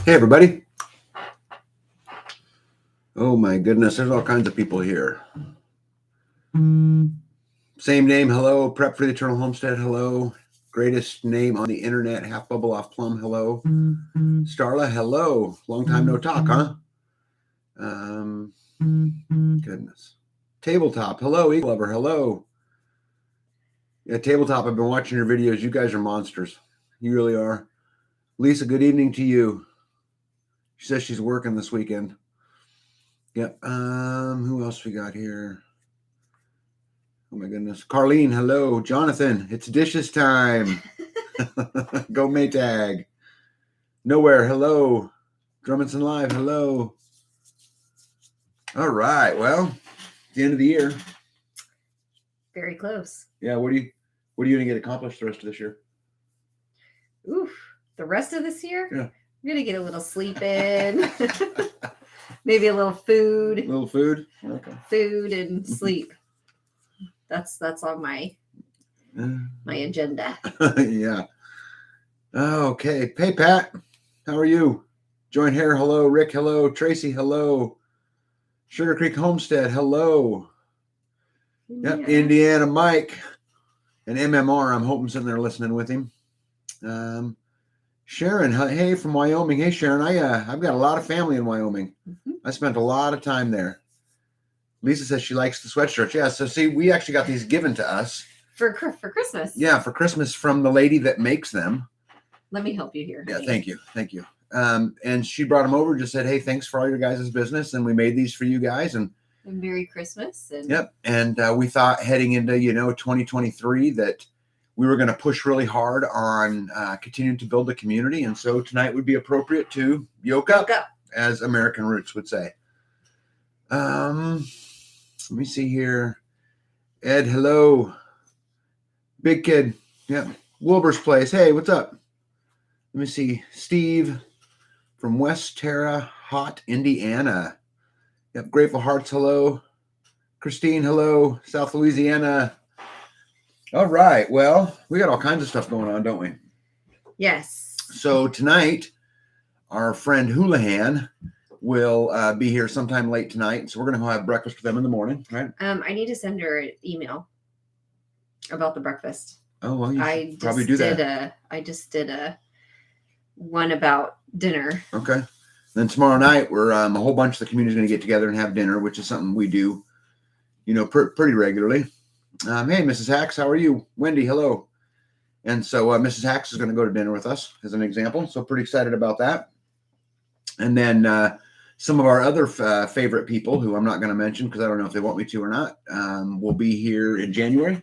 Hey, everybody. Oh, my goodness. There's all kinds of people here. Same name. Hello. Prep for the Eternal Homestead. Hello. Greatest name on the internet. Half Bubble Off Plum. Hello. Starla. Hello. Long time no talk, huh? Goodness. Tabletop. Hello. Eagle Lover. Hello. Yeah, Tabletop. I've been watching your videos. You guys are monsters. You really are. Lisa, good evening to you. She says she's working this weekend. Yep. Who else we got here? Oh my goodness. Carlene, hello. Jonathan, it's dishes time. Go Maytag. Nowhere, hello. Drummondson Live, hello. All right. Well, it's the end of the year. Very close. Yeah. What are you gonna get accomplished the rest of this year? Oof. The rest of this year? Yeah. I'm gonna get a little sleep in. Maybe a little food. A little food? Okay. Food and sleep. That's on my agenda. Yeah. Okay. Hey, Pat. How are you? Join here. Hello. Rick. Hello. Tracy. Hello. Sugar Creek Homestead. Hello. Yep. Yeah. Indiana Mike and MMR. I'm hoping sitting there listening with him. Sharon. Hey, from Wyoming. Hey, Sharon. I've got a lot of family in Wyoming. Mm-hmm. I spent a lot of time there. Lisa says she likes the sweatshirts. Yeah. So see, we actually got these given to us for Christmas. Yeah, for Christmas from the lady that makes them. Let me help you here. Yeah, thank you. And she brought them over, just said, hey, thanks for all your guys' business. And we made these for you guys. And Merry Christmas. And yep. And we thought heading into, 2023 that we were going to push really hard on continuing to build a community. And so tonight would be appropriate to yoke up, as American Roots would say. Let me see here. Ed, hello. Big Kid. Yeah. Wilbur's Place. Hey, what's up? Let me see. Steve from West Terre Haute, Indiana. Yep. Grateful Hearts. Hello. Christine. Hello. South Louisiana. All right. Well, we got all kinds of stuff going on, don't we? Yes. So tonight, our friend Houlihan will be here sometime late tonight. So we're going to have breakfast with them in the morning, right? I need to send her an email about the breakfast. Oh, well, you should probably do that. I just did a one about dinner. Okay. Then tomorrow night, we're a whole bunch of the community is going to get together and have dinner, which is something we do, pretty regularly. Hey, Mrs. Hacks, how are you? Wendy, hello. And so Mrs. Hacks is going to go to dinner with us as an example. So pretty excited about that. And then some of our other favorite people who I'm not going to mention because I don't know if they want me to or not will be here in January.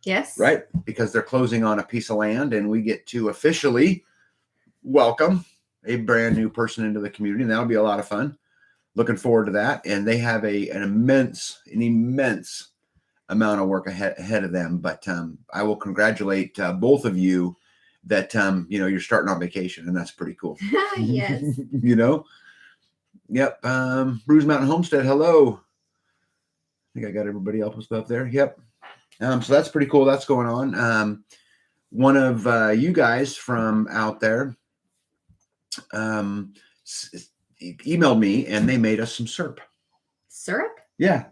Yes. Right? Because they're closing on a piece of land and we get to officially welcome a brand new person into the community. And that'll be a lot of fun. Looking forward to that. And they have an immense amount of work ahead of them. But I will congratulate both of you that, you're starting on vacation and that's pretty cool. Yes. Yep. Bruise Mountain Homestead. Hello. I think I got everybody else up there. Yep. So that's pretty cool. That's going on. One of you guys from out there emailed me and they made us some syrup. Syrup? Yeah.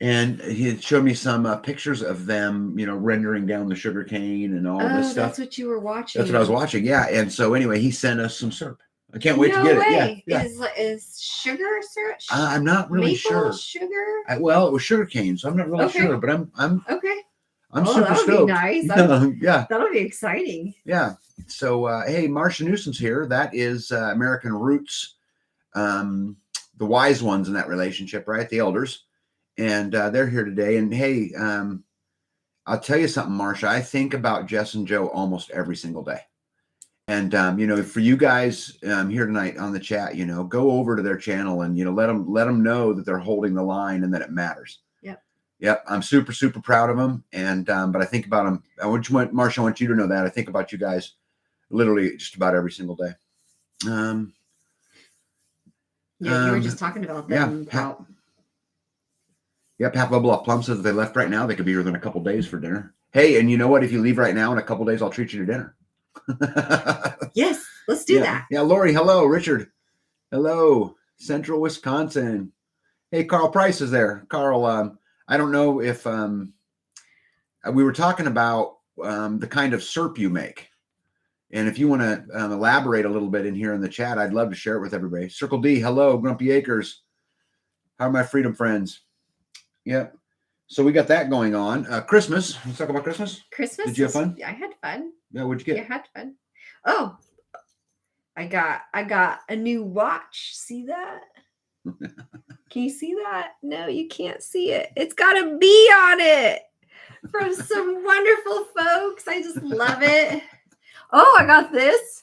And he showed me some pictures of them, rendering down the sugar cane and all this stuff. That's what you were watching. That's what I was watching. Yeah. And so anyway, he sent us some syrup. I can't wait to get it. Yeah. Is sugar syrup? I'm not really sure. Sugar? It was sugar cane, so I'm not really sure. But I'm okay. I'm super stoked. Be nice. Yeah, that'll be exciting. Yeah. So hey, Marcia Newsom's here. That is American Roots, the wise ones in that relationship, right? The elders, and they're here today. And hey, I'll tell you something, Marcia. I think about Jess and Joe almost every single day. And, for you guys here tonight on the chat, go over to their channel and, let them know that they're holding the line and that it matters. Yep. I'm super, super proud of them. And, but I think about them. Marsha, I want you to know that I think about you guys literally just about every single day. You were just talking about them. Half Bubble Off Plum says if they left right now, they could be here within a couple days for dinner. Hey, and you know what? If you leave right now in a couple days, I'll treat you to dinner. Yes, Let's do that. Yeah, Lori, hello. Richard, hello. Central Wisconsin. Hey, Carl Price is there. Carl, I don't know if we were talking about the kind of syrup you make. And if you want to elaborate a little bit in here in the chat, I'd love to share it with everybody. Circle D, hello. Grumpy Acres. How are my freedom friends? Yep. So we got that going on. Christmas. Let's talk about Christmas. Christmas. Did you have fun? I had fun. Yeah, what'd you get? Yeah, I had fun. Oh, I got a new watch. See that? Can you see that? No, you can't see it. It's got a bee on it from some wonderful folks. I just love it. Oh, I got this.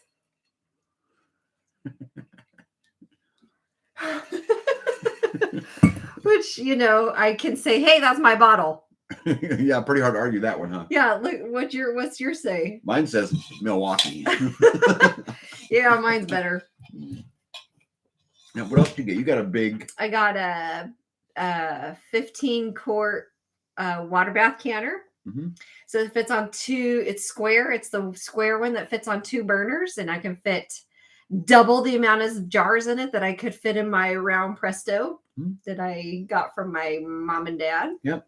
Which, I can say, hey, that's my bottle. Yeah, pretty hard to argue that one, huh? Yeah, look, what's your say? Mine says Milwaukee. Yeah, mine's better. Now, what else did you get? You got a big... I got a 15-quart water bath canner. Mm-hmm. So it fits on two. It's square. It's the square one that fits on 2 burners, and I can fit double the amount of jars in it that I could fit in my round Presto that I got from my mom and dad. Yep.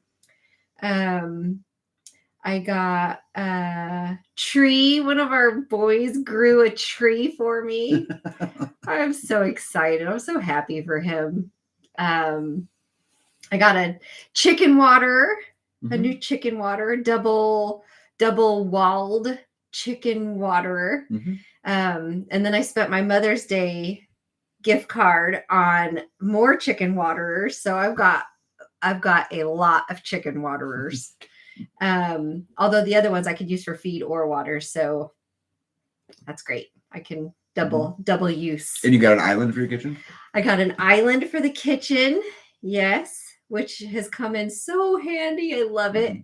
I got a tree. One of our boys grew a tree for me. I'm so excited. I'm so happy for him. I got a chicken water, a new chicken water, double walled chicken water. And then I spent my Mother's Day gift card on more chicken waterers. So I've got a lot of chicken waterers. Although the other ones I could use for feed or water. So that's great. I can double use. And you got an island for your kitchen? I got an island for the kitchen. Yes. Which has come in so handy. I love it.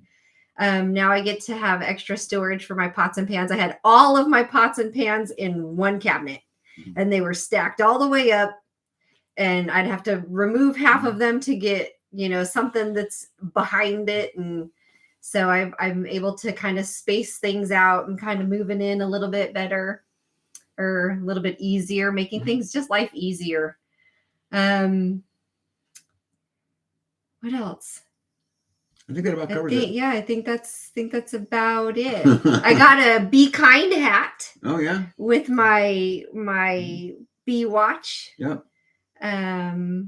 Now I get to have extra storage for my pots and pans. I had all of my pots and pans in one cabinet and they were stacked all the way up, and I'd have to remove half of them to get, something that's behind it. And so I'm able to kind of space things out and kind of moving in a little bit better or a little bit easier, making things just life easier. What else? I think that about covers it. Yeah, I think that's about it. I got a Be Kind hat. Oh yeah. With my bee watch. Yep.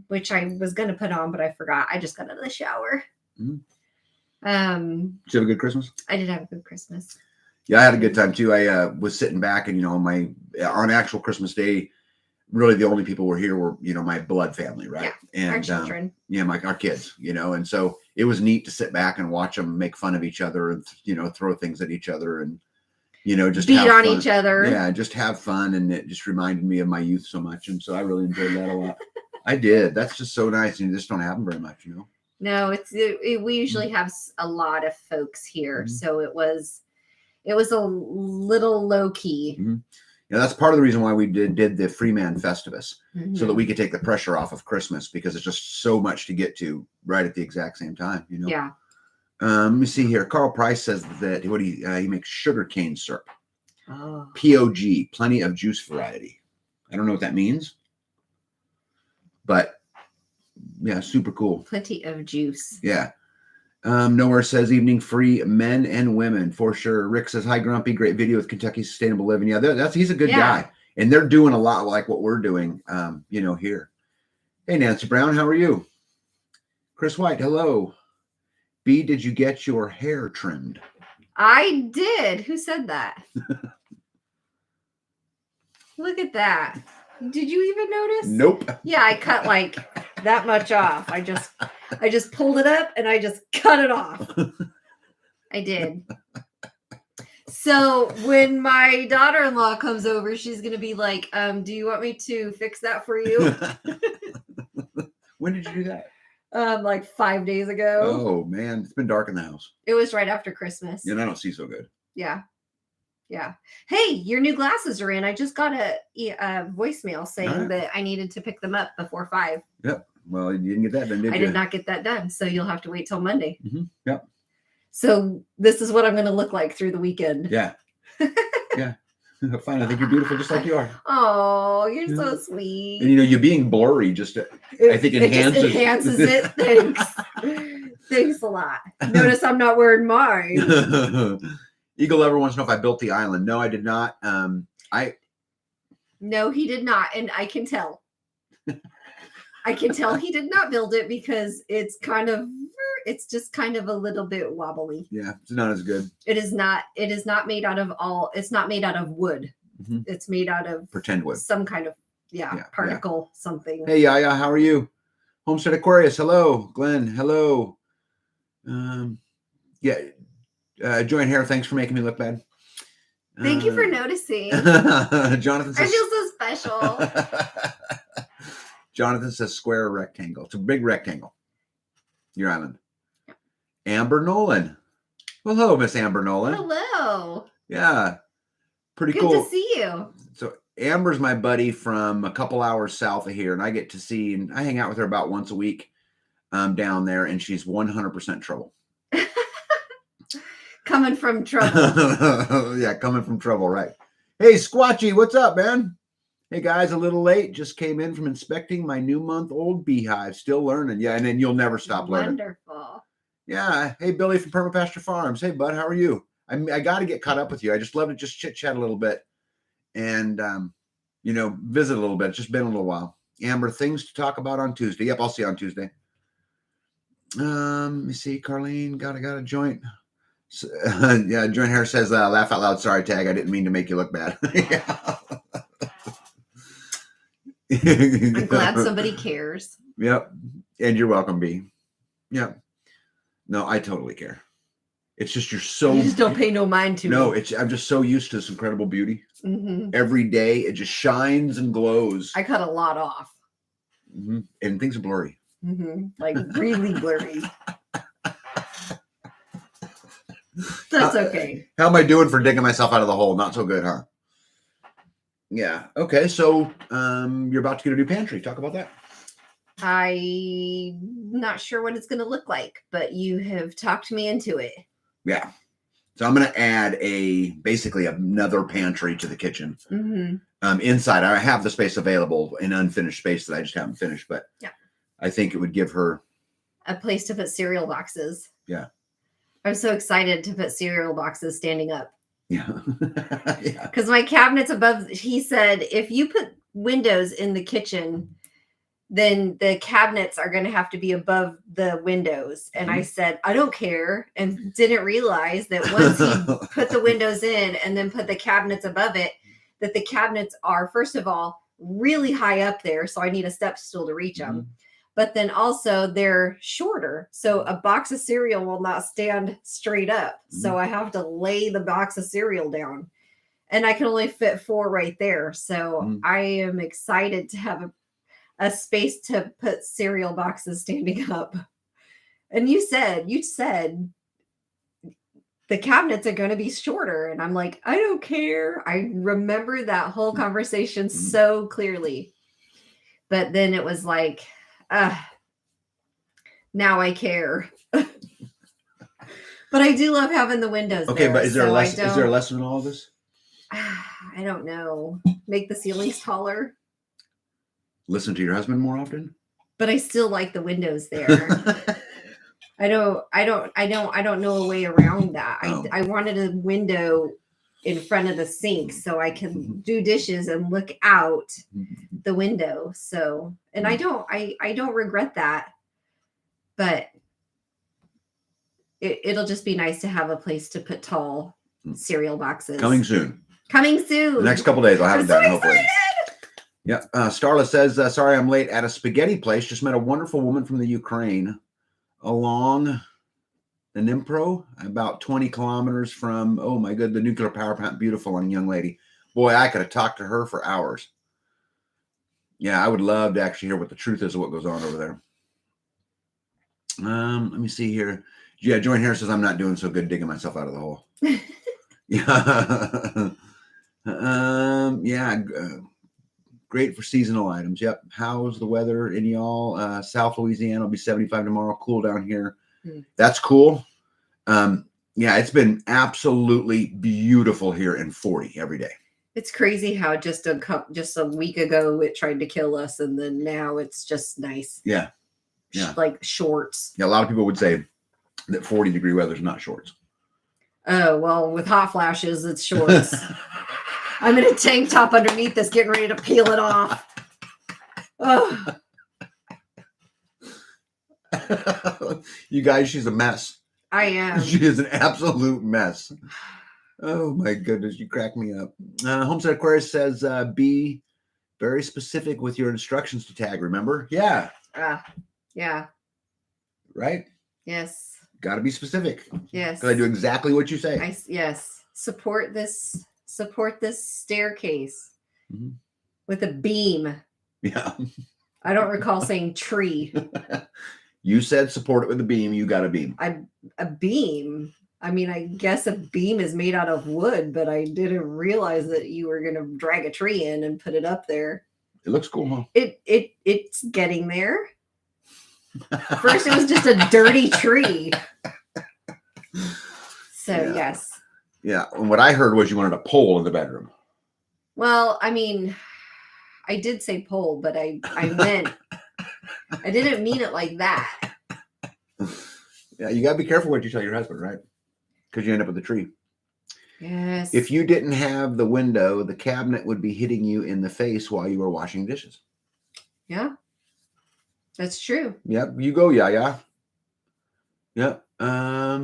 Which I was gonna put on, but I forgot. I just got out of the shower. Did you have a good Christmas? I did have a good Christmas. Yeah, I had a good time too. I was sitting back, and on actual Christmas Day, really the only people were here were my blood family, right? Yeah, and our children. Our kids, and so it was neat to sit back and watch them make fun of each other and throw things at each other and just beat have on fun. each other. Yeah, just have fun, and it just reminded me of my youth so much, and so I really enjoyed that a lot. I did. That's just so nice, and you just don't happen very much, No, we usually have a lot of folks here, so it was a little low key. Yeah, that's part of the reason why we did the Freeman Festivus, so that we could take the pressure off of Christmas, because it's just so much to get to right at the exact same time. Yeah. Let me see here. Carl Price says that he makes sugar cane syrup. Oh. POG, plenty of juice variety. I don't know what that means, but yeah, super cool. Plenty of juice. Yeah. Nowhere says evening free men and women for sure. Rick says, hi Grumpy, great video with Kentucky Sustainable Living. Yeah, he's a good guy, and they're doing a lot like what we're doing, here. Hey, Nancy Brown, how are you? Chris White, hello. B, did you get your hair trimmed? I did. Who said that? Look at that. Did you even notice? Nope. Yeah, I cut like that much off. I just pulled it up and I just cut it off. I did. So when my daughter-in-law comes over, she's going to be like, do you want me to fix that for you? When did you do that? Like 5 days ago. Oh man, it's been dark in the house. It was right after Christmas. And I don't see so good. Yeah. Yeah. Hey, your new glasses are in. I just got a voicemail saying that I needed to pick them up before 5. Yep. Well, you didn't get that done, did you? I did not get that done. So you'll have to wait till Monday. Yep. So this is what I'm going to look like through the weekend. Yeah. Yeah. Fine. I think you're beautiful just like you are. Oh, you're so sweet. And you being blurry just, I think, enhances It. Just enhances it. Thanks. Thanks a lot. Notice I'm not wearing mine. Eagle Ever wants to know if I built the island. No, I did not. No, he did not, and I can tell. I can tell he did not build it because it's just kind of a little bit wobbly. Yeah, it's not as good. It is not made out of it's not made out of wood. Mm-hmm. It's made out of pretend wood. Some kind of particle something. Hey Yaya, how are you? Homestead Aquarius, hello. Glenn, hello. Join here. Thanks for making me look bad. Thank you for noticing. Jonathan says, I feel so special. Jonathan says square or rectangle. It's a big rectangle. Your island. Amber Nolan. Well, hello, Miss Amber Nolan. Hello. Yeah. Pretty Good cool. to see you. So Amber's my buddy from a couple hours south of here, and I get to see, and I hang out with her about once a week down there, and she's 100% trouble. Coming from trouble. Yeah, coming from trouble, right. Hey, Squatchy, what's up, man? Hey, guys, a little late. Just came in from inspecting my new month-old beehive. Still learning. Yeah, and then you'll never stop learning. Wonderful. Yeah. Hey, Billy from Permapasture Farms. Hey, bud, how are you? I got to get caught up with you. I just love to just chit-chat a little bit and, visit a little bit. It's just been a little while. Amber, things to talk about on Tuesday. Yep, I'll see you on Tuesday. Let me see. Carlene, got a joint. Joint Hair says, laugh out loud. Sorry, Tag. I didn't mean to make you look bad. I'm glad somebody cares. Yep. And you're welcome, B. Yep. No, I totally care. It's just you just don't pay no mind to me. I'm just so used to this incredible beauty. Mm-hmm. Every day it just shines and glows. I cut a lot off. Mm-hmm. And things are blurry. Mm-hmm. Like really blurry. That's okay. How am I doing for digging myself out of the hole? Not so good, huh? Yeah. Okay. So you're about to get a new pantry. Talk about that. I'm not sure what it's going to look like, but you have talked me into it. Yeah. So I'm going to add basically another pantry to the kitchen. Mm-hmm. Inside, I have the space available in unfinished space that I just haven't finished, but yeah, I think it would give her a place to put cereal boxes. Yeah. I'm so excited to put cereal boxes standing up. Yeah. Yeah. Because my cabinet's above, he said, if you put windows in the kitchen, then the cabinets are going to have to be above the windows. And I said, I don't care. And didn't realize that once he put the windows in and then put the cabinets above it, that the cabinets are, first of all, really high up there. So I need a step stool to reach them. Mm-hmm. But then also they're shorter. So a box of cereal will not stand straight up. Mm-hmm. So I have to lay the box of cereal down. And I can only fit 4 right there. So I am excited to have a space to put cereal boxes standing up. And you said the cabinets are going to be shorter. And I'm like, I don't care. I remember that whole conversation so clearly. But then it was like, now I care. But I do love having the windows. Okay, there, but is there a lesson in all of this? I don't know. Make the ceilings taller. Listen to your husband more often. But I still like the windows there. I don't know a way around that. I wanted a window in front of the sink so I can do dishes and look out the window. So, and I don't regret that, but it'll just be nice to have a place to put tall cereal boxes. Coming soon. The next couple days I'll have it done, so hopefully. Yeah. Starla says, sorry, I'm late at a spaghetti place. Just met a wonderful woman from the Ukraine along the Dnipro, about 20 kilometers from, oh my God, the nuclear power plant. Beautiful young lady. Boy, I could have talked to her for hours. Yeah, I would love to actually hear what the truth is of what goes on over there. Let me see here. Yeah, Join Harris says, I'm not doing so good digging myself out of the hole. Yeah. Great for seasonal items. Yep. How's the weather in y'all? South Louisiana will be 75 tomorrow. Cool down here. That's cool. Yeah, it's been absolutely beautiful here in 40 every day. It's crazy how just a week ago it tried to kill us, and then now it's just nice. Yeah. Yeah. Like shorts. Yeah. A lot of people would say that 40-degree weather is not shorts. Oh, well, with hot flashes, it's shorts. I'm in a tank top underneath this, getting ready to peel it off. Oh. You guys, she's a mess. I am. She is an absolute mess. Oh my goodness, you crack me up. Homestead Aquarius says, be very specific with your instructions to tag, remember? Yeah. Yeah. Right? Yes. Got to be specific. Yes. Because I do exactly what you say. Yes. Support this staircase with a beam. Yeah. I don't recall saying tree. You said support it with a beam. You got a beam. A beam. I mean, I guess a beam is made out of wood, but I didn't realize that you were going to drag a tree in and put it up there. It looks cool, huh? It's getting there. First, it was just a dirty tree. So, yeah. yes. Yeah. And what I heard was you wanted a pole in the bedroom. Well, I mean, I did say pole, but I didn't mean it like that. Yeah, you got to be careful what you tell your husband, right? Because you end up with a tree. Yes. If you didn't have the window, the cabinet would be hitting you in the face while you were washing dishes. Yeah. That's true. Yep. You go, yeah. Yep. Let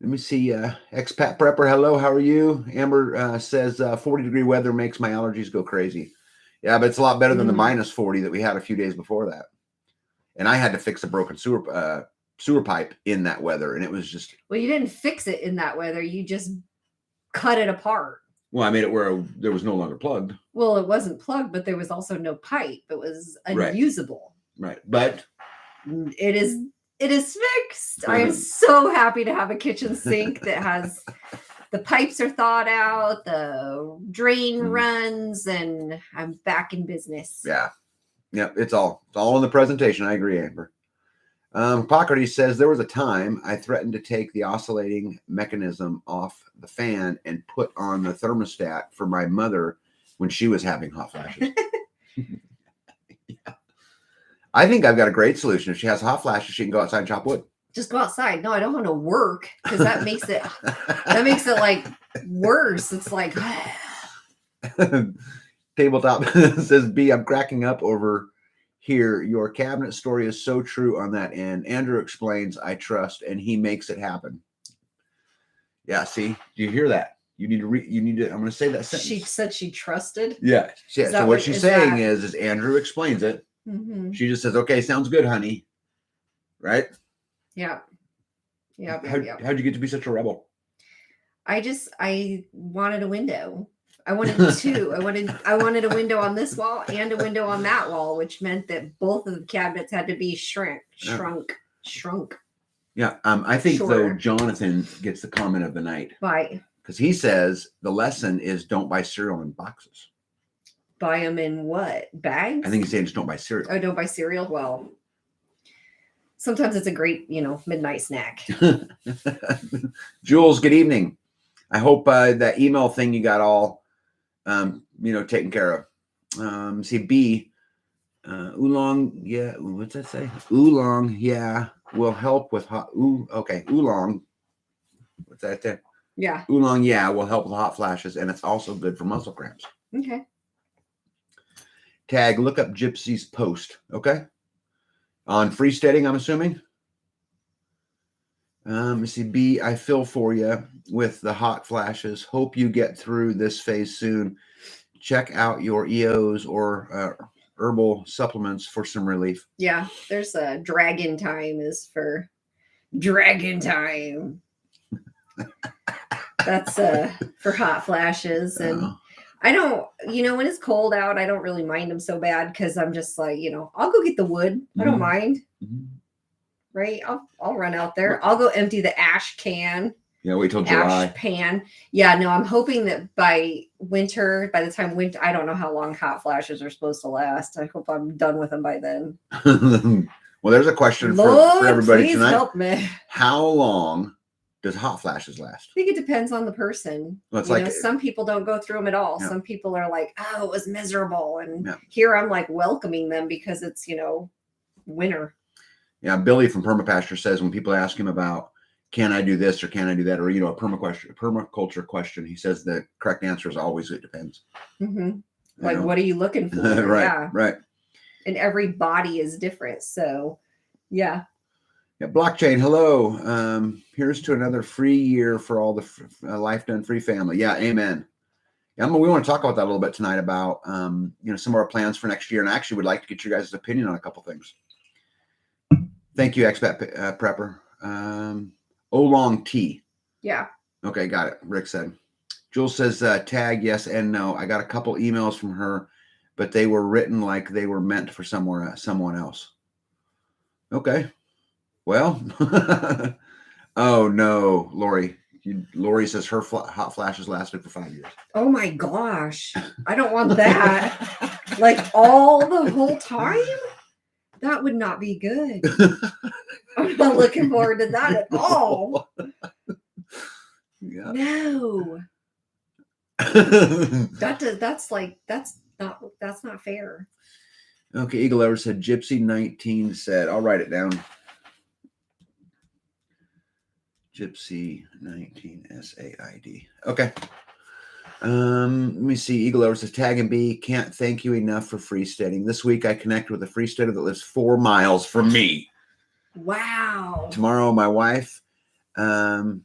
me see. Expat Prepper, hello. How are you? Amber says 40-degree weather makes my allergies go crazy. Yeah, but it's a lot better than the minus 40 that we had a few days before that. And I had to fix a broken sewer pipe in that weather, and it was just. Well, you didn't fix it in that weather. You just cut it apart. Well, I made it where there was no longer plugged. Well, it wasn't plugged, but there was also no pipe. It was unusable. Right. But it is fixed. I am so happy to have a kitchen sink that has the pipes are thawed out, the drain runs, and I'm back in business. Yeah. Yep. It's all in the presentation. I agree, Amber. Hippocrates says there was a time I threatened to take the oscillating mechanism off the fan and put on the thermostat for my mother when she was having hot flashes. Yeah. I think I've got a great solution. If she has hot flashes, she can go outside and chop wood. Just go outside. No, I don't want to work because that makes it like worse. It's like Tabletop says B, I'm cracking up over here. Your cabinet story is so true on that end. Andrew explains, I trust, and he makes it happen. Yeah, see, do you hear that? You need to I'm going to say that sentence. She said she trusted. Yeah. So what she's saying is Andrew explains it. Mm-hmm. She just says, okay, sounds good, honey. Right? Yeah. How'd you get to be such a rebel? I wanted a window. I wanted two. I wanted a window on this wall and a window on that wall, which meant that both of the cabinets had to be shrunk. Yeah. I think shorter. Though Jonathan gets the comment of the night. Why? Because he says the lesson is don't buy cereal in boxes. Buy them in what? Bags? I think he's saying just don't buy cereal. Oh, don't buy cereal? Well, sometimes it's a great, midnight snack. Jules, good evening. I hope that email thing you got all, taken care of. See, B, oolong, yeah, what's that say? Oolong, yeah, will help with hot, oolong, what's that there? Yeah. Oolong, yeah, will help with hot flashes, and it's also good for muscle cramps. Okay. Tag, look up Gypsy's post, okay? On Freesteading, I'm assuming. Let's see, B, I feel for you with the hot flashes. Hope you get through this phase soon. Check out your EOs or herbal supplements for some relief. Yeah, there's a dragon time is for dragon time. That's for hot flashes. And I don't, when it's cold out, I don't really mind them so bad because I'm just like, I'll go get the wood. I don't mind. Mm-hmm. Right? I'll run out there. I'll go empty the ash can. Yeah, wait till July. Ash pan. Yeah, no, I'm hoping that by the time winter, I don't know how long hot flashes are supposed to last. I hope I'm done with them by then. Well, there's a question for everybody please tonight. Help me. How long does hot flashes last? I think it depends on the person. Well, it's you like know, some people don't go through them at all. Yeah. Some people are like, oh, it was miserable. And Yeah. here I'm like welcoming them because it's, you know, winter. Yeah, Billy from Permapasture says when people ask him about can I do this or can I do that, or you know, a permaculture question, he says the correct answer is always it depends. Mm-hmm. Like, what are you looking for? Right, yeah. right. And every body is different. So, yeah. Yeah, blockchain. Hello. Here's to another free year for all the Life Done Free family. Yeah, amen. Yeah, we want to talk about that a little bit tonight about you know, some of our plans for next year, and I actually would like to get your guys' opinion on a couple things. Thank you, expat prepper. Oolong tea. Yeah. Okay, got it. Rick said. Jules says tag yes and no. I got a couple emails from her, but they were written like they were meant for someone else. Okay. Well, oh no, Lori. Lori says her hot flashes lasted for 5 years. Oh my gosh. I don't want that. Like all the whole time? That would not be good. I'm not looking forward to that at all. Yeah. No. That's not fair. Okay, Eagle Ever said Gypsy 19 said, I'll write it down. Gypsy 19 SAID. Okay. Let me see. Eagle Ever says tag and B, can't thank you enough for freesteading. This week I connected with a freesteader that lives 4 miles from me. Wow. Tomorrow my wife and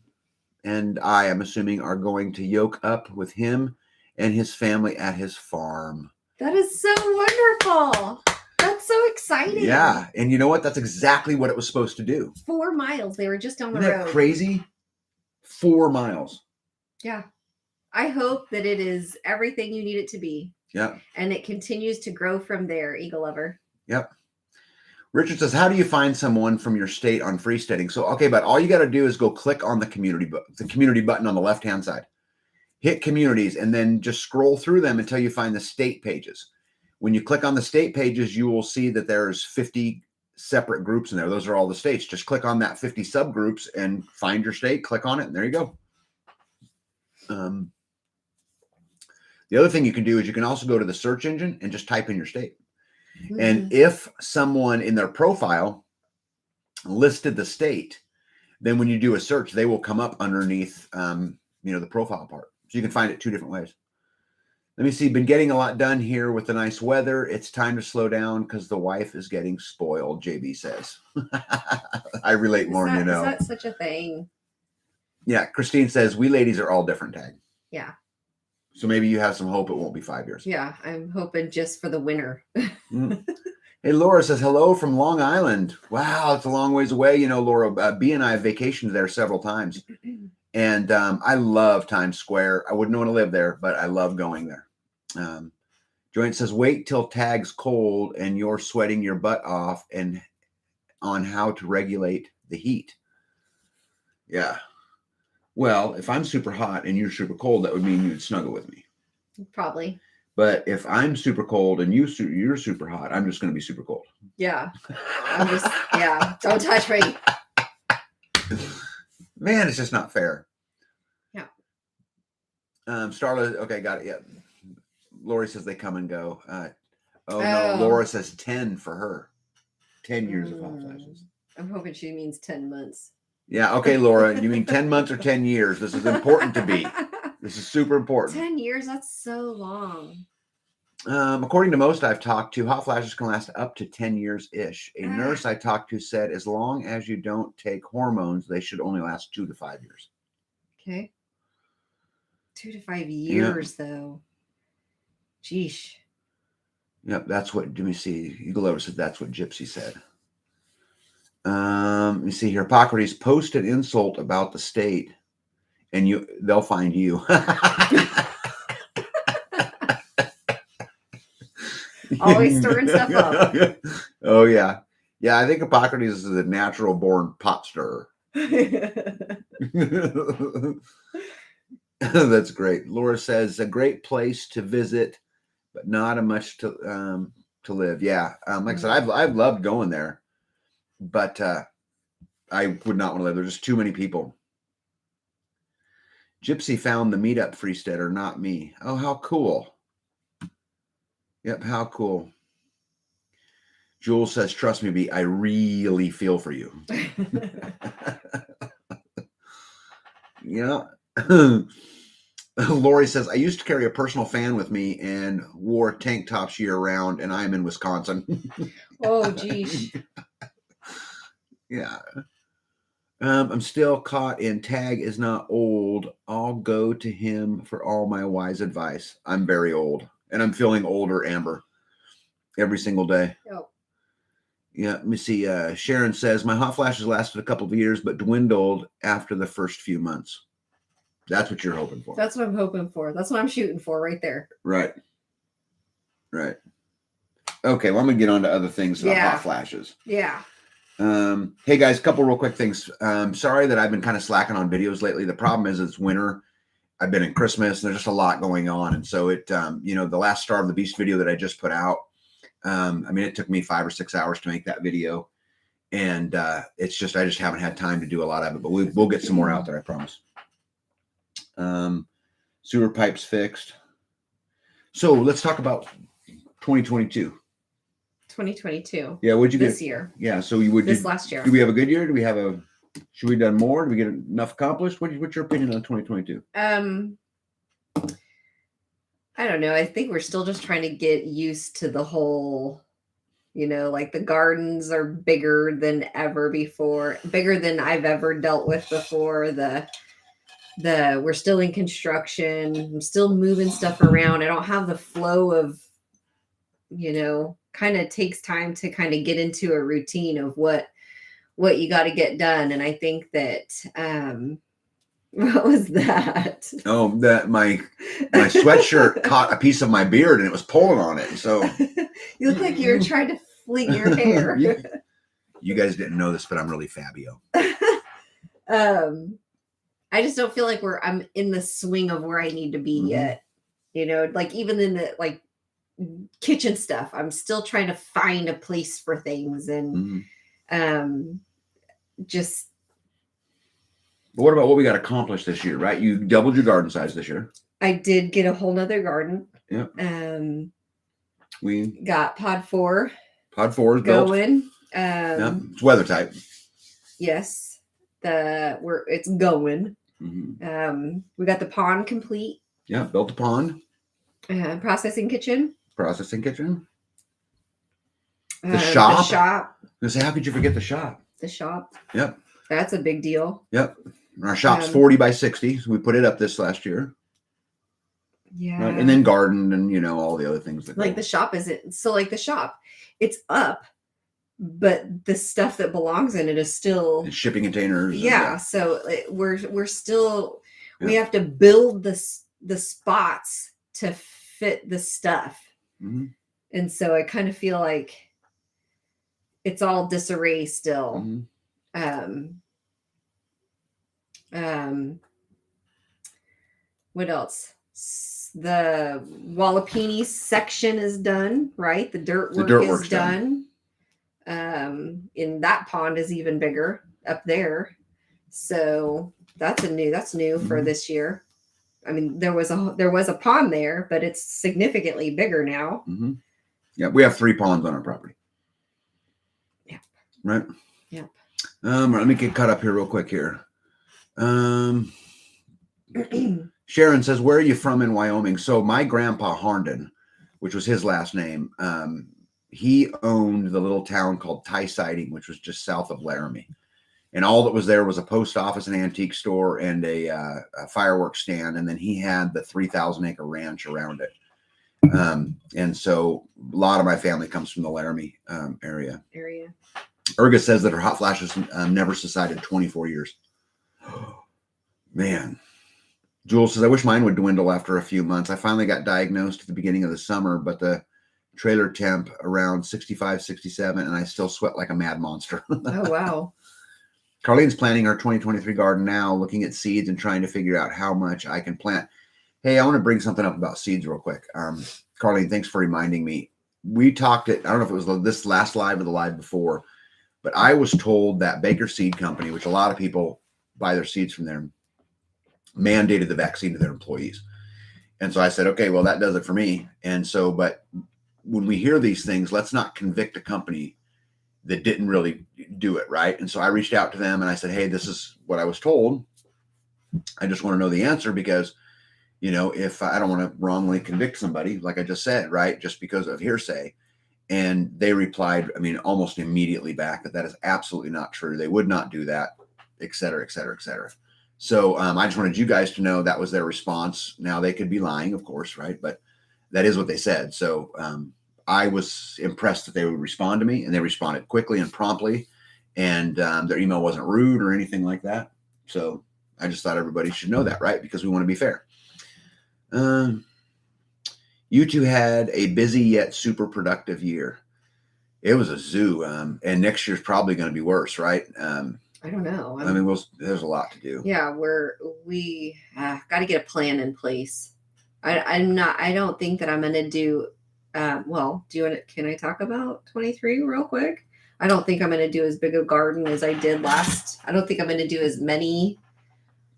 I am assuming are going to yoke up with him and his family at his farm. That is so wonderful. That's so exciting. Yeah. And you know what? That's exactly what it was supposed to do. 4 miles. They were just on the Isn't road. that crazy? 4 miles. Yeah. I hope that it is everything you need it to be. Yeah. And it continues to grow from there, Eagle Lover. Yep. Richard says, how do you find someone from your state on freesteading? So, okay, but all you got to do is go click on the community button on the left-hand side. Hit communities and then just scroll through them until you find the state pages. When you click on the state pages, you will see that there's 50 separate groups in there. Those are all the states. Just click on that 50 subgroups and find your state, click on it, and there you go. The other thing you can do is you can also go to the search engine and just type in your state. Mm-hmm. And if someone in their profile listed the state, then when you do a search, they will come up underneath, the profile part. So you can find it 2 different ways. Let me see. Been getting a lot done here with the nice weather. It's time to slow down because the wife is getting spoiled, JB says. I relate, Lauren, you know. Is that such a thing? Yeah. Christine says, we ladies are all different, tag. Yeah. So maybe you have some hope it won't be 5 years. Yeah. I'm hoping just for the winter. Hey, Laura says, hello from Long Island. Wow, it's a long ways away. You know, Laura, B and I have vacationed there several times. And I love Times Square. I wouldn't want to live there, but I love going there. Joint says, wait till tag's cold and you're sweating your butt off and on how to regulate the heat. Yeah. Well, if I'm super hot and you're super cold, that would mean you'd snuggle with me. Probably. But if I'm super cold and you're super hot, I'm just going to be super cold. Yeah. Don't touch me. Man, it's just not fair. Yeah. Starla, okay, got it. Yeah. Lori says they come and go. No, Laura says 10 for her. 10 years of hot flashes. I'm hoping she means 10 months. Yeah, okay, Laura. You mean 10 months or 10 years? This is important to be. This is super important. 10 years, that's so long. According to most I've talked to, hot flashes can last up to 10 years-ish. A nurse I talked to said as long as you don't take hormones, they should only last 2 to 5 years. Okay. 2 to 5 years, though. Sheesh. Yep, that's what, let me see. Eagle Over said that's what Gypsy said. Let me see here. Hippocrates, post an insult about the state and they'll find you. Always stirring stuff up. Oh, yeah. Yeah, I think Hippocrates is a natural born pot stirrer. That's great. Laura says, a great place to visit, but not a much to live. Yeah. Like I said, I've loved going there, but I would not want to live. There's just too many people. Gypsy found the meetup, Freesteader, not me. Oh, how cool. Yep, how cool. Jules says, trust me, B, I really feel for you. Yeah. Lori says, I used to carry a personal fan with me and wore tank tops year round, and I'm in Wisconsin. Oh, geez. Yeah. I'm still caught in tag is not old. I'll go to him for all my wise advice. I'm very old, and I'm feeling older, Amber, every single day. Yep. Yeah, let me see. Sharon says, my hot flashes lasted a couple of years, but dwindled after the first few months. That's what you're hoping for. That's what I'm hoping for. That's what I'm shooting for right there. Right. Right. Okay, well, I'm going to get on to other things about hot flashes. Yeah. Hey, guys, a couple real quick things. Sorry that I've been kind of slacking on videos lately. The problem is it's winter. I've been in Christmas, and there's just a lot going on. And so it, the last Star of the Beast video that I just put out, it took me 5 or 6 hours to make that video, and it's just I just haven't had time to do a lot of it. But we'll get some more out there, I promise. Sewer pipes fixed. So let's talk about 2022. 2022. Yeah, what'd you get this year? Yeah, so last year. Do we have a good year? Should we have done more? Did we get enough accomplished? What's your opinion on 2022? I don't know. I think we're still just trying to get used to the whole, like the gardens are bigger than ever before, bigger than I've ever dealt with before. We're still in construction. I'm still moving stuff around. I don't have the flow of, kind of takes time to kind of get into a routine of what you got to get done. And I think that, what was that? Oh, that my sweatshirt caught a piece of my beard and it was pulling on it. So you look like you were trying to fling your hair. You guys didn't know this, but I'm really Fabio. I just don't feel like I'm in the swing of where I need to be yet. Like even in the kitchen stuff, I'm still trying to find a place for things and just. But what about what we got accomplished this year, right? You doubled your garden size this year. I did get a whole nother garden. Yep. We got pod 4. Pod 4 is going. Built. It's weather type. Yes. It's going. Mm-hmm. We got the pond complete. Yeah, built a pond. Processing kitchen. The shop. The shop. I was gonna say, how could you forget the shop? The shop. Yep. That's a big deal. Yep. Our shop's 40 by 60. So we put it up this last year. Yeah. Right? And then garden and, all the other things. The shop isn't. So the shop, it's up, but the stuff that belongs in it is still. And shipping containers. Yeah. So we're still, we have to build the spots to fit the stuff. Mm-hmm. And so I kind of feel like it's all disarray still. Mm-hmm. What else? The Wallapini section is done, right? The dirt work is done. In that pond is even bigger up there. So that's new for this year. There was a pond there, but it's significantly bigger now. Mm-hmm. Yeah, we have 3 ponds on our property. Yeah. Right? Yeah. Let me get caught up here real quick here. Sharon says, where are you from in Wyoming? So my grandpa Harnden, which was his last name, he owned the little town called Tie Siding, which was just south of Laramie. And all that was there was a post office, an antique store, and a fireworks stand. And then he had the 3,000-acre ranch around it. And so a lot of my family comes from the Laramie area. Erga says that her hot flashes never subsided 24 years. Man. Jules says, I wish mine would dwindle after a few months. I finally got diagnosed at the beginning of the summer, but the trailer temp around 65, 67, and I still sweat like a mad monster. Oh, wow. Carlene's planning her 2023 garden now, looking at seeds and trying to figure out how much I can plant. Hey, I want to bring something up about seeds real quick. Carlene, thanks for reminding me. We talked I don't know if it was this last live or the live before, but I was told that Baker Seed Company, which a lot of people buy their seeds from them, mandated the vaccine to their employees. And so I said, okay, well, that does it for me. And so, but when we hear these things, let's not convict a company that didn't really do it, right? And so I reached out to them and I said, hey, this is what I was told. I just want to know the answer because, you know, if I don't want to wrongly convict somebody, like I just said, right, just because of hearsay. And they replied, I mean, almost immediately back that is absolutely not true. They would not do that, et cetera, et cetera, et cetera. So I just wanted you guys to know that was their response. Now they could be lying, of course, right? But that is what they said. So I was impressed that they would respond to me, and they responded quickly and promptly. And their email wasn't rude or anything like that. So I just thought everybody should know that, right? Because we want to be fair. You two had a busy yet super productive year. It was a zoo, and next year's probably going to be worse, right? I don't know. I mean, there's a lot to do. Yeah, we got to get a plan in place. I don't think that I'm going to do. Well, can I talk about 23 real quick? I don't think I'm going to do as big a garden as I did last. I don't think I'm going to do as many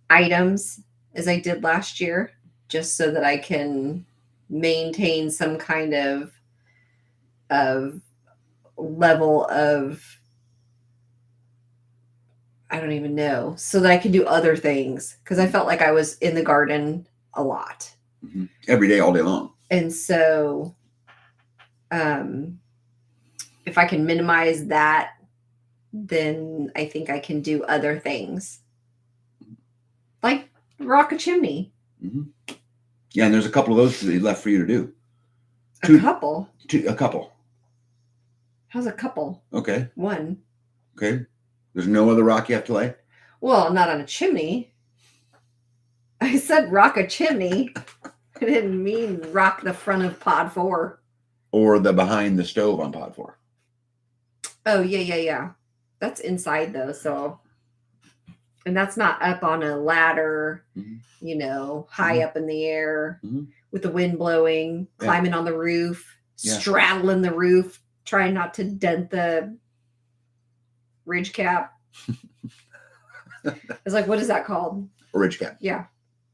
items as I did last year, just so that I can maintain some kind of level of, I don't even know, so that I can do other things, because I felt like I was in the garden a lot. Mm-hmm. Every day, all day long. And so if I can minimize that, then I think I can do other things, like rock a chimney. Mm-hmm. Yeah, and there's a couple of those left for you to do. A couple? A couple. How's a couple? Okay. One. Okay. There's no other rock you have to lay? Well, not on a chimney. I said rock a chimney. I didn't mean rock the front of pod 4. Or the behind the stove on pod 4. Oh, yeah. That's inside, though, so... And that's not up on a ladder, you know, high up in the air with the wind blowing, climbing on the roof, straddling the roof, trying not to dent the ridge cap. It's like, what is that called? A ridge cap. Yeah.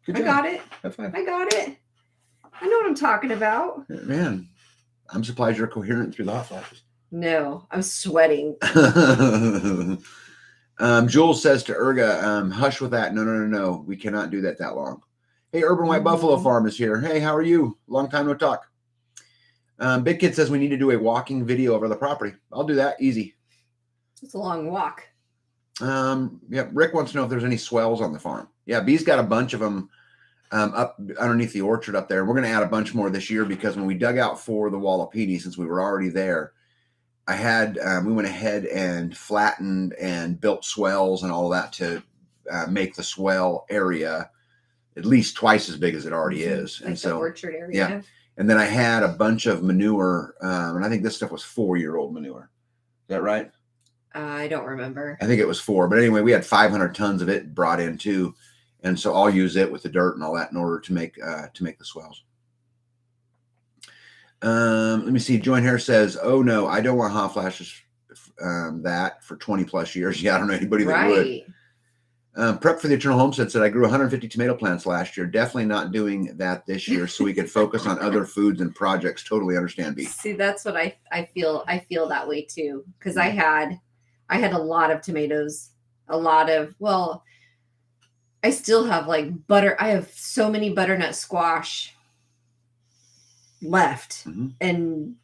Good I job. got it. That's fine. I got it. I know what I'm talking about. Man, I'm surprised you're coherent through the hot flashes. No, I'm sweating. Jules says to Erga, hush with that. No. We cannot do that long. Hey, Urban White Buffalo Farm is here. Hey, how are you? Long time no talk. Big Kid says we need to do a walking video over the property. I'll do that. Easy. It's a long walk. Yeah. Rick wants to know if there's any swells on the farm. Yeah, B's got a bunch of them up underneath the orchard up there. We're going to add a bunch more this year because when we dug out for the Wallapini, since we were already there, we went ahead and flattened and built swells and all of that to make the swell area at least twice as big as it already is. Like and so the orchard area. Yeah. And then I had a bunch of manure, and I think this stuff was 4-year-old manure. Is that right? I don't remember. I think it was 4. But anyway, we had 500 tons of it brought in too. And so I'll use it with the dirt and all that in order to make the swells. Let me see. Join here says, oh no, I don't want hot flashes that for 20 plus years. Yeah, I don't know anybody that would. Prep for the Eternal Homestead said, I grew 150 tomato plants last year. Definitely not doing that this year so we could focus on other foods and projects. Totally understand, B. See, that's what I feel. I feel that way too. Because I had a lot of tomatoes, I still have like butter. I have so many butternut squash left, and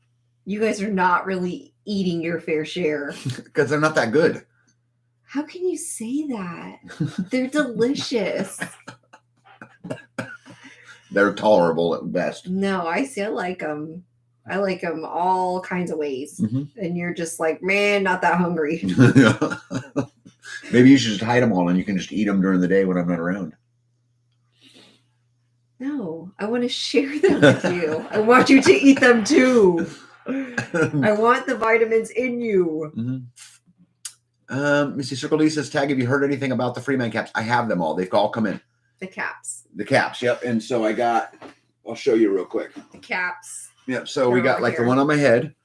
you guys are not really eating your fair share because they're not that good. How can you say that? They're delicious. They're tolerable at best. No, I like them. I like them all kinds of ways. And you're just like, man, not that hungry. Maybe you should just hide them all and you can just eat them during the day when I'm not around. No, I want to share them with you. I want you to eat them too. I want the vitamins in you. Missy Circle Lee says, Tag, have you heard anything about the Freeman caps? I have them all. They've all come in. The caps. The caps, yep. And so I'll show you real quick. The caps. Yep. So we got like the one on my head.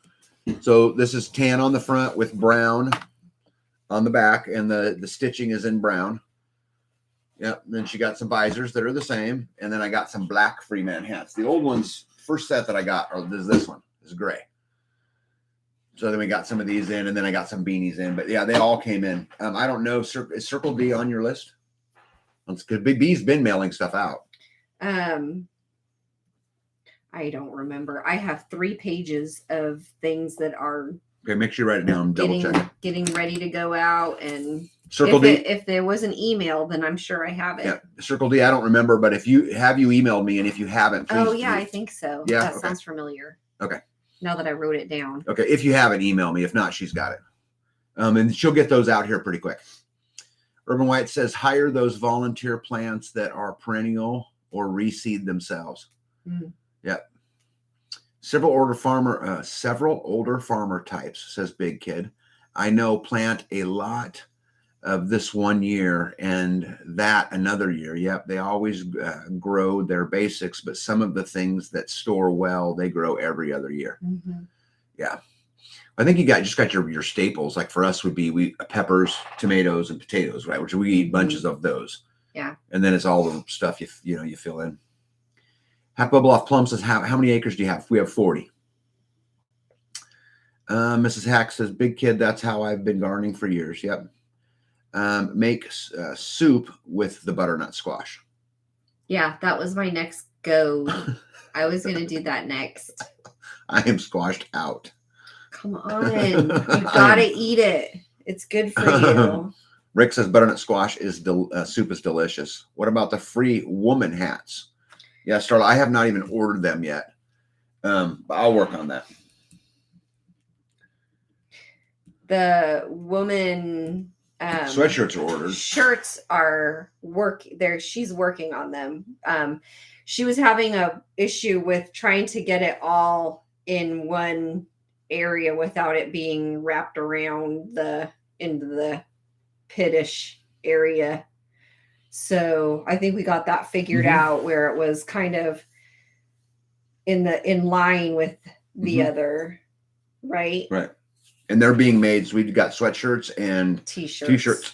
So this is tan on the front with brown on the back, and the stitching is in brown. Yep. Then she got some visors that are the same. And then I got some black Freeman hats. The old ones, first set that I got, is this one. It's gray. So then we got some of these in, and then I got some beanies in. But yeah, they all came in. I don't know. Is Circle D on your list? Because Big B's been mailing stuff out. I don't remember. I have 3 pages of things that are okay. Make sure you write it down. Double check. Getting ready to go out, and Circle D. If there was an email, then I'm sure I have it. Yeah, Circle D. I don't remember, but if you emailed me, and if you haven't, please. Oh yeah, I think so. Yeah, that sounds familiar. Okay. Now that I wrote it down. Okay, if you haven't, email me. If not, she's got it. And she'll get those out here pretty quick. Urban White says hire those volunteer plants that are perennial or reseed themselves. Mm. Yep. Several older farmer types, says Big Kid. I know plant a lot of this one year and that another year. Yep. They always grow their basics, but some of the things that store well, they grow every other year. Mm-hmm. Yeah. I think you just got your staples. Like for us would be peppers, tomatoes, and potatoes, right? Which we eat bunches of those. Yeah. And then it's all the stuff you fill in. Half Bubble Off Plum says, how many acres do you have? We have 40. Mrs. Hack says, Big Kid, that's how I've been gardening for years. Yep. Make soup with the butternut squash. Yeah, that was my next go. I was going to do that next. I am squashed out. Come on. You got to eat it. It's good for you. Rick says butternut squash soup is delicious. What about the free woman hats? Yeah, Starla, I have not even ordered them yet. But I'll work on that. The woman sweatshirts are ordered. Shirts are she's working on them. She was having a issue with trying to get it all in one area without it being wrapped around into the pitish area. So I think we got that figured out where it was kind of in line with the other, right? Right. And they're being made. So we've got sweatshirts and t-shirts.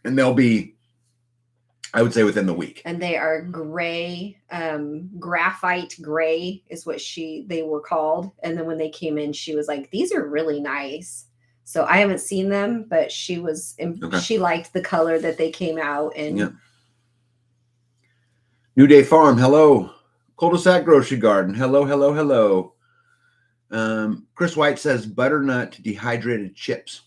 And they'll be, I would say, within the week. And they are gray, graphite gray is what they were called. And then when they came in, she was like, these are really nice. So I haven't seen them, but she liked the color that they came out in. Yeah. New Day Farm, hello. Cul-de-sac Grocery Garden, hello, hello, hello. Chris White says butternut dehydrated chips.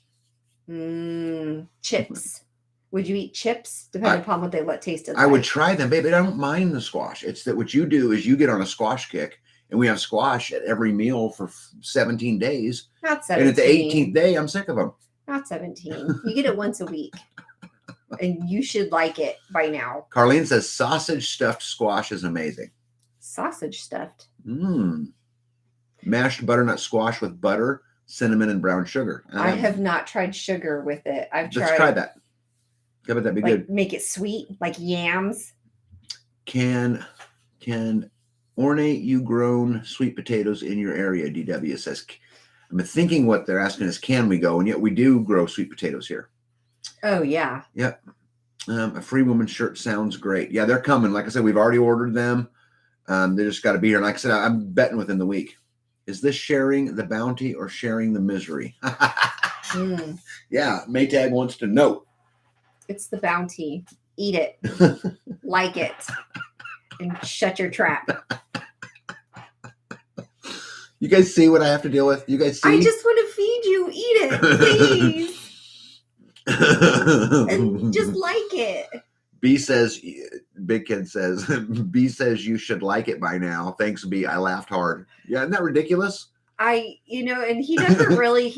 Chips. Would you eat chips? Depending upon what they tasted like. I would try them, babe, but I don't mind the squash. It's that what you do is you get on a squash kick, and we have squash at every meal for 17 days. Not 17. And at the 18th day, I'm sick of them. Not 17. You get it once a week. And you should like it by now. Carlene says sausage stuffed squash is amazing. Sausage stuffed? Mashed butternut squash with butter, cinnamon, and brown sugar. I have not tried sugar with it. Let's try that. I bet that'd be good. Make it sweet, like yams. Can ornate you grown sweet potatoes in your area? DW says. I'm thinking what they're asking is, can we go? And yet we do grow sweet potatoes here. Oh yeah. Yep. A free woman shirt sounds great. Yeah, they're coming. Like I said, we've already ordered them. They just got to be here. And like I said, I'm betting within the week. Is this sharing the bounty or sharing the misery? Yeah, Maytag wants to know. It's the bounty. Eat it. Like it. And shut your trap. You guys see what I have to deal with? You guys see? I just want to feed you. Eat it, please. And just like it. B says, Big Kid says, B says you should like it by now. Thanks, B. I laughed hard. Yeah, isn't that ridiculous? And he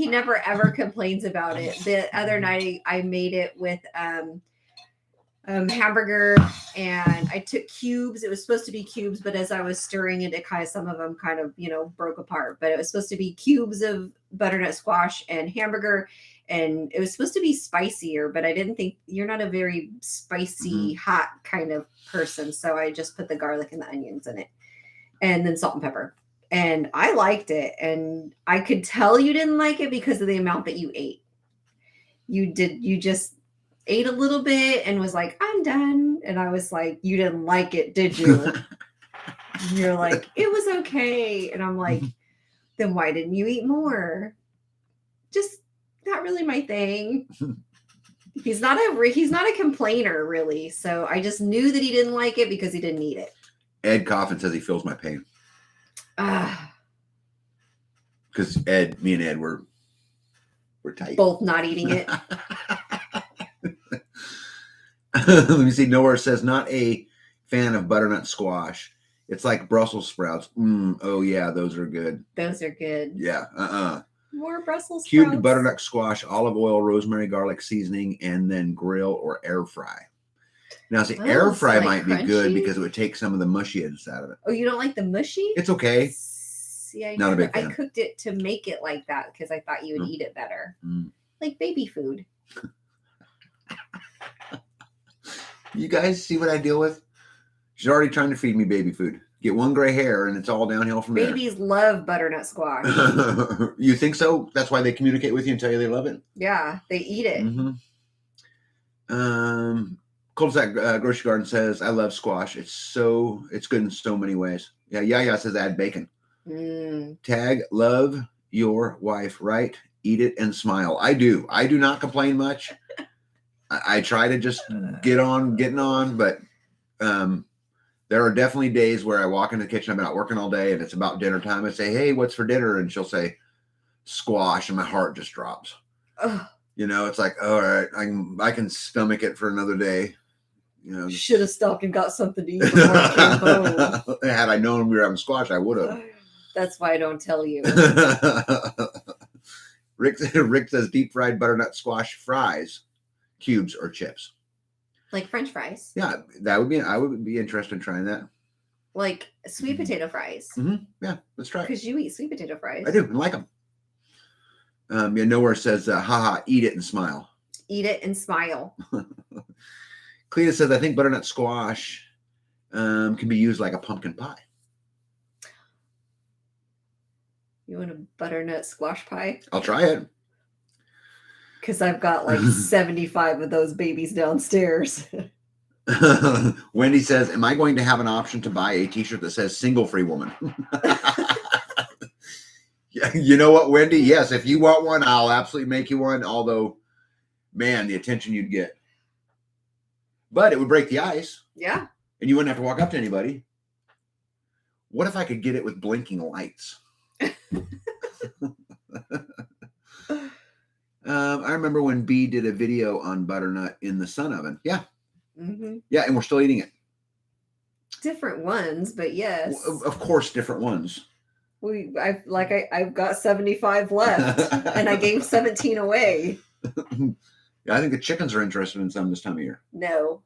never ever complains about it. The other night I made it with hamburger, and I took cubes. It was supposed to be cubes, but as I was stirring it, some of them kind of, broke apart. But it was supposed to be cubes of butternut squash and hamburger, and it was supposed to be spicier, but I didn't think you're not a very spicy, hot kind of person. So I just put the garlic and the onions in it, and then salt and pepper. And I liked it. And I could tell you didn't like it because of the amount that you ate. You just ate a little bit and was like, I'm done. And I was like, you didn't like it, did you? And you're like, it was okay. And I'm like, then why didn't you eat more? Just not really my thing. He's not a complainer, really. So I just knew that he didn't like it because he didn't eat it. Ed Coffin says he feels my pain. Because me and Ed we're tight. Both not eating it. Let me see. Nowhere says not a fan of butternut squash. It's like Brussels sprouts. Oh yeah, those are good. Those are good. Yeah. More Brussels sprouts. Cubed butternut squash, olive oil, rosemary, garlic seasoning, and then grill or air fry. Now, see, air fry might be good because it would take some of the mushiness out of it. Oh, you don't like the mushy? It's okay. See, I cooked it to make it like that because I thought you would eat it better. Like baby food. You guys see what I deal with? She's already trying to feed me baby food. Get one gray hair and it's all downhill from there. Babies love butternut squash. You think so? That's why they communicate with you and tell you they love it? Yeah, they eat it. Cul-de-sac Grocery Garden says, I love squash. It's good in so many ways. Yeah, Yaya says add bacon. Tag, love your wife, right? Eat it and smile. I do. I do not complain much. I try to just getting on, but there are definitely days where I walk into the kitchen, I've been out working all day, and it's about dinner time. I say, hey, what's for dinner? And she'll say, squash, and my heart just drops. Ugh. You know, it's like, all right, I can stomach it for another day. You know, should have stopped and got something to eat before I came home. Had I known we were having squash, I would have. That's why I don't tell you. Rick says deep fried butternut squash fries, cubes or chips. Like French fries. Yeah, I would be interested in trying that. Like sweet potato fries. Yeah, let's try it. Because you eat sweet potato fries. I do, and like them. Nowhere says, haha, eat it and smile. Eat it and smile. Cleta says, I think butternut squash can be used like a pumpkin pie. You want a butternut squash pie? I'll try it. Because I've got like 75 of those babies downstairs. Wendy says, am I going to have an option to buy a t-shirt that says single free woman? You know what, Wendy? Yes, if you want one, I'll absolutely make you one. Although, man, the attention you'd get. But it would break the ice. Yeah. And you wouldn't have to walk up to anybody. What if I could get it with blinking lights? I remember when B did a video on butternut in the sun oven. Yeah. Yeah, and we're still eating it. Different ones, but yes. Of course, different ones. I've got 75 left, and I gave 17 away. I think the chickens are interested in some this time of year. No.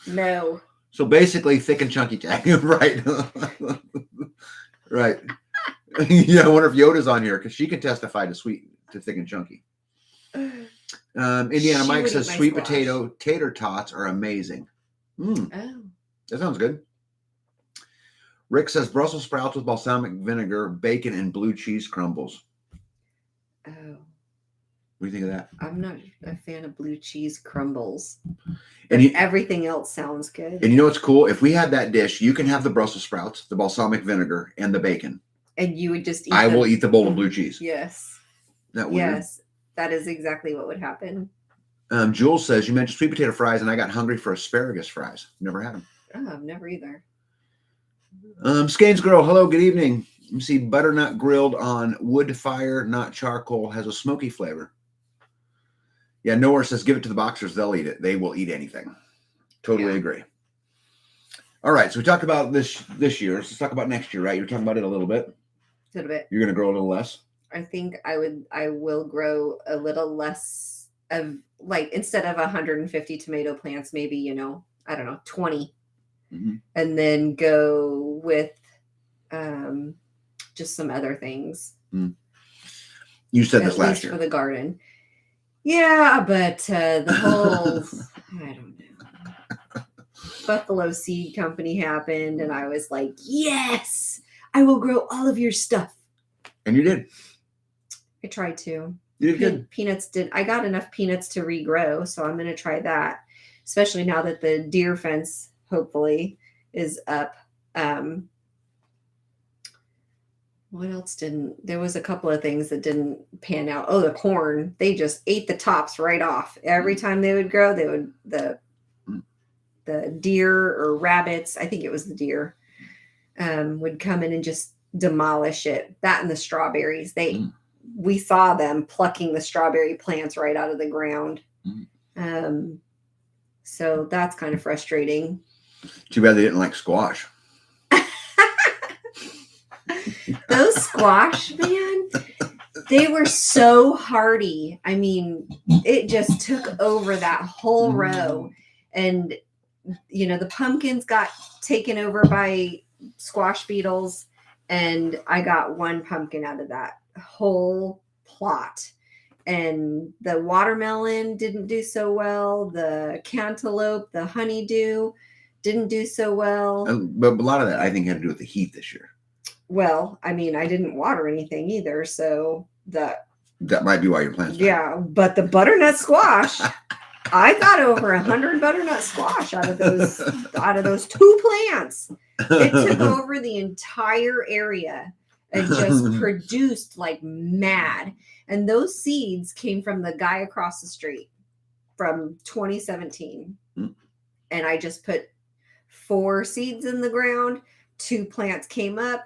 No. So basically, thick and chunky tag, right? Right. Yeah, I wonder if Yoda's on here because she can testify to thick and chunky. Indiana Mike says sweet potato tater tots are amazing. Oh, that sounds good. Rick says Brussels sprouts with balsamic vinegar, bacon, and blue cheese crumbles. Oh. What do you think of that? I'm not a fan of blue cheese crumbles. And everything else sounds good. And you know what's cool? If we had that dish, you can have the Brussels sprouts, the balsamic vinegar, and the bacon. And you would just eat I will eat the bowl of blue cheese. Yes. Yes. That is exactly what would happen. Jules says, you mentioned sweet potato fries, and I got hungry for asparagus fries. Never had them. Oh, I've never either. Scanes Girl, hello, good evening. You see butternut grilled on wood fire, not charcoal, has a smoky flavor. Yeah, Nowhere says, give it to the boxers. They'll eat it. They will eat anything. Totally agree. All right, so we talked about this year. Let's talk about next year, right? You're talking about it a little bit. A little bit. You're going to grow a little less? I think I will grow a little less of, like, instead of 150 tomato plants, maybe, I don't know, 20. And then go with just some other things. You said this last year. For the garden. Yeah, but the whole, I don't know, Buffalo Seed Company happened, and I was like, yes, I will grow all of your stuff. And you did. I tried to. You did good. Peanuts I got enough peanuts to regrow, so I'm going to try that, especially now that the deer fence hopefully is up. What else there was a couple of things that didn't pan out. Oh, the corn, they just ate the tops right off. Every time they would grow, the deer or rabbits, I think it was the deer, would come in and just demolish it. That and the strawberries, we saw them plucking the strawberry plants right out of the ground. So that's kind of frustrating. Too bad they didn't like squash. Those squash, man, they were so hardy. I mean, it just took over that whole row. And, the pumpkins got taken over by squash beetles. And I got one pumpkin out of that whole plot. And the watermelon didn't do so well. The cantaloupe, the honeydew didn't do so well. But a lot of that, I think, had to do with the heat this year. Well, I mean, I didn't water anything either, so that might be why your plants. Yeah, but the butternut squash, I got over 100 butternut squash out of those 2 plants. It took over the entire area and just produced like mad. And those seeds came from the guy across the street from 2017. And I just put 4 seeds in the ground. 2 plants came up.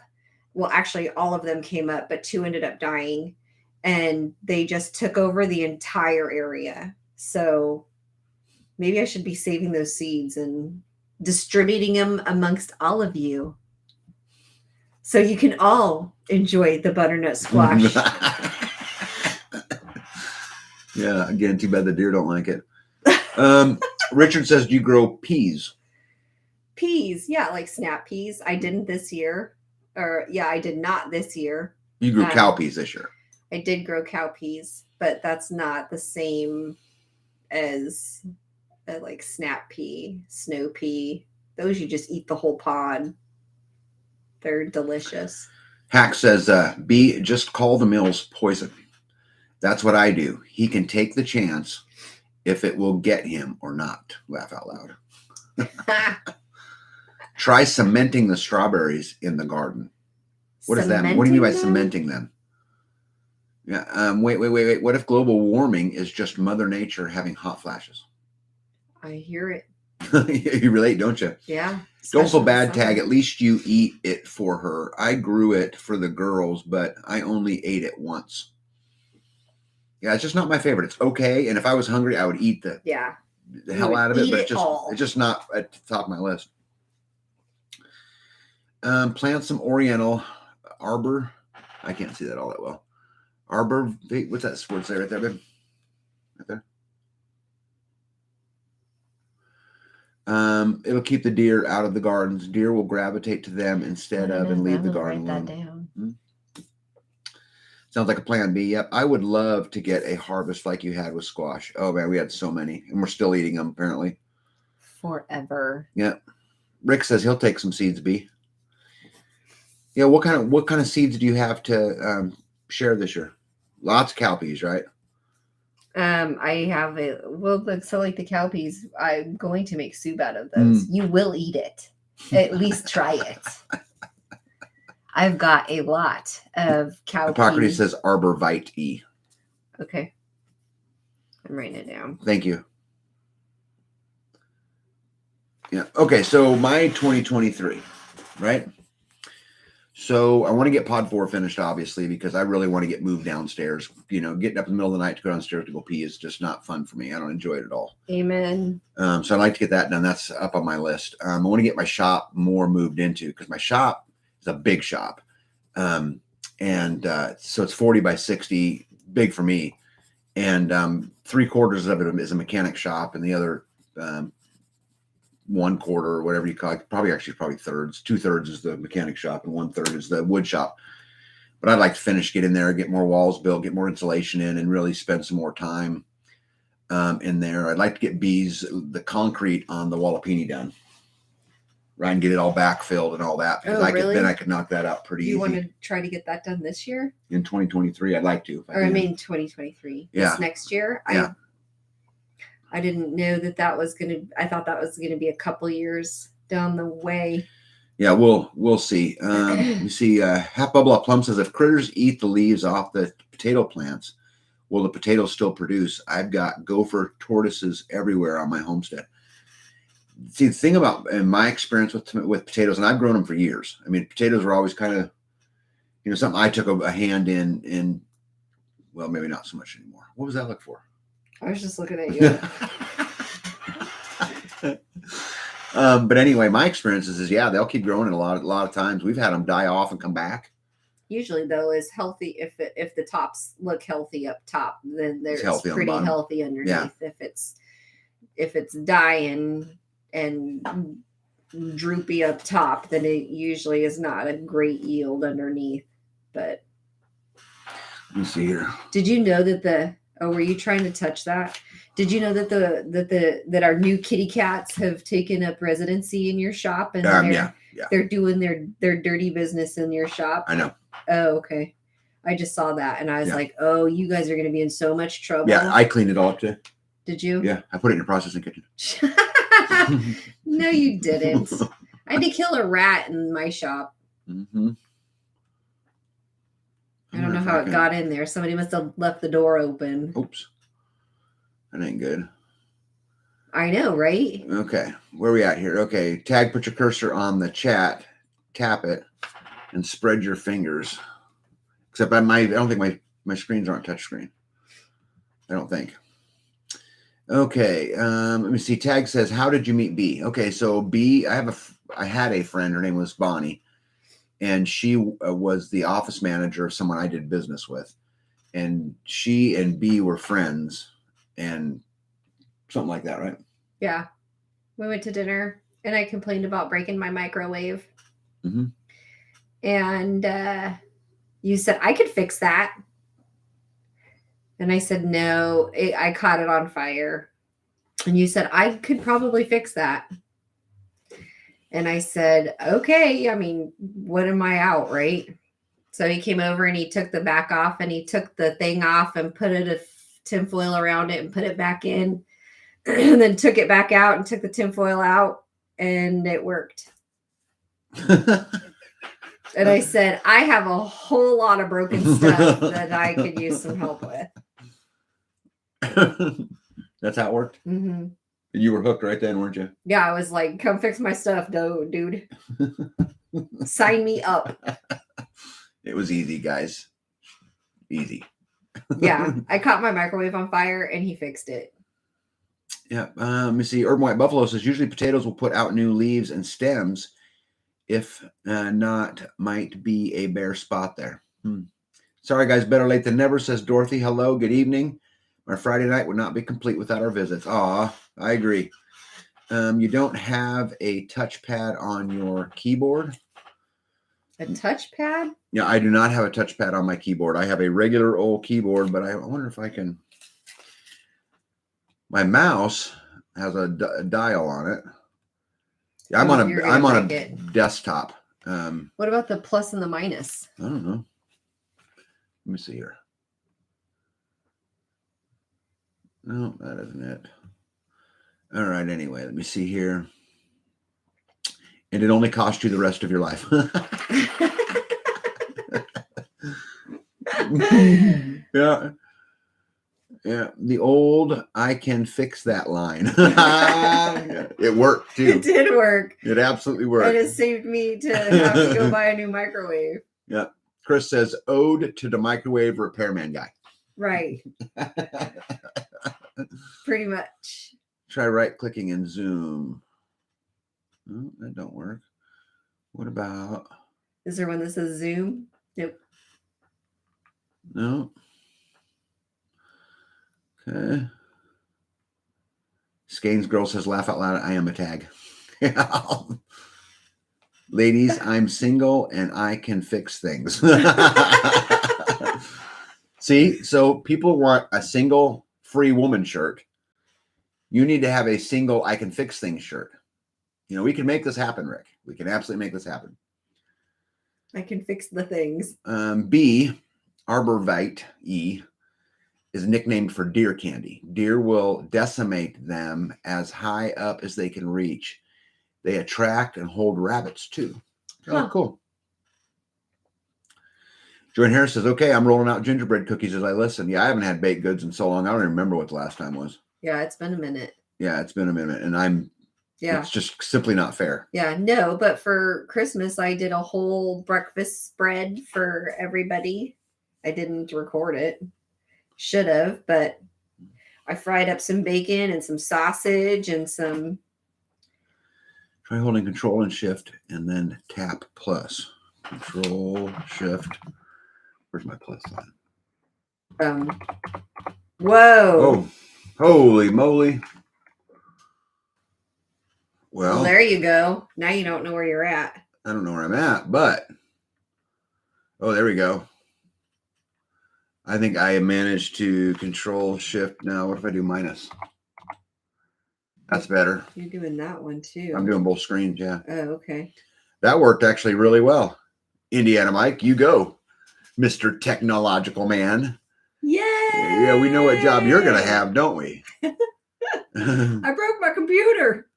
Well, actually, all of them came up, but 2 ended up dying. And they just took over the entire area. So maybe I should be saving those seeds and distributing them amongst all of you, so you can all enjoy the butternut squash. Yeah, again, too bad the deer don't like it. Richard says, do you grow peas? Peas, yeah, like snap peas. I didn't this year. I did not this year. You grew cow peas this year. I did grow cow peas, but that's not the same as like snap pea, snow pea. Those you just eat the whole pod. They're delicious. Hack says, B, just call the mills poison. That's what I do. He can take the chance if it will get him or not. Laugh out loud. Try cementing the strawberries in the garden. What does that mean? What do you mean by cementing them? Yeah. Wait. What if global warming is just Mother Nature having hot flashes? I hear it. You relate, don't you? Yeah. Don't feel bad, Tag. At least you eat it for her. I grew it for the girls, but I only ate it once. Yeah, it's just not my favorite. It's okay. And if I was hungry, I would eat the hell out of it. But it's just not at the top of my list. Plant some Oriental arbor. I can't see that all that well. Arbor. What's that word say right there, babe? Right there. It'll keep the deer out of the gardens. Deer will gravitate to them instead of and leave the garden alone. Write that down. Sounds like a plan B. Yep. I would love to get a harvest like you had with squash. Oh man, we had so many, and we're still eating them apparently. Forever. Yeah. Rick says he'll take some seeds, B. Yeah. What kind of seeds do you have to share this year? Lots of cowpeas, right? I have so like the cowpeas, I'm going to make soup out of those. You will eat it. At least try it. I've got a lot of cowpeas. Hippocrates says arborvitae E. Okay. I'm writing it down. Thank you. Yeah. Okay. So my 2023, right? So I want to get pod 4 finished, obviously, because I really want to get moved downstairs. Getting up in the middle of the night to go downstairs to go pee is just not fun for me. I don't enjoy it at all. Amen. So I'd like to get that done. That's up on my list. I want to get my shop more moved into, because my shop is a big shop. So it's 40 by 60, big for me. And 3/4 of it is a mechanic shop, and the other 1/4 or whatever you call it, probably thirds. 2/3 is the mechanic shop and 1/3 is the wood shop. But I'd like to finish, get in there, get more walls built, get more insulation in, and really spend some more time in there. I'd like to get the concrete on the Wallapini done. right, and get it all backfilled and all that, because really? I could knock that out pretty easy. Do you want to try to get that done this year? In 2023, I'd like to. I mean 2023. Yeah. This next year? Yeah. I didn't know that was going to, I thought that was going to be a couple years down the way. Yeah, we'll see. You see, Half Bubble Plum says, if critters eat the leaves off the potato plants, will the potatoes still produce? I've got gopher tortoises everywhere on my homestead. See, the thing about, in my experience with potatoes, and I've grown them for years. I mean, potatoes were always kind of, something I took a hand in. Well, maybe not so much anymore. What was that look for? I was just looking at you. But anyway, my experience is yeah, they'll keep growing. And a lot of times we've had them die off and come back. Usually, though, is healthy. If the tops look healthy up top, then it's pretty healthy underneath. Yeah. If it's dying and droopy up top, then it usually is not a great yield underneath. But let me see here. Did you know that were you trying to touch that? Did you know that that our new kitty cats have taken up residency in your shop, and they're doing their dirty business in your shop? I know. Oh, okay. I just saw that, and I was like, "Oh, you guys are going to be in so much trouble." Yeah, I cleaned it all up too. Did you? Yeah, I put it in the processing kitchen. No, you didn't. I had to kill a rat in my shop. Mm-hmm. I don't know how it got in there. Somebody must have left the door open. Oops. That ain't good. I know, right? Okay. Where are we at here? Okay. Tag, put your cursor on the chat, tap it, and spread your fingers. Except I don't think my screens aren't touch screen. I don't think. Okay. Let me see. Tag says, how did you meet B? Okay. So B, I had a friend. Her name was Bonnie. And she was the office manager of someone I did business with. And she and B were friends and something like that, right? Yeah. We went to dinner and I complained about breaking my microwave. Mm-hmm. And you said, I could fix that. And I said, no, I caught it on fire. And you said, I could probably fix that. And I said, okay, I mean, what am I out, right? So he came over and he took the back off and he took the thing off and put a tinfoil around it and put it back in and then took it back out and took the tinfoil out and it worked. And I said, I have a whole lot of broken stuff that I could use some help with. That's how it worked? Mm-hmm. You were hooked right then, weren't you? Yeah, I was like, come fix my stuff, dude. Sign me up. It was easy, guys. Easy. Yeah, I caught my microwave on fire and he fixed it. Yeah. Let me see. Urban White Buffalo says, usually potatoes will put out new leaves and stems. If not, might be a bare spot there. Sorry, guys. Better late than never, says Dorothy. Hello. Good evening. Our Friday night would not be complete without our visits. Aw, I agree. You don't have a touchpad on your keyboard? A touchpad? Yeah, I do not have a touchpad on my keyboard. I have a regular old keyboard, but I wonder if I can. My mouse has a dial on it. Yeah, I'm on a desktop. What about the plus and the minus? I don't know. Let me see here. No, that isn't it. All right. Anyway, let me see here. And it only cost you the rest of your life. Yeah. Yeah. The old, I can fix that line. It worked too. It did work. It absolutely worked. And it saved me to have to go buy a new microwave. Yeah. Chris says, ode to the microwave repairman guy. Right. Pretty much. Try right-clicking in Zoom. Oh, that don't work. What about? Is there one that says Zoom? Nope. No. Okay. Skane's girl says, laugh out loud. I am a tag. Ladies, I'm single and I can fix things. See, so people want a single free woman shirt. You need to have a single I can fix things shirt. we can make this happen, Rick. We can absolutely make this happen. I can fix the things. B, arborvitae E, is nicknamed for deer candy. Deer will decimate them as high up as they can reach. They attract and hold rabbits too. Oh, cool. Joanne Harris says, okay, I'm rolling out gingerbread cookies as I listen. Yeah, I haven't had baked goods in so long. I don't even remember what the last time was. Yeah, it's been a minute. Yeah, it's been a minute. And it's just simply not fair. Yeah, no, but for Christmas, I did a whole breakfast spread for everybody. I didn't record it. Should have, but I fried up some bacon and some sausage and some. Try holding Control and Shift and then tap plus. Control, Shift. Where's my plus line? Whoa. Oh, holy moly. Well, there you go. Now you don't know where you're at. I don't know where I'm at, but there we go. I think I managed to Control Shift. Now, what if I do minus? That's better. You're doing that one too. I'm doing both screens, yeah. Oh, okay. That worked actually really well. Indiana Mike, you go, Mr. Technological Man. Yay! Yeah, we know what job you're going to have, don't we? I broke my computer.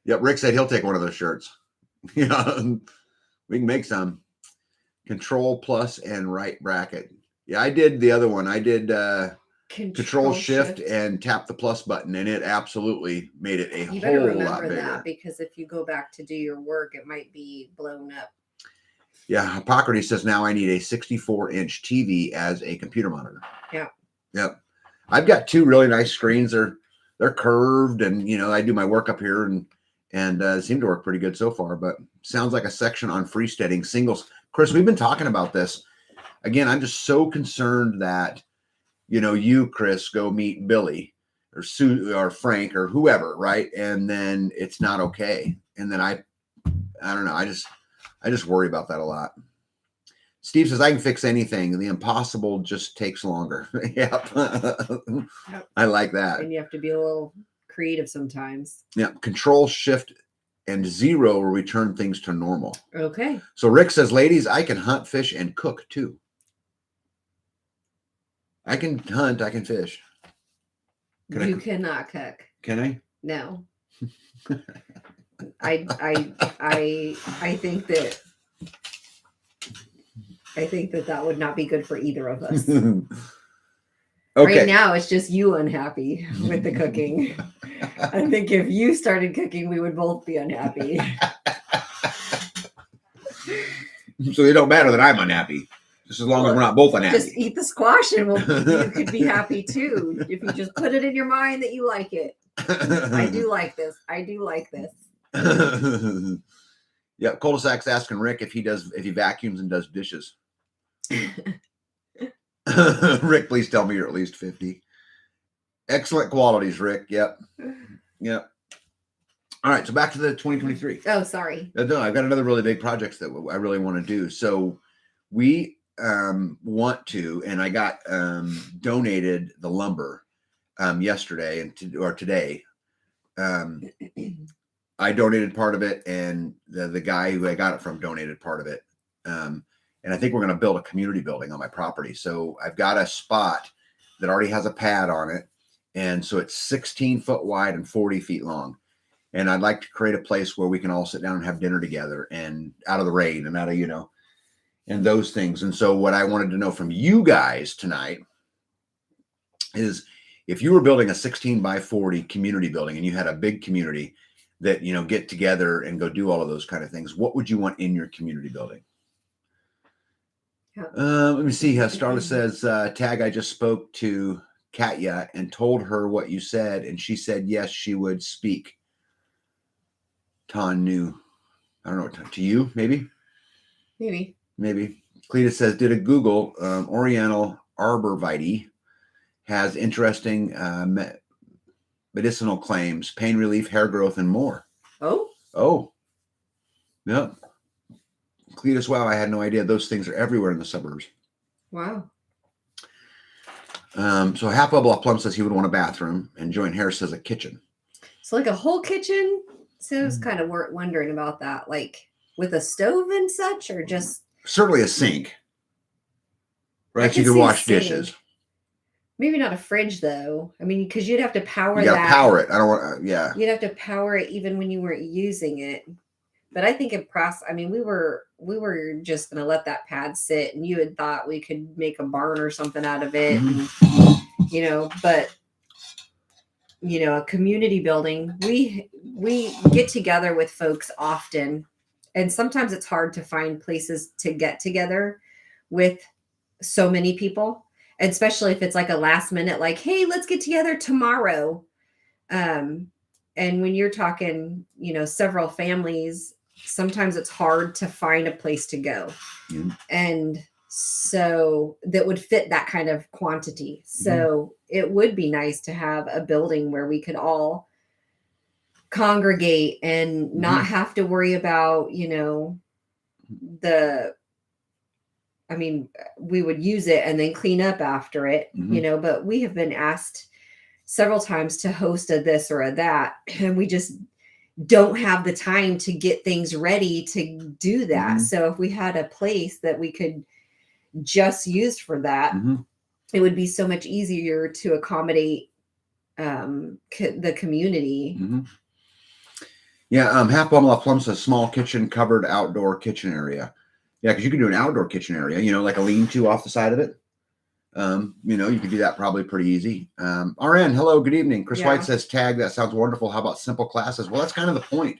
Yep, Rick said he'll take one of those shirts. Yeah, we can make some. Control plus and right bracket. Yeah, I did the other one. I did Control shift and tap the plus button, and it absolutely made it a whole lot bigger. You better remember that, because if you go back to do your work, it might be blown up. Yeah, Hippocrates says now I need a 64-inch TV as a computer monitor. Yeah. Yep. I've got two really nice screens. They're curved, and I do my work up here, and seem to work pretty good so far. But sounds like a section on freesteading singles. Chris, we've been talking about this. Again, I'm just so concerned that you, Chris, go meet Billy or Sue or Frank or whoever, right? And then it's not okay. And then I don't know. I just worry about that a lot. Steve says I can fix anything. The impossible just takes longer. Yep. I like that. And you have to be a little creative sometimes. Yeah. Control Shift and 0 will return things to normal. Okay. So Rick says, ladies, I can hunt, fish, and cook too. I can hunt, I can fish. You cannot cook. Can I? No. I think that would not be good for either of us. Okay. Right now, it's just you unhappy with the cooking. I think if you started cooking, we would both be unhappy. So it don't matter that I'm unhappy. Just as long as we're not both unhappy. Just eat the squash and you could be happy too. If you just put it in your mind that you like it. I do like this. I do like this. Yeah, Cul-de-sac's asking Rick if he vacuums and does dishes. Rick, please tell me you're at least 50. Excellent qualities, Rick. Yep. All right, so back to the 2023. Oh, sorry. No, I've got another really big project that I really want to do. So we want to, and I got donated the lumber yesterday or today. I donated part of it, and the guy who I got it from donated part of it. And I think we're going to build a community building on my property. So I've got a spot that already has a pad on it. And so it's 16 foot wide and 40 feet long. And I'd like to create a place where we can all sit down and have dinner together and out of the rain and out of, and those things. And so what I wanted to know from you guys tonight is if you were building a 16 by 40 community building and you had a big community that, get together and go do all of those kind of things, what would you want in your community building? Let me see. Starla says, tag, I just spoke to Katya and told her what you said, and she said, yes, she would speak. Ton knew. I don't know. To you, maybe? Maybe. Cletus says, did a Google Oriental arborvitae has interesting medicinal claims, pain relief, hair growth, and more. Oh. Yep. Cletus, wow, I had no idea. Those things are everywhere in the suburbs. Wow. So Half Bubble Off Plum says he would want a bathroom, and Joanne Harris says a kitchen. So like a whole kitchen. So I was kind of wondering about that, like with a stove and such, or just certainly a sink, right? So you could can see a wash sink. dishes. Maybe not a fridge though. I mean, because you'd have to power You gotta that. power it. I don't want. Yeah. You'd have to power it even when you weren't using it. But I think I mean, we were just gonna let that pad sit, and you had thought we could make a barn or something out of it, and, but a community building. We get together with folks often, and sometimes it's hard to find places to get together with so many people, especially if it's like a last minute, like, hey, let's get together tomorrow. And when you're talking, several families, sometimes it's hard to find a place to go. And so that would fit that kind of quantity. So it would be nice to have a building where we could all congregate and not have to worry about, we would use it and then clean up after it, but we have been asked several times to host a this or a that, and we just don't have the time to get things ready to do that. So if we had a place that we could just use for that, it would be so much easier to accommodate the community. Yeah, Half Bum Plum says small kitchen covered outdoor kitchen area. Yeah, because you can do an outdoor kitchen area, like a lean-to off the side of it. You could do that probably pretty easy. RN, hello, good evening. Chris White says, tag, that sounds wonderful. How about simple classes? Well, that's kind of the point.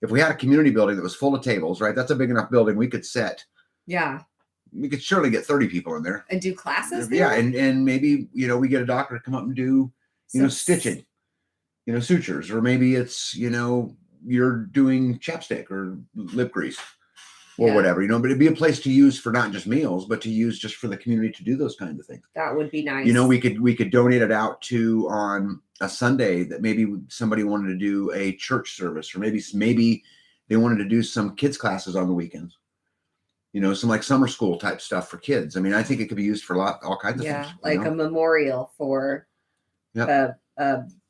If we had a community building that was full of tables, right? That's a big enough building. We could we could surely get 30 people in there. And do classes there? Yeah, and maybe, we get a doctor to come up and do, stitching, sutures, or maybe it's, you're doing chapstick or lip grease. Or whatever, but it'd be a place to use for not just meals, but to use just for the community to do those kinds of things. That would be nice. We could donate it out to on a Sunday that maybe somebody wanted to do a church service, or maybe they wanted to do some kids classes on the weekends. Some like summer school type stuff for kids. I mean, I think it could be used for all kinds of things. Yeah, like a memorial for a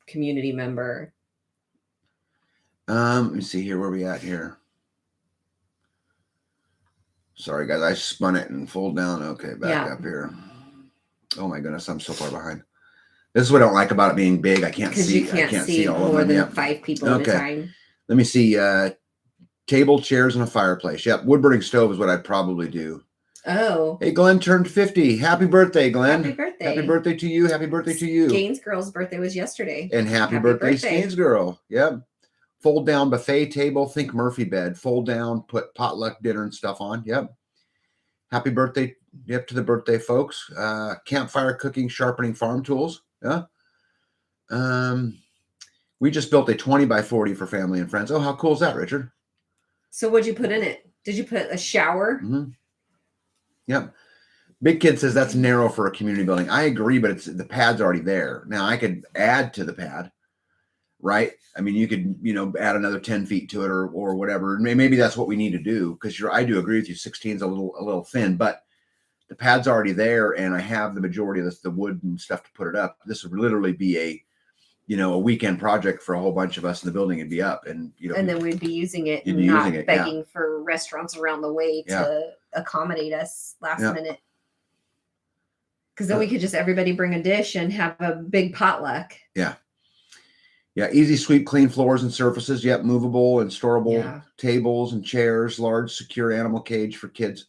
community member. Let me see here. Where are we at here? Sorry, guys. I spun it and fold down. Okay, back up here. Oh my goodness, I'm so far behind. This is what I don't like about it being big. I can't see. I can't see all more than 5 people at a time. Let me see. Table, chairs, and a fireplace. Yep, wood burning stove is what I'd probably do. Oh. Hey, Glenn turned 50. Happy birthday, Glenn. Happy birthday. Happy birthday to you. Happy birthday to you. Gaines girl's birthday was yesterday. And happy birthday, Gaines girl. Yep. Fold down buffet table. Think Murphy bed. Fold down, put potluck dinner and stuff on. Yep. Happy birthday. Yep, to the birthday folks. Campfire cooking, sharpening farm tools. Yeah. We just built a 20 by 40 for family and friends. Oh, how cool is that, Richard? So what'd you put in it? Did you put a shower? Yep. Big Kid says that's narrow for a community building. I agree, but the pad's already there. Now I could add to the pad, right? I mean, you could, add another 10 feet to it or whatever. Maybe that's what we need to do, because I do agree with you. 16 is a little thin, but the pad's already there, and I have the majority of the wood and stuff to put it up. This would literally be a weekend project for a whole bunch of us in the building and be up, and and then we'd be using it, and not begging for restaurants around the way to accommodate us last minute. Because then we could just everybody bring a dish and have a big potluck. Yeah, easy sweep, clean floors and surfaces. Yep, movable and storable tables and chairs, large secure animal cage for kids.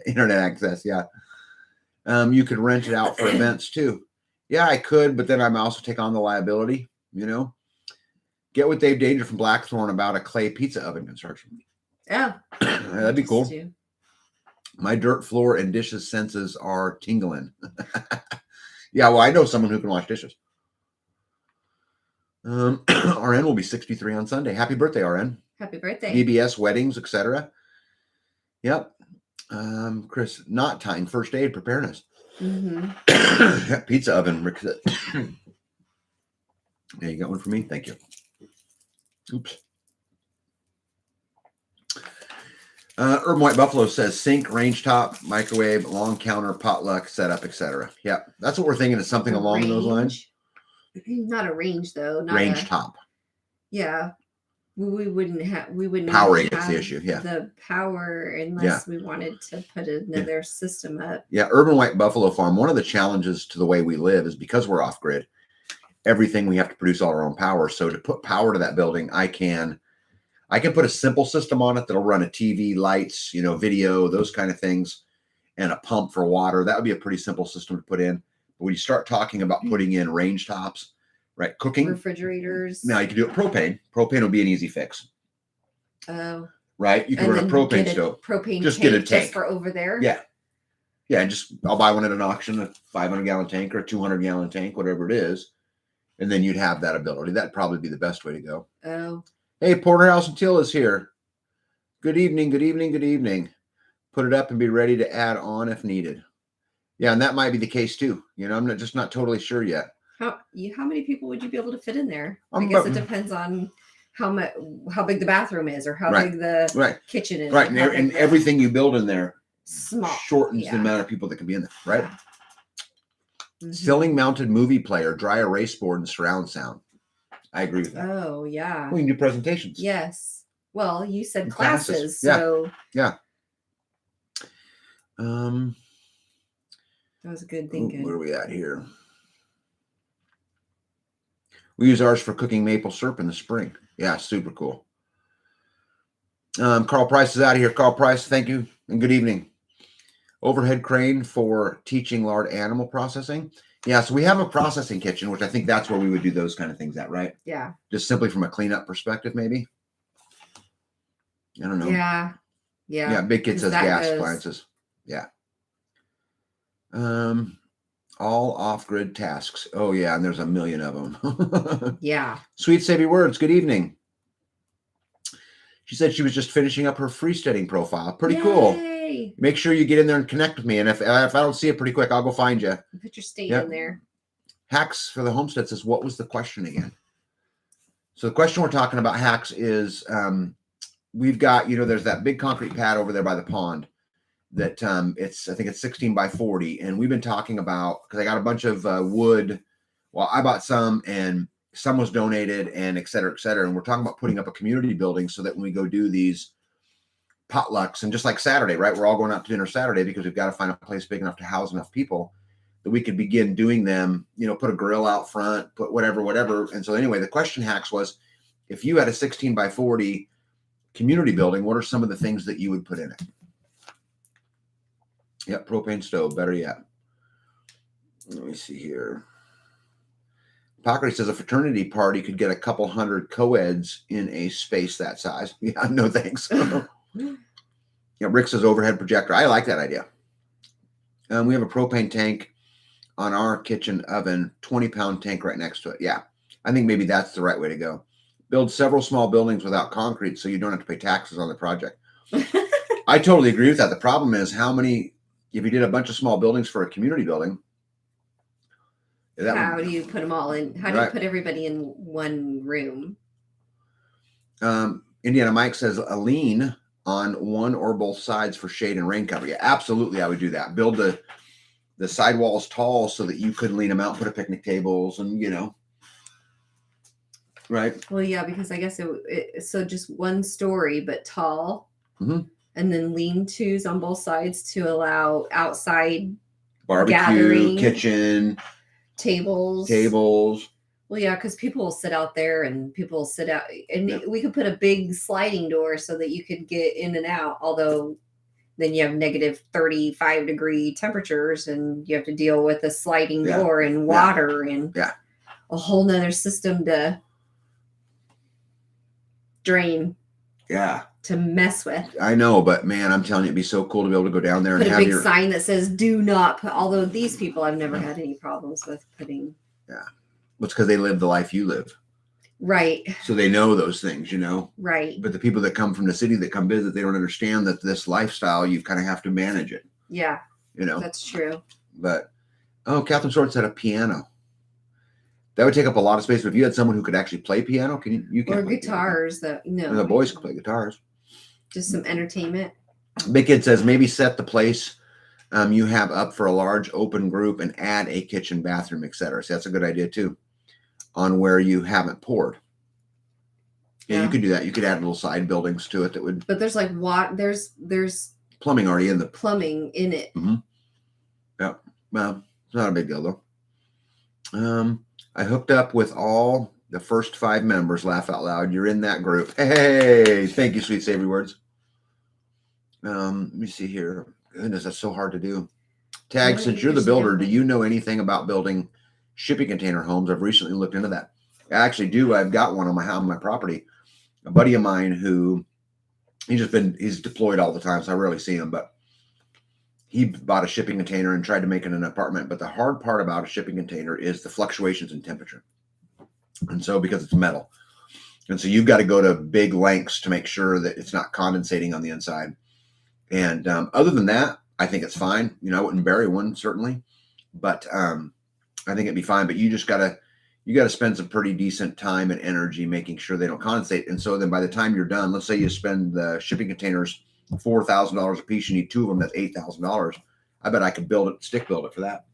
Internet access, you could rent it out for events too. Yeah, I could, but then I'm also take on the liability, Get with Dave Danger from Blackthorn about a clay pizza oven construction. Yeah. That'd be cool. My dirt floor and dishes senses are tingling. Yeah, well, I know someone who can wash dishes. RN will be 63 on Sunday. Happy birthday, RN. Happy birthday. BBS, weddings, etc. Yep. Chris, knot tying, first aid, preparedness. Pizza oven. Yeah, you got one for me? Thank you. Oops. Urban White Buffalo says sink, range top, microwave, long counter, potluck, setup, etc. Yeah, that's what we're thinking, is something along those lines. Not a range though. Not range top. Yeah. We wouldn't Powering even is have the issue. Yeah. the power unless we wanted to put another system up. Yeah. Urban White Buffalo Farm. One of the challenges to the way we live is because we're off grid, everything we have to produce all our own power. So to put power to that building, I can put a simple system on it that'll run a TV, lights, video, those kind of things, and a pump for water. That would be a pretty simple system to put in. But when you start talking about putting in range tops, right, cooking, refrigerators. now you can do it propane. Propane will be an easy fix. Oh. Right, you can run a propane stove. Propane just tank get a tank just for over there. Yeah, and I'll buy one at an auction, a 500-gallon tank or a 200-gallon tank, whatever it is, and then you'd have that ability. That'd probably be the best way to go. Oh. Hey, Porterhouse and Till is here. Good evening, good evening, good evening. Put it up and be ready to add on if needed. Yeah, and that might be the case too. I'm not totally sure yet. How many people would you be able to fit in there? I guess it depends on how big the bathroom is or how big the kitchen is. Right, and everything you build in there shortens the Yeah. amount of people that can be in there, right? Mm-hmm. Ceiling mounted movie player, dry erase board, and surround sound. I agree with that. Oh, yeah. We can do presentations. Yes. Well, you said And classes, Yeah. so Yeah. that was a good thinking. Where are we at here? We use ours for cooking maple syrup in the spring. Yeah, super cool. Carl Price is out of here. Carl Price, thank you and good evening. Overhead crane for teaching large animal processing. Yeah, so we have a processing kitchen, which I think that's where we would do those kind of things at, right? Yeah. Just simply from a cleanup perspective, maybe. I don't know. Yeah. Yeah, Big Kid says gas appliances. Yeah. All off-grid tasks. Oh, yeah, and there's a million of them. Yeah. Sweet Savvy Words, good evening. She said she was just finishing up her freesteading profile. Pretty cool. Make sure you get in there and connect with me. And if I don't see it pretty quick, I'll go find you. Put your state in there. Hacks for the homestead says, what was the question again? So the question we're talking about, Hacks, is we've got, there's that big concrete pad over there by the pond that I think it's 16 by 40. And we've been talking about, because I got a bunch of wood. Well, I bought some and some was donated and et cetera, et cetera. And we're talking about putting up a community building so that when we go do these potlucks and just like Saturday, right? We're all going out to dinner Saturday because we've got to find a place big enough to house enough people that we could begin doing them, put a grill out front, put whatever. And so anyway, the question, Hacks, was if you had a 16 by 40 community building, what are some of the things that you would put in it? Yep, propane stove, better yet. Let me see here. Pockery says a fraternity party could get a couple hundred co-eds in a space that size. Yeah, no thanks. Yeah, Rick says overhead projector. I like that idea. We have a propane tank on our kitchen oven, 20-pound tank right next to it. Yeah, I think maybe that's the right way to go. Build several small buildings without concrete so you don't have to pay taxes on the project. I totally agree with that. The problem is if you did a bunch of small buildings for a community building, how do you put them all in? How do you put everybody in one room? Indiana Mike says a lean on one or both sides for shade and rain cover. Yeah, absolutely. I would do that. Build the sidewalls tall so that you could lean them out, put a picnic tables and, right. Well, yeah, because I guess so just one story, but tall. Mm-hmm. And then lean-tos on both sides to allow outside barbecue, gathering, kitchen, tables. Well, yeah, because people will sit out there and people will sit out, and we could put a big sliding door so that you could get in and out. Although then you have negative 35 degree temperatures, and you have to deal with a sliding door and water and a whole nother system to drain. Yeah. To mess with. I know, but man, I'm telling you, it'd be so cool to be able to go down there and have a big sign that says "Do not put." Although these people, I've never had any problems with putting. Yeah, it's because they live the life you live. Right. So they know those things, Right. But the people that come from the city that come visit, they don't understand that this lifestyle, you kind of have to manage it. Yeah. That's true. But Catherine Short said a piano. That would take up a lot of space. But if you had someone who could actually play piano, you can. Or guitars. The boys can play guitars. Just some entertainment. Big Kid says maybe set the place you have up for a large open group and add a kitchen, bathroom, etc. So that's a good idea too. on where you haven't poured. Yeah, Yeah. you could do that. You could add little side buildings to it that would. But there's like there's Plumbing already in the plumbing in it. Mm-hmm. Yeah. Well, it's not a big deal though. I hooked up with all the first 5 members. Laugh out loud. You're in that group. Hey, thank you, sweet savory words. Let me see here. Goodness, that's so hard to do. Tag, since you're the builder, do you know anything about building shipping container homes? I've recently looked into that. I actually do. I've got one on my property. A buddy of mine who he's deployed all the time, so I rarely see him, but he bought a shipping container and tried to make it an apartment. But the hard part about a shipping container is the fluctuations in temperature. And so because it's metal. And so you've got to go to big lengths to make sure that it's not condensating on the inside. And other than that, I think it's fine. I wouldn't bury one, certainly. But I think it'd be fine. But you just got to spend some pretty decent time and energy making sure they don't condensate. And so then by the time you're done, let's say you spend the shipping containers $4,000 a piece, you need 2 of them, that's $8,000. I bet I could stick build it for that.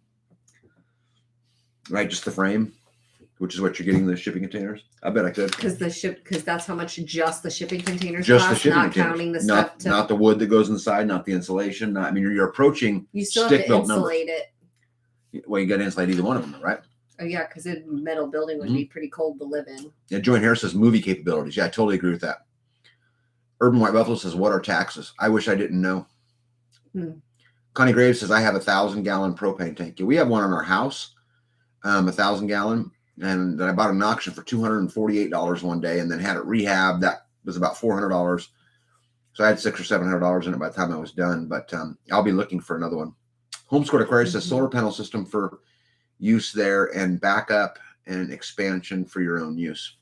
Right? Just the frame, which is what you're getting the shipping containers. I bet I could. Because that's how much just the shipping containers just cost, the shipping not containers. Counting the not, stuff. Not the wood that goes inside, not the insulation. You're approaching You still have to stick-built insulate numbers. it. Well, you got to insulate either one of them, right? Oh yeah, because a metal building would be pretty cold to live in. Yeah, Joint Harris says movie capabilities. Yeah, I totally agree with that. Urban White Buffalo says, what are taxes? I wish I didn't know. Connie Graves says, I have 1,000-gallon propane tank. Yeah, we have one in our house, 1,000-gallon, and I bought an auction for $248 one day, and then had it rehab. That was about $400. So I had $600 or $700 in it by the time I was done. But I'll be looking for another one. Homeschool Aquarius says, solar panel system for use there and backup and expansion for your own use.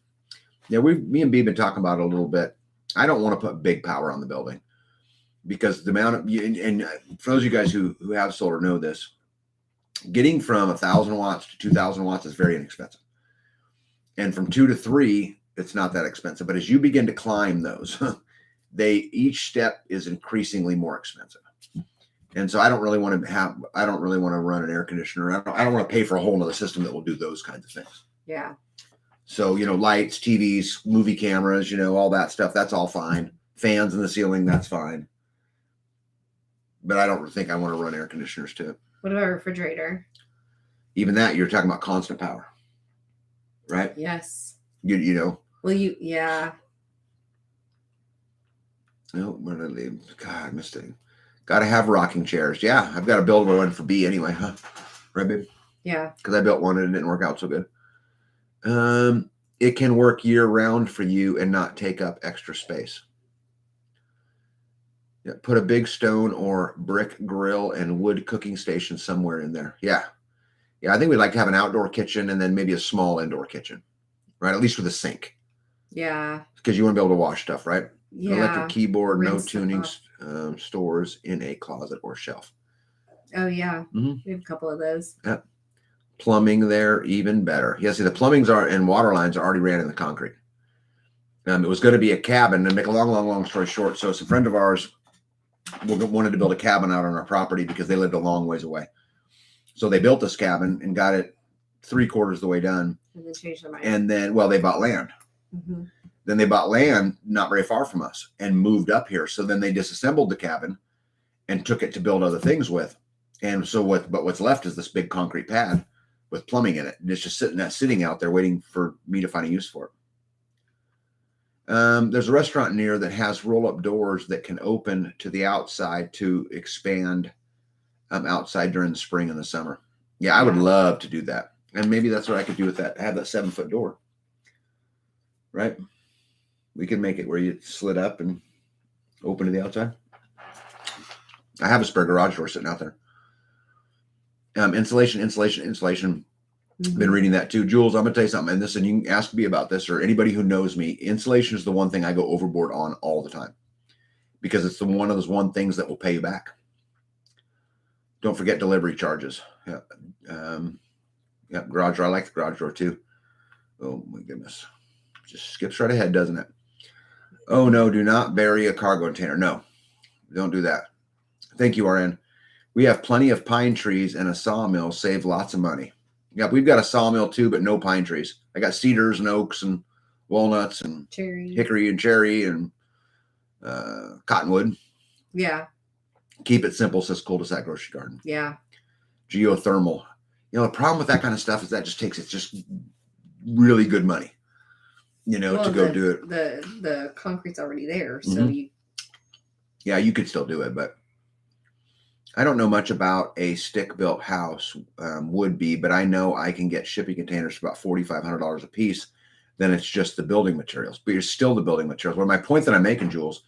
Yeah, me and B have been talking about it a little bit. I don't want to put big power on the building because the amount of, and for those of you guys who have solar know this, getting from 1,000 watts to 2,000 watts is very inexpensive. And from 2 to 3, it's not that expensive. But as you begin to climb those, each step is increasingly more expensive. And so I don't really want to run an air conditioner. I don't want to pay for a whole nother system that will do those kinds of things. Yeah. So, lights, TVs, movie cameras, all that stuff, that's all fine. Fans in the ceiling, that's fine. But I don't think I want to run air conditioners to it. What about a refrigerator? Even that, you're talking about constant power, right? Yes. Well, yeah. Oh, where did I leave? God, mistake. Got to have rocking chairs. Yeah, I've got to build one for B anyway, huh? Right, babe? Yeah. Because I built one and it didn't work out so good. It can work year round for you and not take up extra space. Yeah, put a big stone or brick grill and wood cooking station somewhere in there. Yeah. Yeah, I think we'd like to have an outdoor kitchen and then maybe a small indoor kitchen, right? At least with a sink. Yeah. Because you want to be able to wash stuff, right? Yeah. Electric keyboard, no tuning stuff stores in a closet or shelf. Oh, yeah. Mm-hmm. We have a couple of those. Yeah. Plumbing there, even better. Yeah, see, the plumbings and water lines are already ran in the concrete. It was going to be a cabin, and make a long story short. So it's a friend of ours wanted to build a cabin out on our property because they lived a long ways away. So they built this cabin and got it 3/4 of the way done. And then changed their mind. And then, they bought land. Mm-hmm. Then they bought land not very far from us and moved up here. So then they disassembled the cabin and took it to build other things with. And so what's left is this big concrete pad with plumbing in it. And it's just sitting out there waiting for me to find a use for it. There's a restaurant near that has roll-up doors that can open to the outside to expand outside during the spring and the summer. Yeah, I would love to do that. And maybe that's what I could do with that. Have that 7-foot door. Right? We could make it where you slid up and open to the outside. I have a spare garage door sitting out there. Insulation. Mm-hmm. Been reading that too. Jules, I'm going to tell you something. And you can ask me about this or anybody who knows me. Insulation is the one thing I go overboard on all the time because it's one of those things that will pay you back. Don't forget delivery charges. Yeah. Garage door. I like the garage door too. Oh my goodness. Just skips right ahead, doesn't it? Oh no, do not bury a cargo container. No, don't do that. Thank you, RN. We have plenty of pine trees and a sawmill. Save lots of money. Yeah, we've got a sawmill too, but no pine trees. I got cedars and oaks and walnuts and hickory and cherry and cottonwood. Yeah. Keep it simple, says Cul-de-sac Grocery Garden. Yeah. Geothermal. You know, the problem with that kind of stuff is that it's just really good money. You know, to go do it. The concrete's already there, so you could still do it, but I don't know much about a stick-built house would be, but I know I can get shipping containers for about $4,500 a piece. Then it's just the building materials, but you're still the building materials. Well, my point that I'm making, Jules,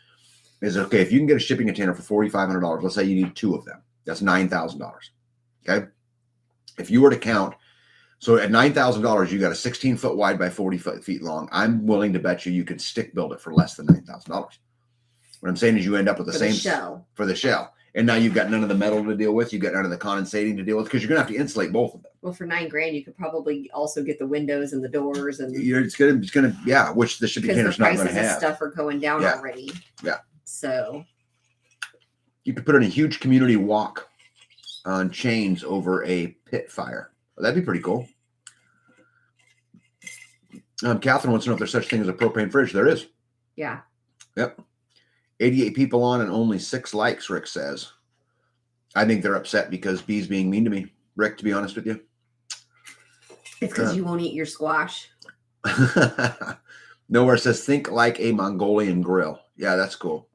is okay. If you can get a shipping container for $4,500, let's say you need 2 of them. That's $9,000. Okay. If you were to count, so at $9,000, you got a 16-foot wide by 40 feet long. I'm willing to bet you could stick build it for less than $9,000. What I'm saying is you end up with the same shell. For the shell. And now you've got none of the metal to deal with. You've got none of the condensating to deal with because you're going to have to insulate both of them. Well, for $9,000, you could probably also get the windows and the doors and it's gonna, which the shipping container's not going to have. Prices of stuff are going down already. Yeah. So you could put in a huge community walk on chains over a pit fire. Well, that'd be pretty cool. Catherine wants to know if there's such thing as a propane fridge. There is. Yeah. Yep. 88 people on and only 6 likes, Rick says. I think they're upset because B's being mean to me. Rick, to be honest with you. It's because you won't eat your squash. Nowhere says think like a Mongolian grill. Yeah, that's cool.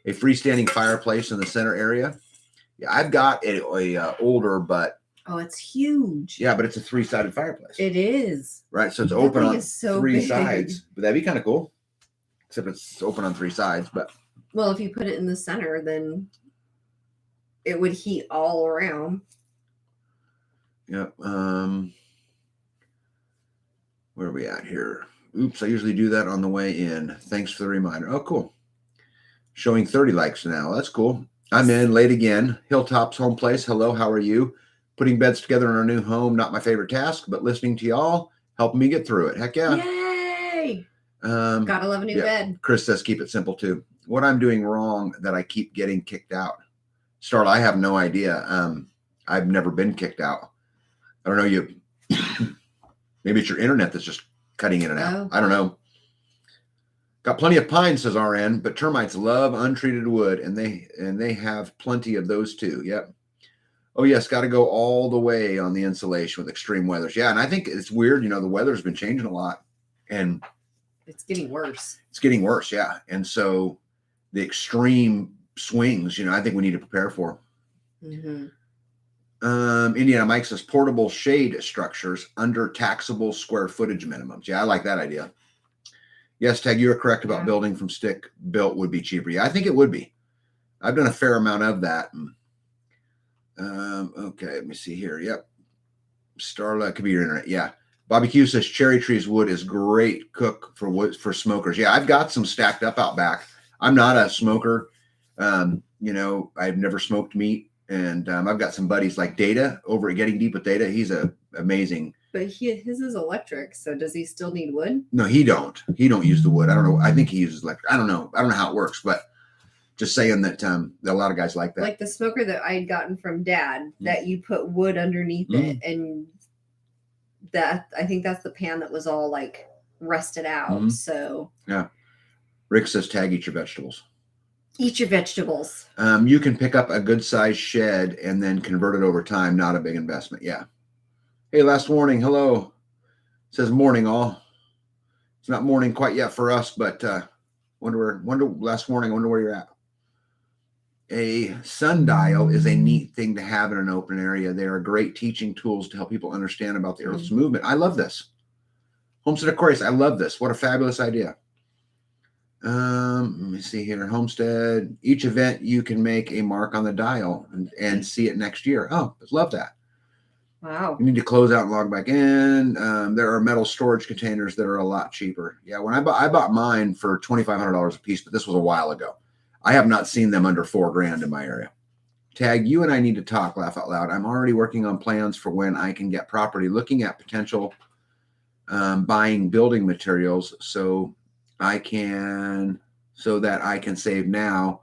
A freestanding fireplace in the center area. Yeah, I've got a older, but it's huge. Yeah, but it's a 3-sided fireplace. It is. Right, so it's open on 3 sides. But that'd be kind of cool. Except it's open on 3 sides, but well, if you put it in the center, then it would heat all around. Yep. Where are we at here? Oops, I usually do that on the way in. Thanks for the reminder. Oh, cool. Showing 30 likes now. That's cool. I'm in late again. Hilltops Home Place. Hello, how are you? Putting beds together in our new home. Not my favorite task, but listening to y'all helping me get through it. Heck yeah. Yay. Gotta love a new bed. Chris says keep it simple too. What I'm doing wrong that I keep getting kicked out. Starla, I have no idea. I've never been kicked out. I don't know you. Maybe it's your internet that's just cutting in and out. Oh. I don't know. Got plenty of pine, says RN, but termites love untreated wood, and they have plenty of those too. Yep. Oh yes, got to go all the way on the insulation with extreme weathers. Yeah, and I think it's weird. You know, the weather's been changing a lot, and it's getting worse. It's getting worse, yeah. And so the extreme swings, I think we need to prepare for. Mm-hmm. Indiana Mike says portable shade structures under taxable square footage minimums. Yeah, I like that idea. Yes, Tag, you're correct about building from stick built would be cheaper. Yeah, I think it would be. I've done a fair amount of that. Okay, let me see here. Yep. Starla, could be your internet. Yeah. Bobby Q says cherry trees wood is great cook for wood for smokers. Yeah, I've got some stacked up out back. I'm not a smoker. I've never smoked meat. And I've got some buddies like Data over at Getting Deep with Data. He's amazing. But his is electric, so does he still need wood? No, he don't. He don't use the wood. I don't know. I think he uses electric. I don't know. I don't know how it works, but just saying that a lot of guys like that. Like the smoker that I had gotten from Dad, that you put wood underneath it, and that I think that's the pan that was all like rusted out. So yeah. Rick says tag eat your vegetables. Eat your vegetables. You can pick up a good sized shed and then convert it over time. Not a big investment. Yeah. Hey, last warning. Hello. It says morning all. It's not morning quite yet for us, but wonder last warning. I wonder where you're at. A sundial is a neat thing to have in an open area. They are great teaching tools to help people understand about the Earth's movement. I love this. Homestead Aquarius, I love this. What a fabulous idea. Let me see here. Homestead, each event you can make a mark on the dial and see it next year. Oh, love that. Wow. You need to close out and log back in. There are metal storage containers that are a lot cheaper. Yeah, when I bought mine for $2,500 a piece, but this was a while ago. I have not seen them under $4,000 in my area. Tag, you and I need to talk, laugh out loud. I'm already working on plans for when I can get property, looking at potential buying building materials so that I can save now.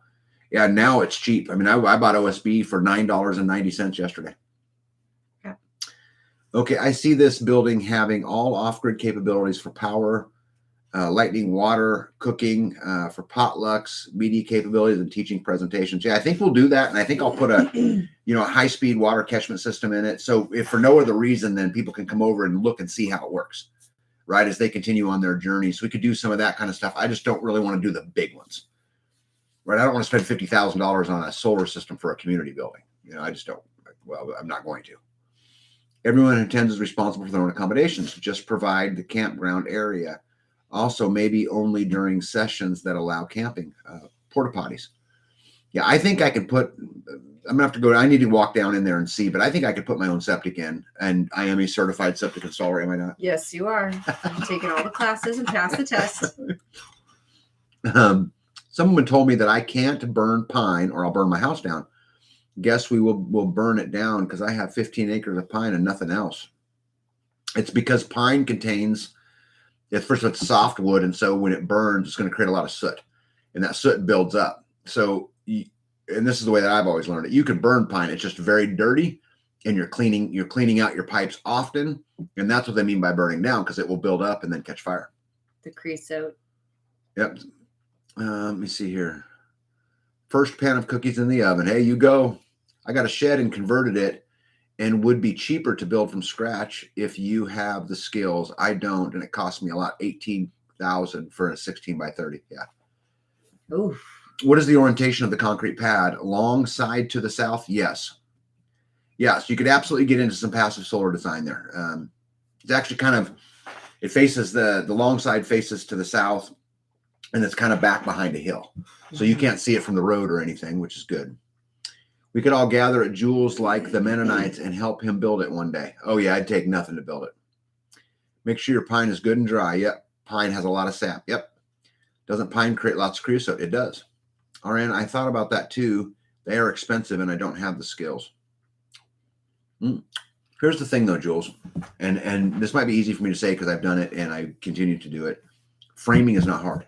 Yeah, now it's cheap. I mean, I bought OSB for $9.90 yesterday. Yeah. Okay, I see this building having all off-grid capabilities for power, lightning, water, cooking, for potlucks, media capabilities, and teaching presentations. Yeah, I think we'll do that, and I think I'll put a high-speed water catchment system in it. So if for no other reason, then people can come over and look and see how it works, right, as they continue on their journey. So we could do some of that kind of stuff. I just don't really want to do the big ones, right? I don't want to spend $50,000 on a solar system for a community building. I just don't. Well, I'm not going to. Everyone who attends is responsible for their own accommodations. Just provide the campground area. Also, maybe only during sessions that allow camping, porta potties. Yeah, I think I could put. I'm gonna have to go. I need to walk down in there and see, but I think I could put my own septic in, and I am a certified septic installer. Am I not? Yes, you are. I've taken all the classes and passed the test. Someone told me that I can't burn pine, or I'll burn my house down. Guess we will burn it down because I have 15 acres of pine and nothing else. It's because pine contains, first of all, it's soft wood, and so when it burns, it's going to create a lot of soot, and that soot builds up. So, and this is the way that I've always learned it. You can burn pine; it's just very dirty, and you're cleaning out your pipes often, and that's what they mean by burning down, because it will build up and then catch fire. The creosote. Yep. Let me see here. First pan of cookies in the oven. Hey, you go. I got a shed and converted it, and would be cheaper to build from scratch if you have the skills. I don't, and it cost me a lot. $18,000 for a 16 by 30. Yeah. Oof. What is the orientation of the concrete pad? Long side to the south? Yes. Yes, you could absolutely get into some passive solar design there. It's actually it faces the long side faces to the south, and it's kind of back behind a hill. So you can't see it from the road or anything, which is good. We could all gather at Jules like the Mennonites and help him build it one day. Oh, yeah, I'd take nothing to build it. Make sure your pine is good and dry. Yep. Pine has a lot of sap. Yep. Doesn't pine create lots of creosote? It does. RN, I thought about that too. They are expensive, and I don't have the skills. Here's the thing, though, Jules, and this might be easy for me to say because I've done it and I continue to do it. Framing is not hard.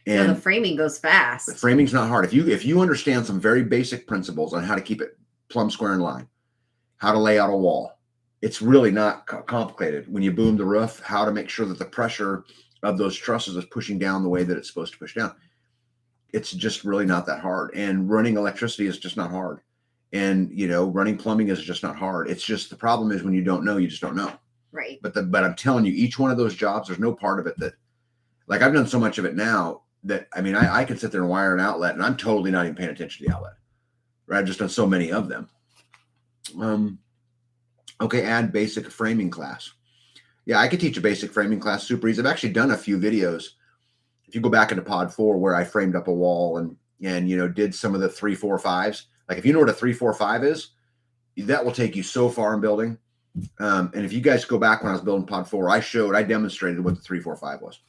And the framing goes fast. The framing's not hard. If you understand some very basic principles on how to keep it plumb square in line, how to lay out a wall, it's really not complicated. When you boom the roof, how to make sure that the pressure of those trusses is pushing down the way that it's supposed to push down. It's just really not that hard. And running electricity is just not hard. And, running plumbing is just not hard. It's just, the problem is when you don't know, you just don't know. Right. But I'm telling you, each one of those jobs, there's no part of it that, like, I've done so much of it now that, I can sit there and wire an outlet, and I'm totally not even paying attention to the outlet. Right? I've just done so many of them. Okay, add basic framing class. Yeah, I could teach a basic framing class super easy. I've actually done a few videos. If you go back into Pod 4 where I framed up a wall and did some of the 3, 4, 5s. Like, if you know what a 3, 4, 5 is, that will take you so far in building. And if you guys go back when I was building Pod 4, I demonstrated what the 3, 4, 5 was.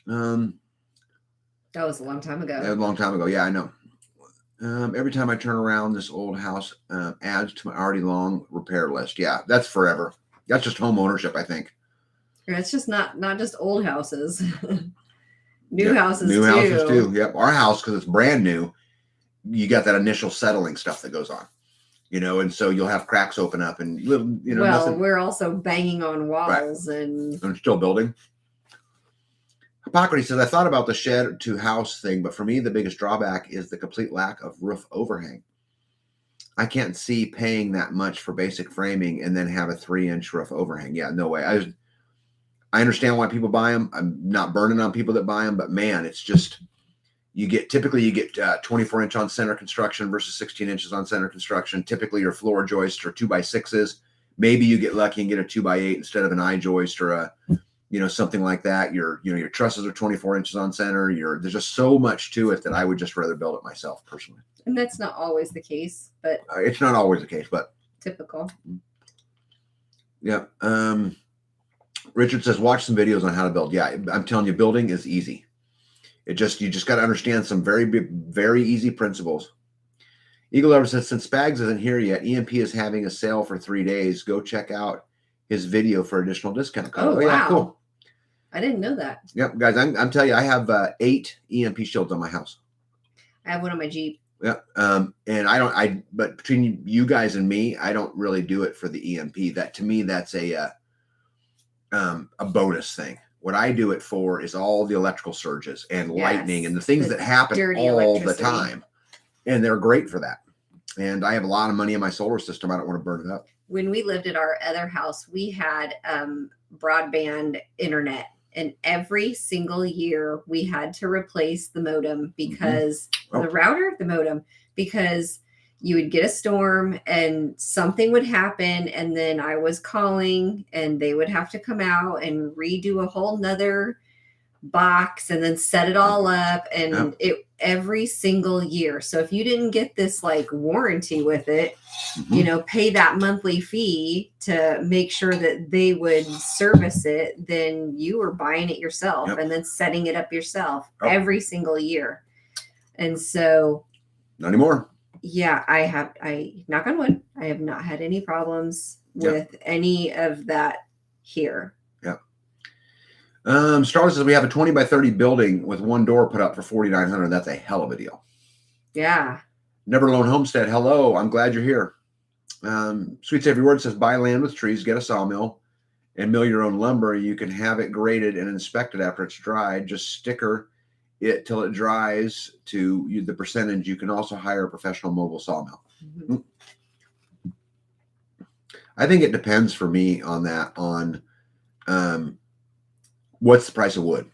That was a long time ago. A long time ago. Yeah, I know. Every time I turn around, this old house adds to my already long repair list. Yeah, that's forever. That's just home ownership, I think. It's just not just old houses. New houses too. Yep. Our house, because it's brand new, you got that initial settling stuff that goes on. And so you'll have cracks open up and nothing. We're also banging on walls, right. And I'm still building. Hippocrates says, I thought about the shed to house thing, but for me, the biggest drawback is the complete lack of roof overhang. I can't see paying that much for basic framing and then have a 3-inch roof overhang. Yeah, no way. I understand why people buy them. I'm not burning on people that buy them, but man, it's just, typically you get 24-inch on center construction versus 16 inches on center construction. Typically your floor joists are 2x6s. Maybe you get lucky and get a 2x8 instead of an I joist or a, something like that. Your trusses are 24 inches on center. There's just so much to it that I would just rather build it myself personally. And that's not always the case, but it's not always the case, but typical. Yeah. Richard says, watch some videos on how to build. Yeah, I'm telling you, building is easy. You just got to understand some very, very easy principles. Eagle Lover says, since Spags isn't here yet, EMP is having a sale for 3 days. Go check out his video for additional discount code. Oh, wow. Yeah, cool. I didn't know that. Yep, guys, I'm telling you, I have 8 EMP shields on my house. I have one on my Jeep. Yeah. But between you guys and me, I don't really do it for the EMP. That to me, that's a bonus thing. What I do it for is all the electrical surges and lightning and the things that happen all the time. And they're great for that. And I have a lot of money in my solar system. I don't want to burn it up. When we lived at our other house, we had broadband internet. And every single year we had to replace the modem because the modem, because you would get a storm and something would happen. And then I was calling and they would have to come out and redo a whole nother box and then set it all up. And it every single year. So if you didn't get this like warranty with it, pay that monthly fee to make sure that they would service it, then you were buying it yourself and then setting it up yourself every single year. And so not anymore. Yeah, I knock on wood, I have not had any problems with any of that here. Yeah. Starla says we have a 20 by 30 building with one door put up for $4,900. That's a hell of a deal. Yeah. Never Alone Homestead. Hello. I'm glad you're here. Sweet Every Word says buy land with trees, get a sawmill, and mill your own lumber. You can have it graded and inspected after it's dried. Just sticker it till it dries to the percentage. You can also hire a professional mobile sawmill. Mm-hmm. I think it depends for me on that, on what's the price of wood,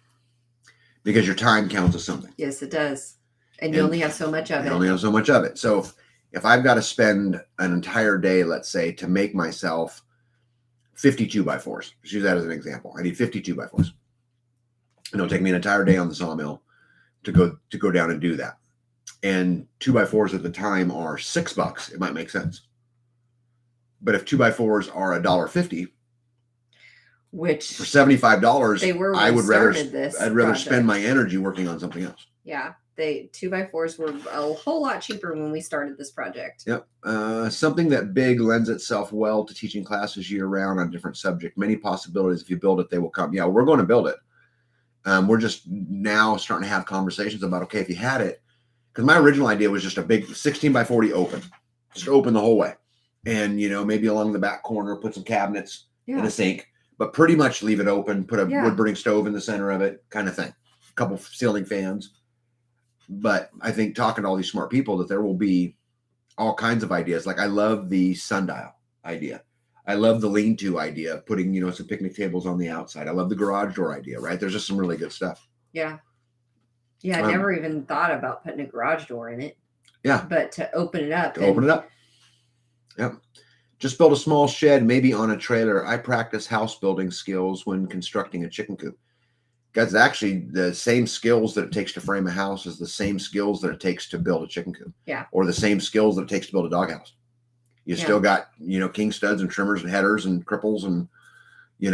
because your time counts as something. Yes, it does. And you only have so much of it. You only have so much of it. So if I've got to spend an entire day, let's say, to make myself 52 by 4s, just use that as an example. I need 52 by 4s. It'll take me an entire day on the sawmill to go down and do that. And 2 by 4s at the time are $6. It might make sense. But if 2 by 4s are $1.50, which for $75, they were, I'd rather spend my energy working on something else. Yeah. 2 by 4s were a whole lot cheaper when we started this project. Yep. Something that big lends itself well to teaching classes year round on a different subject. Many possibilities. If you build it, they will come. Yeah, we're going to build it. We're just now starting to have conversations about, okay, if you had it, because my original idea was just a big 16 by 40 open, just open the whole way. And, maybe along the back corner, put some cabinets and a sink, but pretty much leave it open, put a wood burning stove in the center of it, kind of thing. A couple of ceiling fans. But I think talking to all these smart people that there will be all kinds of ideas. Like I love the sundial idea. I love the lean-to idea of putting, some picnic tables on the outside. I love the garage door idea, right? There's just some really good stuff. Yeah. Yeah, I never even thought about putting a garage door in it. Yeah. But to open it up. Yep. Just build a small shed, maybe on a trailer. I practice house building skills when constructing a chicken coop. Guys, actually the same skills that it takes to frame a house is the same skills that it takes to build a chicken coop. Yeah. Or the same skills that it takes to build a doghouse. You still got, king studs and trimmers and headers and cripples and,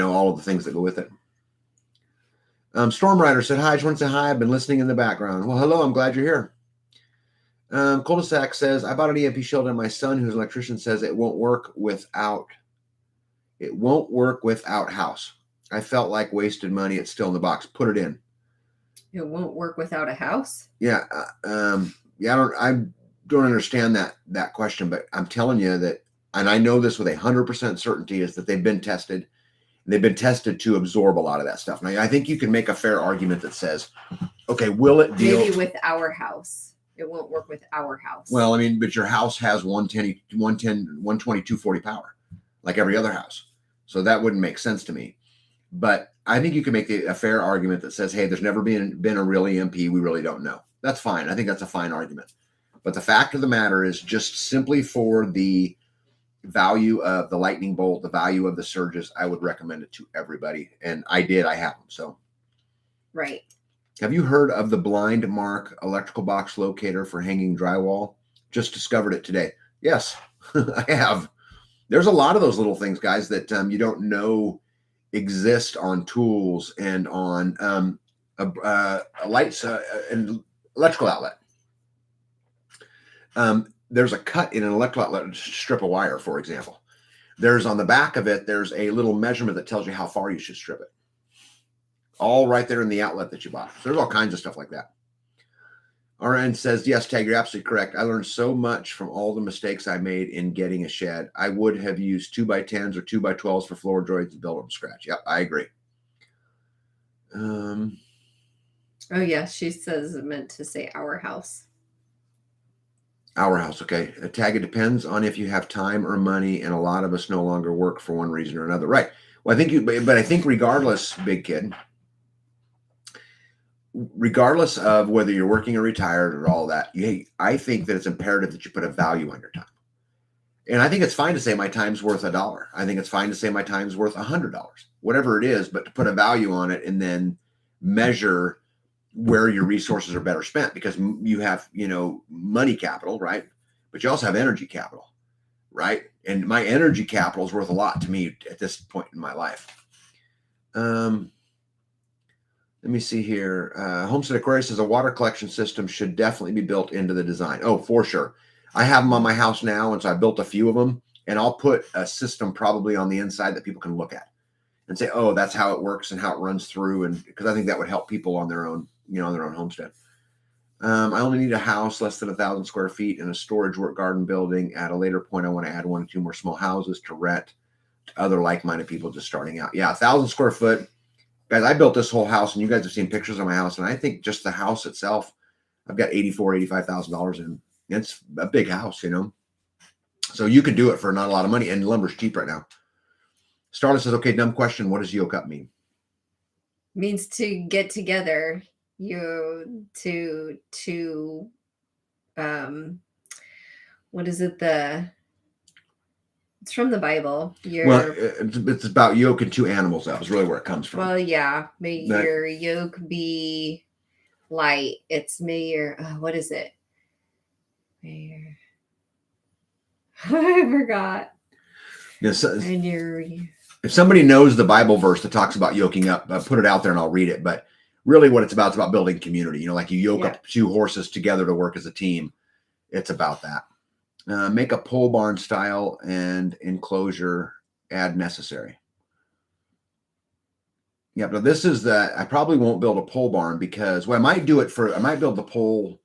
all of the things that go with it. Storm Rider said, hi, I just want to say hi. I've been listening in the background. Well, hello. I'm glad you're here. Cul-de-sac says, I bought an EMP shield and my son, who's an electrician, says it won't work without house. I felt like wasted money. It's still in the box. Put it in. It won't work without a house? Yeah. I don't understand that question, but I'm telling you that, and I know this with 100% certainty, is that they've been tested. They've been tested to absorb a lot of that stuff. Now, I think you can make a fair argument that says, okay, will it deal? Maybe with our house. It won't work with our house. Well, but your house has 120, 240 power, like every other house. So that wouldn't make sense to me. But I think you can make a fair argument that says, hey, there's never been a real EMP. We really don't know. That's fine. I think that's a fine argument. But the fact of the matter is, just simply for the value of the lightning bolt, the value of the surges, I would recommend it to everybody. And I have them. So, right. Have you heard of the Blind Mark electrical box locator for hanging drywall? Just discovered it today. Yes, I have. There's a lot of those little things, guys, that you don't know exist on tools and on a lights and electrical outlet. There's a cut in an electrical outlet to strip a wire, for example. There's on the back of it, there's a little measurement that tells you how far you should strip it. All right there in the outlet that you bought. So there's all kinds of stuff like that. RN says, yes, Tag, you're absolutely correct. I learned so much from all the mistakes I made in getting a shed. I would have used 2x10s or 2x12s for floor joists and build them from scratch. Yep, I agree. Oh, yeah. She says it meant to say our house. Our house, okay. A Tag, it depends on if you have time or money, and a lot of us no longer work for one reason or another. Right. Well, I think but I think regardless, big kid, regardless of whether you're working or retired or all that, I think that it's imperative that you put a value on your time. And I think it's fine to say my time's worth $1. I think it's fine to say my time's worth $100, whatever it is, but to put a value on it and then measure where your resources are better spent, because you have, money capital, right? But you also have energy capital, right? And my energy capital is worth a lot to me at this point in my life. Let me see here. Homestead Aquarium says a water collection system should definitely be built into the design. Oh, for sure. I have them on my house now, and so I built a few of them, and I'll put a system probably on the inside that people can look at and say, oh, that's how it works and how it runs through. And because I think that would help people on their own, their own homestead. I only need a house less than 1,000 square feet and a storage work garden building. At a later point, I want to add 1 or 2 more small houses to rent to other like-minded people just starting out. Yeah, 1,000 square foot. Guys, I built this whole house, and you guys have seen pictures of my house, and I think just the house itself, I've got $85,000 in. It's a big house, So you could do it for not a lot of money, and lumber's cheap right now. Starla says, okay, dumb question. What does yoke up mean? Means to get together. What is it? It's from the Bible. Well, it's about yoking 2 animals up is really where it comes from. Well, yeah. May your yoke be light. It's may your, what is it? May your, I forgot. Yes. And if somebody knows the Bible verse that talks about yoking up, put it out there and I'll read it. But really what it's about building community. Like you yoke up 2 horses together to work as a team. It's about that. Make a pole barn style and enclosure, add necessary. Yeah, but this is I probably won't build a pole barn because, I might build the pole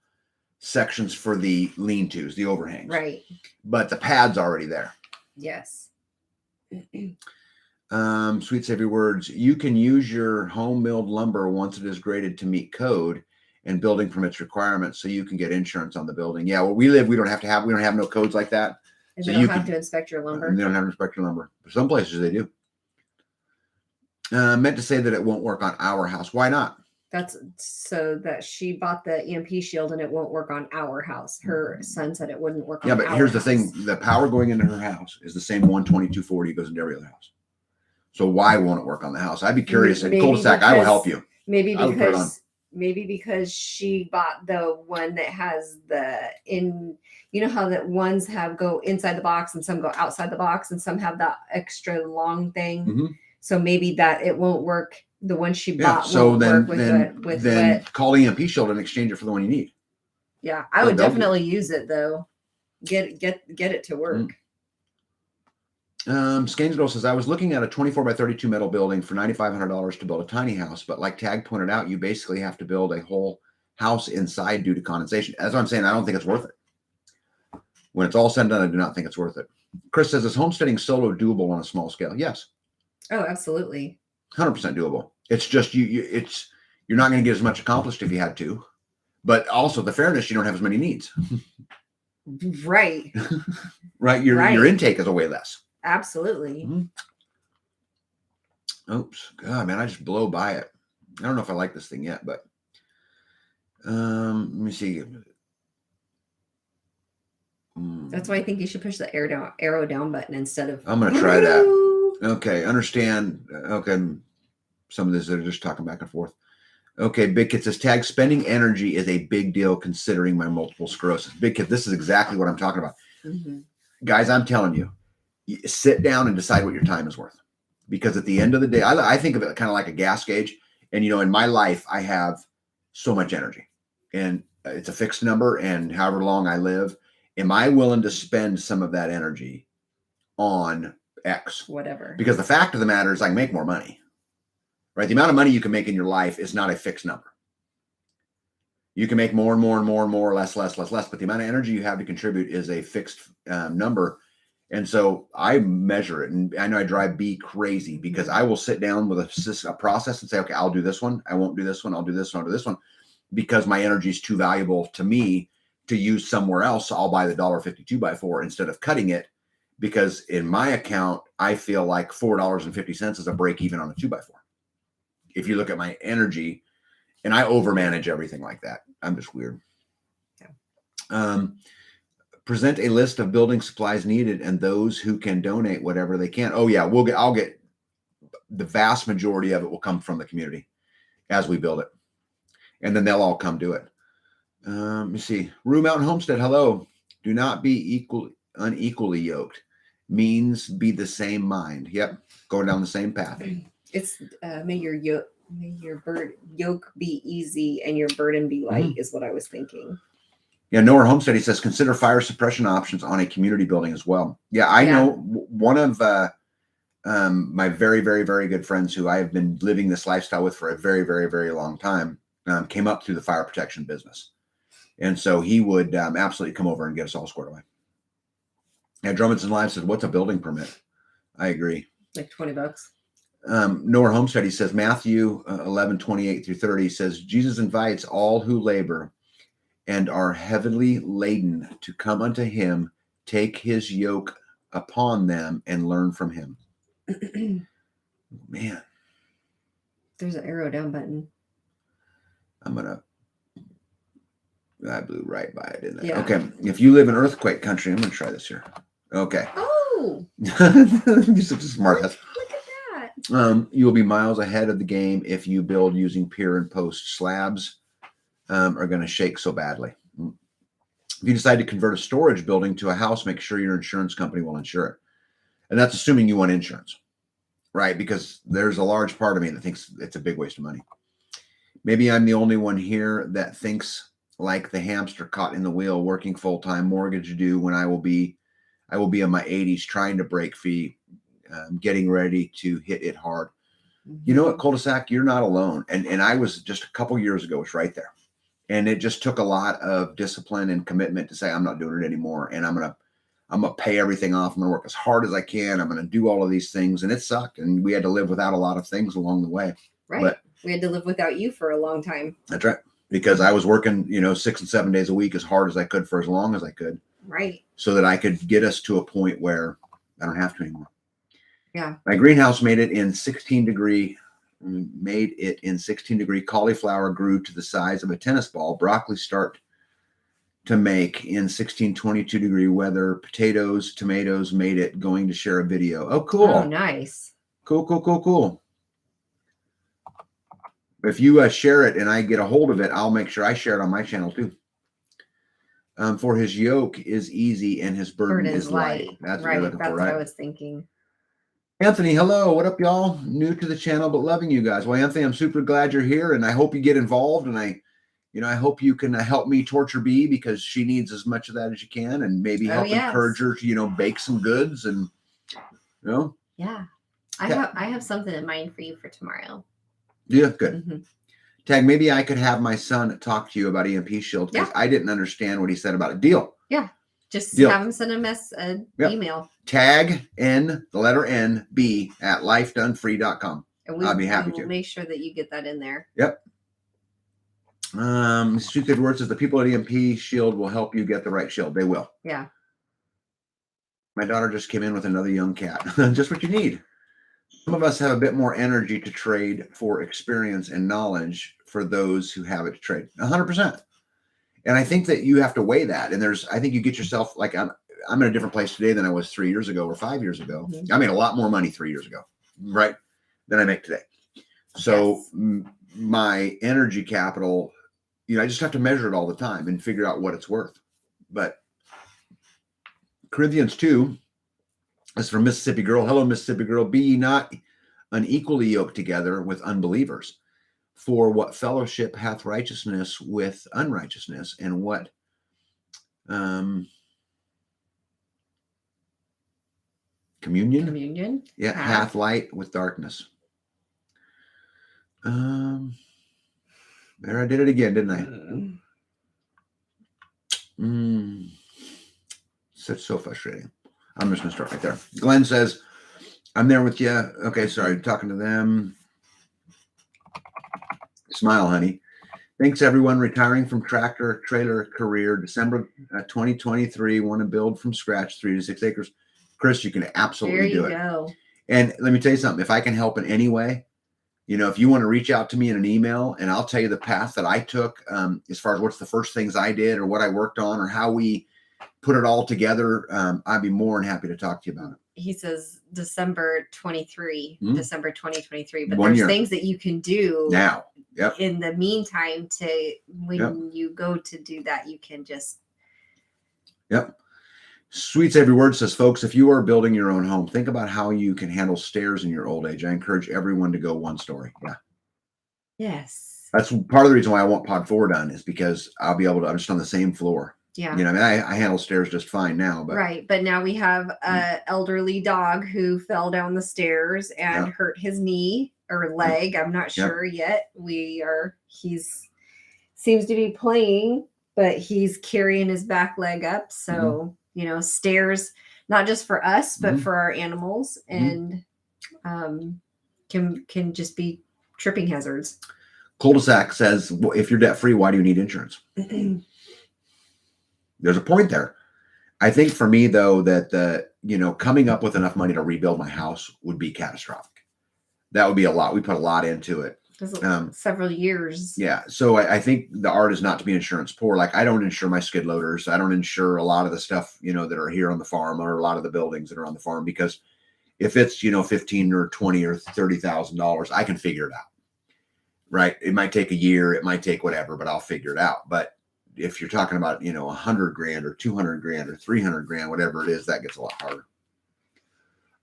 sections for the lean-tos, the overhangs. Right. But the pad's already there. Yes. Sweet Savvy Words. You can use your home milled lumber once it is graded to meet code and building permits requirements, so you can get insurance on the building. Yeah, where we live, we don't have no codes like that. And so you don't have to inspect your lumber. They don't have to inspect your lumber. Some places they do. Meant to say that it won't work on our house. Why not? That's so that she bought the EMP shield and it won't work on our house. Her son said it wouldn't work on our house. Yeah, but here's the thing. The power going into her house is the same 12240 goes into every other house. So why won't it work on the house? I'd be curious. In cul-de-sac, I will help you. Maybe because she bought the one that has how that ones go inside the box and some go outside the box and some have that extra long thing. Mm-hmm. So maybe that it won't work. The one she bought so won't work with call EMP Shield and exchange it for the one you need. Yeah, I would definitely use it though. Get it to work. Scainsville says, I was looking at a 24 by 32 metal building for $9,500 to build a tiny house, but like Tag pointed out, you basically have to build a whole house inside due to condensation. That's what I'm saying. I don't think it's worth it. When it's all said and done, I do not think it's worth it. Chris says, is homesteading solo doable on a small scale? Yes. Oh, absolutely. 100% doable. It's just you're not going to get as much accomplished if you had to, but also the fairness, you don't have as many needs. Right. Right. Your intake is way less. Absolutely. Mm-hmm. Oops. God, man, I just blow by it. I don't know if I like this thing yet, but let me see. That's why I think you should push the arrow down button instead of. I'm going to try that. Okay. Understand. Okay. Some of this are just talking back and forth. Okay. Big Kid says, Tag, spending energy is a big deal considering my multiple sclerosis. Big Kid, this is exactly what I'm talking about. Mm-hmm. Guys, I'm telling you, sit down and decide what your time is worth. Because at the end of the day, I think of it kind of like a gas gauge. And, in my life, I have so much energy. And it's a fixed number. And however long I live, am I willing to spend some of that energy on X? Whatever. Because the fact of the matter is I can make more money. Right? The amount of money you can make in your life is not a fixed number. You can make more and more and more and more, less, less, less, less, but the amount of energy you have to contribute is a fixed number. And so I measure it, and I know I drive B crazy because I will sit down with a process and say, okay, I'll do this one. I won't do this one. I'll do this one. I'll do this one because my energy is too valuable to me to use somewhere else. So I'll buy the $1.50 2x4 instead of cutting it, because in my account, I feel like $4.50 is a break even on a 2x4. If you look at my energy, and I overmanage everything like that. I'm just weird. Yeah. Present a list of building supplies needed and those who can donate whatever they can. Oh yeah, I'll get the vast majority of it will come from the community as we build it. And then they'll all come do it. Let me see. Rue Mountain Homestead, hello. Do not be unequally yoked. Means be the same mind. Yep. Going down the same path. It's may your yoke be easy and your burden be light, is what I was thinking. Yeah, Noah Homestead, he says, consider fire suppression options on a community building as well. Yeah, I know one of my very, very, very good friends who I have been living this lifestyle with for a very, very, very long time came up through the fire protection business. And so he would absolutely come over and get us all squared away. Yeah, Drummondson Live said, what's a building permit? I agree. Like $20. Noah Homestead, he says, Matthew 11:28-30 says, Jesus invites all who labor and are heavily laden to come unto him, take his yoke upon them and learn from him. Man. There's an arrow down button. I blew right by it, didn't I? Yeah. Okay. If you live in earthquake country, I'm going to try this here. Okay. Oh. You're such a smart ass. Look at that. You will be miles ahead of the game if you build using pier and post. Slabs are going to shake so badly. If you decide to convert a storage building to a house, make sure your insurance company will insure it. And that's assuming you want insurance, right? Because there's a large part of me that thinks it's a big waste of money. Maybe I'm the only one here that thinks like the hamster caught in the wheel, working full-time, mortgage due when I will be in my 80s, trying to break free, getting ready to hit it hard. You know what, cul-de-sac, you're not alone. And I was just a couple years ago, was right there. And it just took a lot of discipline and commitment to say, I'm not doing it anymore. And I'm going to pay everything off. I'm going to work as hard as I can. I'm going to do all of these things. And it sucked. And we had to live without a lot of things along the way. Right. But we had to live without you for a long time. That's right. Because I was working, 6 and 7 days a week as hard as I could for as long as I could. Right. So that I could get us to a point where I don't have to anymore. Yeah. My greenhouse made it in 16 degree cauliflower grew to the size of a tennis ball. Broccoli start to make in 16-22 degree weather. Potatoes, tomatoes made it. Going to share a video. Oh, cool. Oh, nice. Cool. If you share it and I get a hold of it, I'll make sure I share it on my channel too. For his yoke is easy and his burden is light. That's right. What That's what I was thinking. Anthony, hello. What up, y'all? New to the channel, but loving you guys. Well, Anthony, I'm super glad you're here, and I hope you get involved. And I hope you can help me torture Bee, because she needs as much of that as you can, and maybe help encourage her to, bake some goods and, Yeah, I have something in mind for you for tomorrow. Yeah, good. Mm-hmm. Tag, maybe I could have my son talk to you about EMP Shield, because I didn't understand what he said about it. Deal. Yeah. Just have him send an email. Tag the letter N, B at lifedonefree.com. I'll be happy to. Make sure that you get that in there. Yep. Stupid Word says the people at EMP Shield will help you get the right shield. They will. Yeah. My daughter just came in with another young cat. Just what you need. Some of us have a bit more energy to trade for experience and knowledge for those who have it to trade. 100%. And I think that you have to weigh that. And I think you get yourself, like, I'm in a different place today than I was 3 years ago or 5 years ago. Mm-hmm. I made a lot more money 3 years ago, right, than I make today. So my energy capital, I just have to measure it all the time and figure out what it's worth. But Corinthians 2, this is from Mississippi Girl. Hello, Mississippi Girl. Be ye not unequally yoked together with unbelievers. For what fellowship hath righteousness with unrighteousness, and what communion? Yeah, hath light with darkness. There, I did it again, didn't I? So frustrating. I'm just gonna start right there. Glenn says, "I'm there with you." Okay, sorry, talking to them. Smile, honey. Thanks, everyone. Retiring from tractor trailer career, December 2023. Want to build from scratch, 3 to 6 acres. Chris, you can absolutely do it. Go. And let me tell you something. If I can help in any way, if you want to reach out to me in an email, and I'll tell you the path that I took, as far as what's the first things I did, or what I worked on, or how we put it all together, I'd be more than happy to talk to you about it. He says December 23, December 2023. But 1 there's year. things that you can do Now. Yep. in the meantime to when you go to do that, you can just. Yep. Sweets Every Word says, folks, if you are building your own home, think about how you can handle stairs in your old age. I encourage everyone to go 1 story. Yeah. Yes. That's part of the reason why I want Pod 4 done, is because I'll be able to, I'm just on the same floor. Yeah. I handle stairs just fine now. But right. But now we have an elderly dog who fell down the stairs and hurt his knee or leg. I'm not sure yet. He's seems to be playing, but he's carrying his back leg up. So, stairs, not just for us, but for our animals, and can just be tripping hazards. Cul-de-sac says, well, if you're debt free, why do you need insurance? There's a point there. I think for me, though, that coming up with enough money to rebuild my house would be catastrophic. That would be a lot. We put a lot into it. Several years. Yeah. So I think the art is not to be insurance poor. Like, I don't insure my skid loaders. I don't insure a lot of the stuff, that are here on the farm, or a lot of the buildings that are on the farm, because if it's, $15 or $20 or $30,000, I can figure it out. Right. It might take a year. It might take whatever, but I'll figure it out. But if you're talking about, $100,000 or $200,000 or $300,000, whatever it is, that gets a lot harder.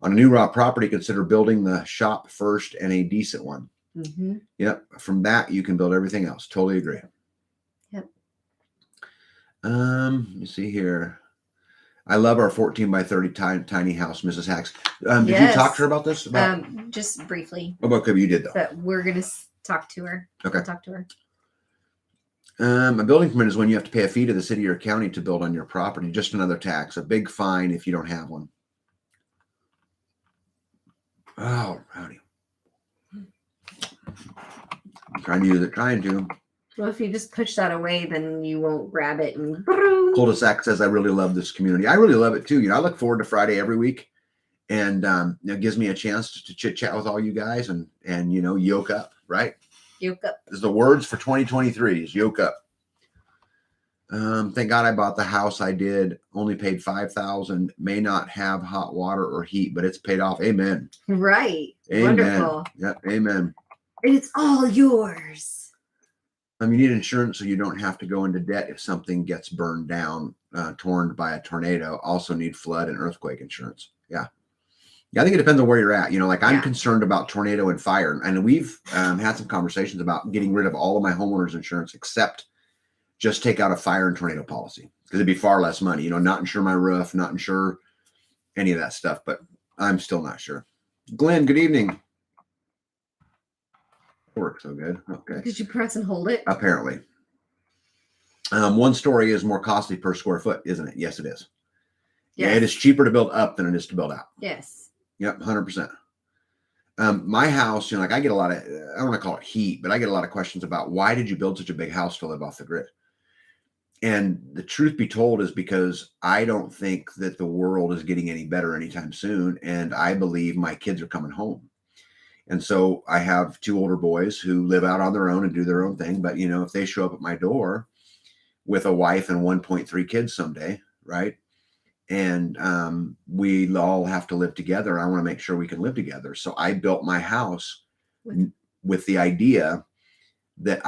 On a new raw property, consider building the shop first, and a decent one. Mm-hmm. Yep. From that, you can build everything else. Totally agree. Yep. You see here. I love our 14 by 30 tiny house, Mrs. Hacks. Did you talk to her about this? Just briefly. Okay, you did, though. But we're going to talk to her. Okay. I'll talk to her. A building permit is when you have to pay a fee to the city or county to build on your property. Just another tax. A big fine if you don't have one. Oh, howdy. I'm trying to use it. Well, if you just push that away, then you won't grab it. And Cul-de-sac says, I really love this community. I really love it too. I look forward to Friday every week, and it gives me a chance to chit chat with all you guys and yoke up, right? Yoke up. Is the words for 2023 is yoke up. Thank God I bought the house I did. Only paid $5,000. May not have hot water or heat, but it's paid off. Amen. Right. Amen. Wonderful. Yep. Amen. It's all yours. You need insurance so you don't have to go into debt if something gets burned down, torn by a tornado. Also need flood and earthquake insurance. Yeah. I think it depends on where you're at. I'm concerned about tornado and fire. And we've had some conversations about getting rid of all of my homeowners insurance, except just take out a fire and tornado policy, because it'd be far less money, not insure my roof, not insure any of that stuff. But I'm still not sure. Glenn, good evening. Work so good. Okay. Did you press and hold it? Apparently. 1 story is more costly per square foot, isn't it? Yes, it is. Yes. Yeah, it is cheaper to build up than it is to build out. Yes. Yep, 100%. My house, I get a lot of, I don't want to call it heat, but I get a lot of questions about, why did you build such a big house to live off the grid? And the truth be told is because I don't think that the world is getting any better anytime soon. And I believe my kids are coming home. And so I have 2 older boys who live out on their own and do their own thing. But, if they show up at my door with a wife and 1.3 kids someday, right? And we all have to live together. I want to make sure we can live together. So I built my house with the idea that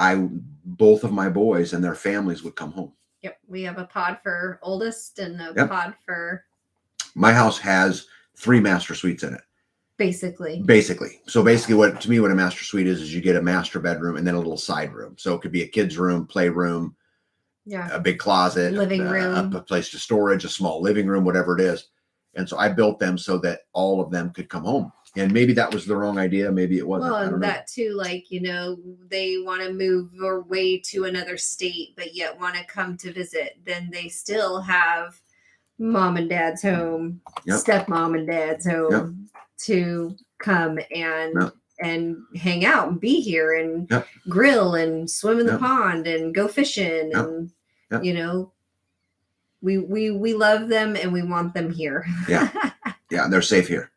both of my boys and their families would come home. Yep. We have a pod for oldest and a pod for. My house has 3 master suites in it. Basically. So basically what a master suite is you get a master bedroom and then a little side room. So it could be a kid's room, playroom, a big closet, living room, a place to storage, a small living room, whatever it is. And so I built them so that all of them could come home. And maybe that was the wrong idea. Maybe it wasn't. Well, I don't and know. that too, like, they want to move away to another state, but yet want to come to visit. Then they still have mom and dad's home, Yep. stepmom and dad's home to come and hang out and be here and grill and swim in the pond and go fishing and we love them and we want them here. Yeah, they're safe here.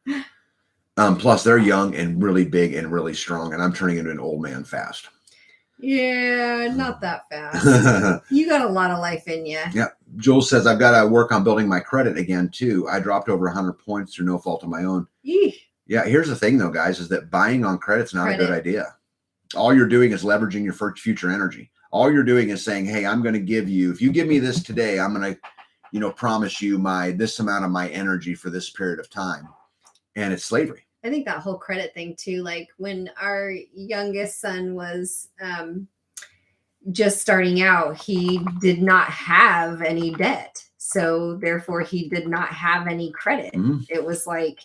Plus they're young and really big and really strong, and I'm turning into an old man fast. Yeah, not that fast. You got a lot of life in you. Yeah. Jules says, I've got to work on building my credit again, too. I dropped over 100 points through no fault of my own. Eesh. Yeah, here's the thing, though, guys, is that buying on credit's not a good idea. All you're doing is leveraging your future energy. All you're doing is saying, hey, I'm going to give you, if you give me this today, I'm going to, promise you this amount of my energy for this period of time. And it's slavery. I think that whole credit thing too, like when our youngest son was just starting out, he did not have any debt. So therefore he did not have any credit. Mm-hmm. It was like,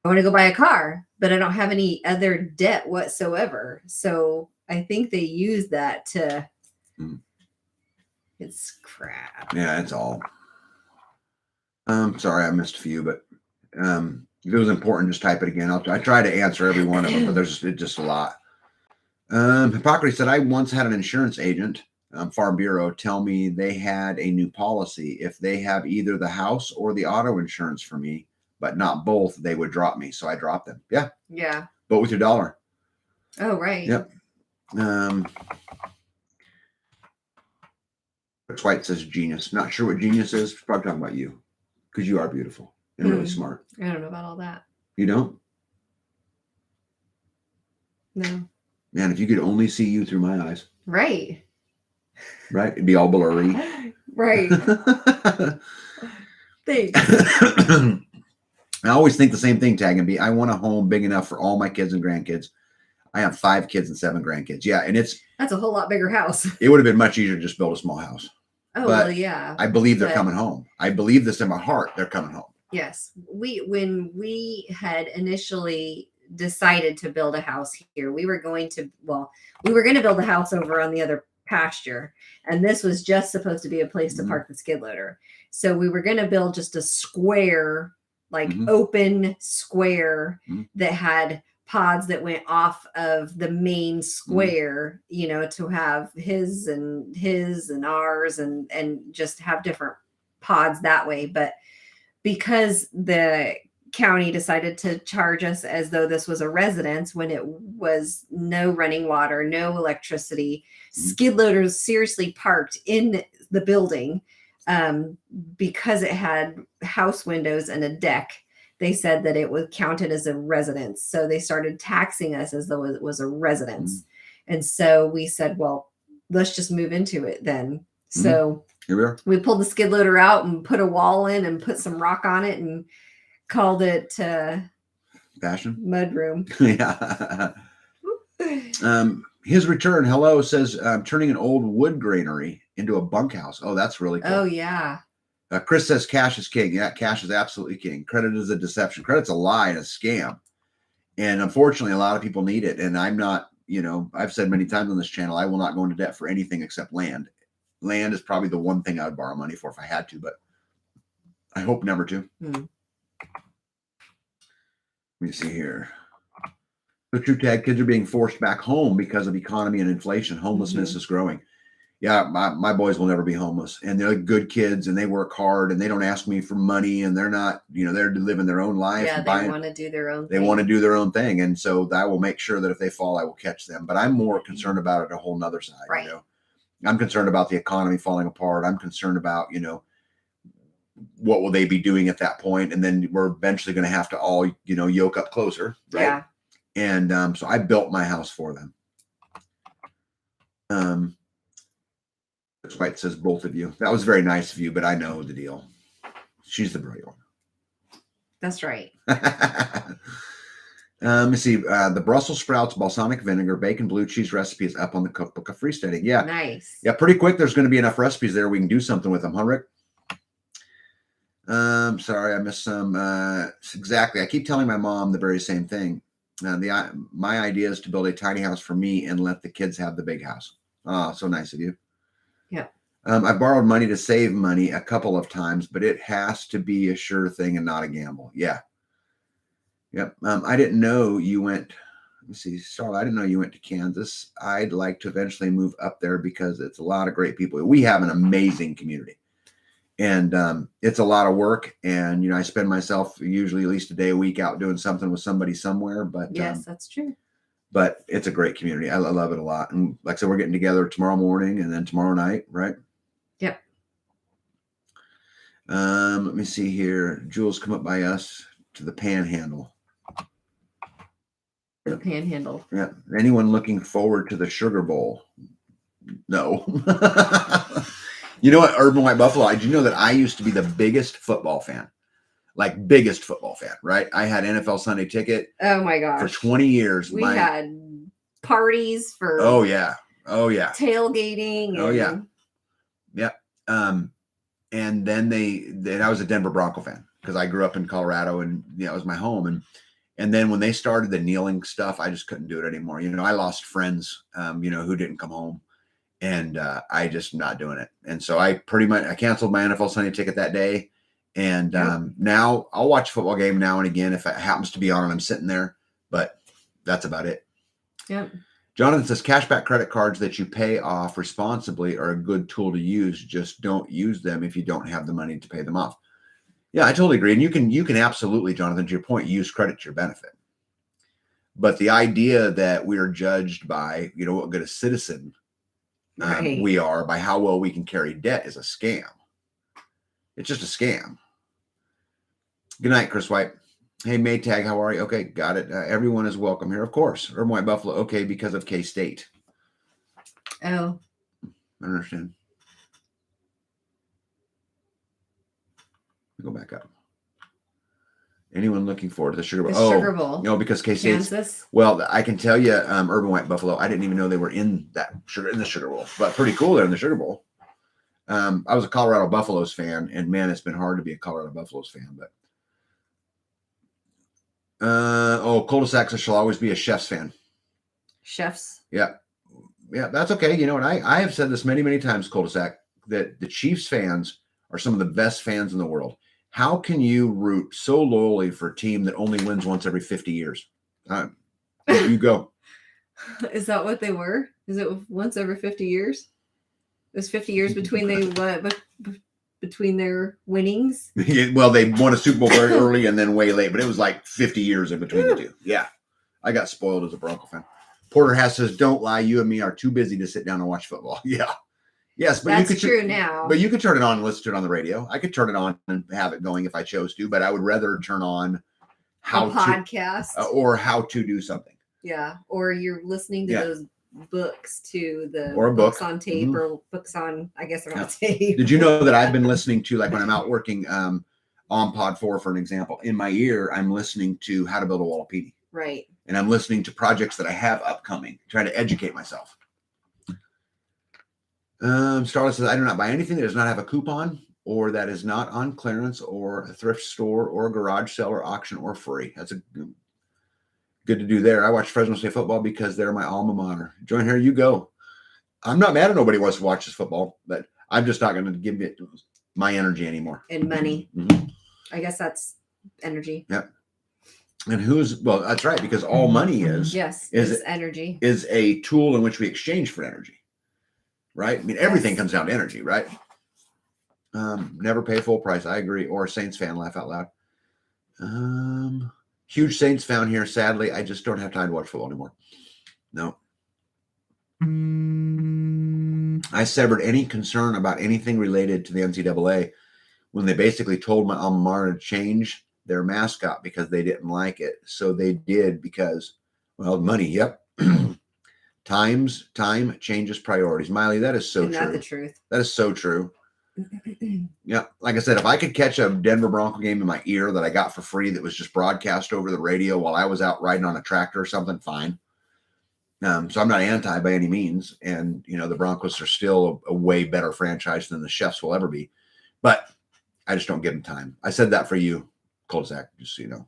I want to go buy a car, but I don't have any other debt whatsoever. So I think they use that to, it's crap. Yeah, it's all. Sorry, I missed a few, but if it was important, just type it again. I try to answer every one of them, but there's just a lot. Hippocrates said, I once had an insurance agent, Farm Bureau, tell me they had a new policy. If they have either the house or the auto insurance for me, but not both, they would drop me. So I dropped them. Yeah. Yeah. Vote with your dollar. Oh, right. Yep. White says genius. Not sure what genius is. Probably talking about you because you are beautiful and really smart. I don't know about all that. You don't? No. Man, if you could only see you through my eyes. Right. Right? It'd be all blurry. Right. Thanks. I always think the same thing, Tag and B. I want a home big enough for all my kids and grandkids. I have 5 kids and 7 grandkids. Yeah, and that's a whole lot bigger house. It would have been much easier to just build a small house. Oh, well, yeah. I believe they're coming home. I believe this in my heart. They're coming home. Yes. When we had initially decided to build a house here, we were going to build a house over on the other pasture, and this was just supposed to be a place to park the skid loader. So we were going to build just a square, open square that had pods that went off of the main square, to have his and ours and just have different pods that way. But because the county decided to charge us as though this was a residence when it was no running water, no electricity, skid loaders seriously parked in the building, because it had house windows and a deck. They said that it was counted as a residence. So they started taxing us as though it was a residence. And so we said, well, let's just move into it then. So here we are. We pulled the skid loader out and put a wall in and put some rock on it and called it Fashion Mudroom. Yeah. His return, hello, says turning an old wood granary into a bunkhouse. Oh, that's really cool. Oh, yeah. Chris says cash is king. Yeah, cash is absolutely king. Credit is a deception. Credit's a lie and a scam. And unfortunately, a lot of people need it. And I'm not, I've said many times on this channel, I will not go into debt for anything except land. Land is probably the one thing I would borrow money for if I had to, but I hope never to. Let me see here. The true Tag, kids are being forced back home because of economy and inflation. Homelessness is growing. Yeah, my boys will never be homeless, and they're good kids, and they work hard, and they don't ask me for money, and they're not, they're living their own life. Yeah, they want to do their own thing. They want to do their own thing, and so I will make sure that if they fall, I will catch them. But I'm more concerned about it a whole nother side. Right. I'm concerned about the economy falling apart. I'm concerned about, what will they be doing at that point, and then we're eventually going to have to all, yoke up closer. Right? Yeah. And so I built my house for them. White says both of you. That was very nice of you, but I know the deal. She's the brilliant one. That's right. Let me see. The Brussels sprouts, balsamic vinegar, bacon, blue cheese recipe is up on the cookbook of Freesteading. Yeah. Nice. Yeah, pretty quick. There's going to be enough recipes there. We can do something with them, huh, Rick? Sorry, I missed some. Exactly. I keep telling my mom the very same thing. My idea is to build a tiny house for me and let the kids have the big house. Oh, so nice of you. Yeah. I've borrowed money to save money a couple of times, but it has to be a sure thing and not a gamble. Yeah. Yep. I didn't know you went. Let me see, Starla. I didn't know you went to Kansas. I'd like to eventually move up there because it's a lot of great people. We have an amazing community. And it's a lot of work, and I spend myself usually at least a day a week out doing something with somebody somewhere. But yes, that's true. But it's a great community. I love it a lot. And like I said, we're getting together tomorrow morning and then tomorrow night, right? Yep. Let me see here. Jules, come up by us to the Panhandle. The Panhandle. Yeah. Anyone looking forward to the Sugar Bowl? No. You know what, Urban White Buffalo, did you know that I used to be the biggest football fan? Like biggest football fan, right? I had NFL Sunday Ticket. Oh my gosh. For 20 years. We had parties for Oh yeah. Tailgating. Oh yeah. Yep. And then I was a Denver Bronco fan because I grew up in Colorado and it was my home. And then when they started the kneeling stuff, I just couldn't do it anymore. I lost friends who didn't come home. And I just not doing it. And so I canceled my NFL Sunday Ticket that day. And now I'll watch a football game now and again if it happens to be on and I'm sitting there. But that's about it. Yep. Jonathan says cashback credit cards that you pay off responsibly are a good tool to use. Just don't use them if you don't have the money to pay them off. Yeah, I totally agree. And you can absolutely, Jonathan, to your point, use credit to your benefit. But the idea that we are judged by, what good a citizen we are by how well we can carry debt is a scam. It's just a scam. Good night, Chris White. Hey, Maytag, how are you? Okay, got it. Everyone is welcome here, of course. Urban White Buffalo, okay, because of K-State. Oh. I understand. Go back up. Anyone looking forward to the Sugar Bowl? Sugar Bowl. Because K-State. Kansas. Well, I can tell you, Urban White Buffalo, I didn't even know they were in the Sugar Bowl, but pretty cool. They're in the Sugar Bowl. I was a Colorado Buffaloes fan, and man, it's been hard to be a Colorado Buffaloes fan. But cul-de-sacs shall always be a Chefs fan. Chefs. Yeah, that's okay. You know what? I have said this many, many times, cul-de-sac, that the Chiefs fans are some of the best fans in the world. How can you root so loyally for a team that only wins once every 50 years? You go. Is that what they were? Is it once every 50 years? There's 50 years between between their winnings. Well, they won a Super Bowl very early and then way late, but it was like 50 years in between the two. Yeah, I got spoiled as a Bronco fan. Porter Hass says, "Don't lie, you and me are too busy to sit down and watch football." Yeah. Yes, but that's true now. But you could turn it on and listen to it on the radio. I could turn it on and have it going if I chose to, but I would rather turn on a podcast or how to do something. Yeah, or you're listening to those books to the or books on tape or books on, I guess they're on tape. Did you know that I've been listening to, like when I'm out working on Pod 4, for an example, in my ear, I'm listening to How to Build a Wallapini. Right. And I'm listening to projects that I have upcoming, trying to educate myself. Starla says, I do not buy anything that does not have a coupon or that is not on clearance or a thrift store or a garage sale or auction or free. That's good to do there. I watch Fresno State football because they're my alma mater. Join here, you go. I'm not mad at nobody who wants to watch this football, but I'm just not going to give it my energy anymore. And money. Mm-hmm. I guess that's energy. Yep. And that's right, because all money is energy. Is a tool in which we exchange for energy. Right? I mean, everything comes down to energy, right? Never pay full price. I agree. Or a Saints fan, laugh out loud. Huge Saints fan here. Sadly, I just don't have time to watch football anymore. No. I severed any concern about anything related to the NCAA when they basically told my alma mater to change their mascot because they didn't like it. So they did because, money. Yep. Time changes priorities. Miley, that is so true. Isn't that the truth? That is so true. Yeah. Like I said, if I could catch a Denver Bronco game in my ear that I got for free that was just broadcast over the radio while I was out riding on a tractor or something, fine. So I'm not anti by any means. And, the Broncos are still a way better franchise than the Chefs will ever be. But I just don't give them time. I said that for you, Cul-de-sac, just so you know.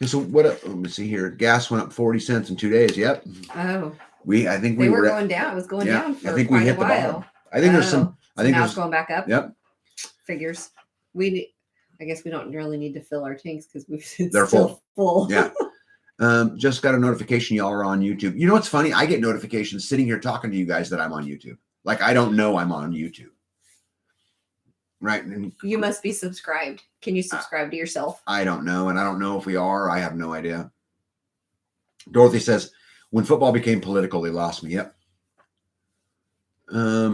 So what? Let me see here. Gas went up 40 cents in 2 days. Yep. Oh. I think we were going down. It was going down for I think we quite hit a while. the bottom. I think there's some. I think now there's it's going back up. Yep. Figures. I guess we don't really need to fill our tanks because they're still full. Yeah. Just got a notification y'all are on YouTube. You know what's funny? I get notifications sitting here talking to you guys that I'm on YouTube. Like I don't know I'm on YouTube. Right. And you must be subscribed. Can you subscribe to yourself? I don't know. And I don't know if we are. I have no idea. Dorothy says, when football became political, they lost me. Yep.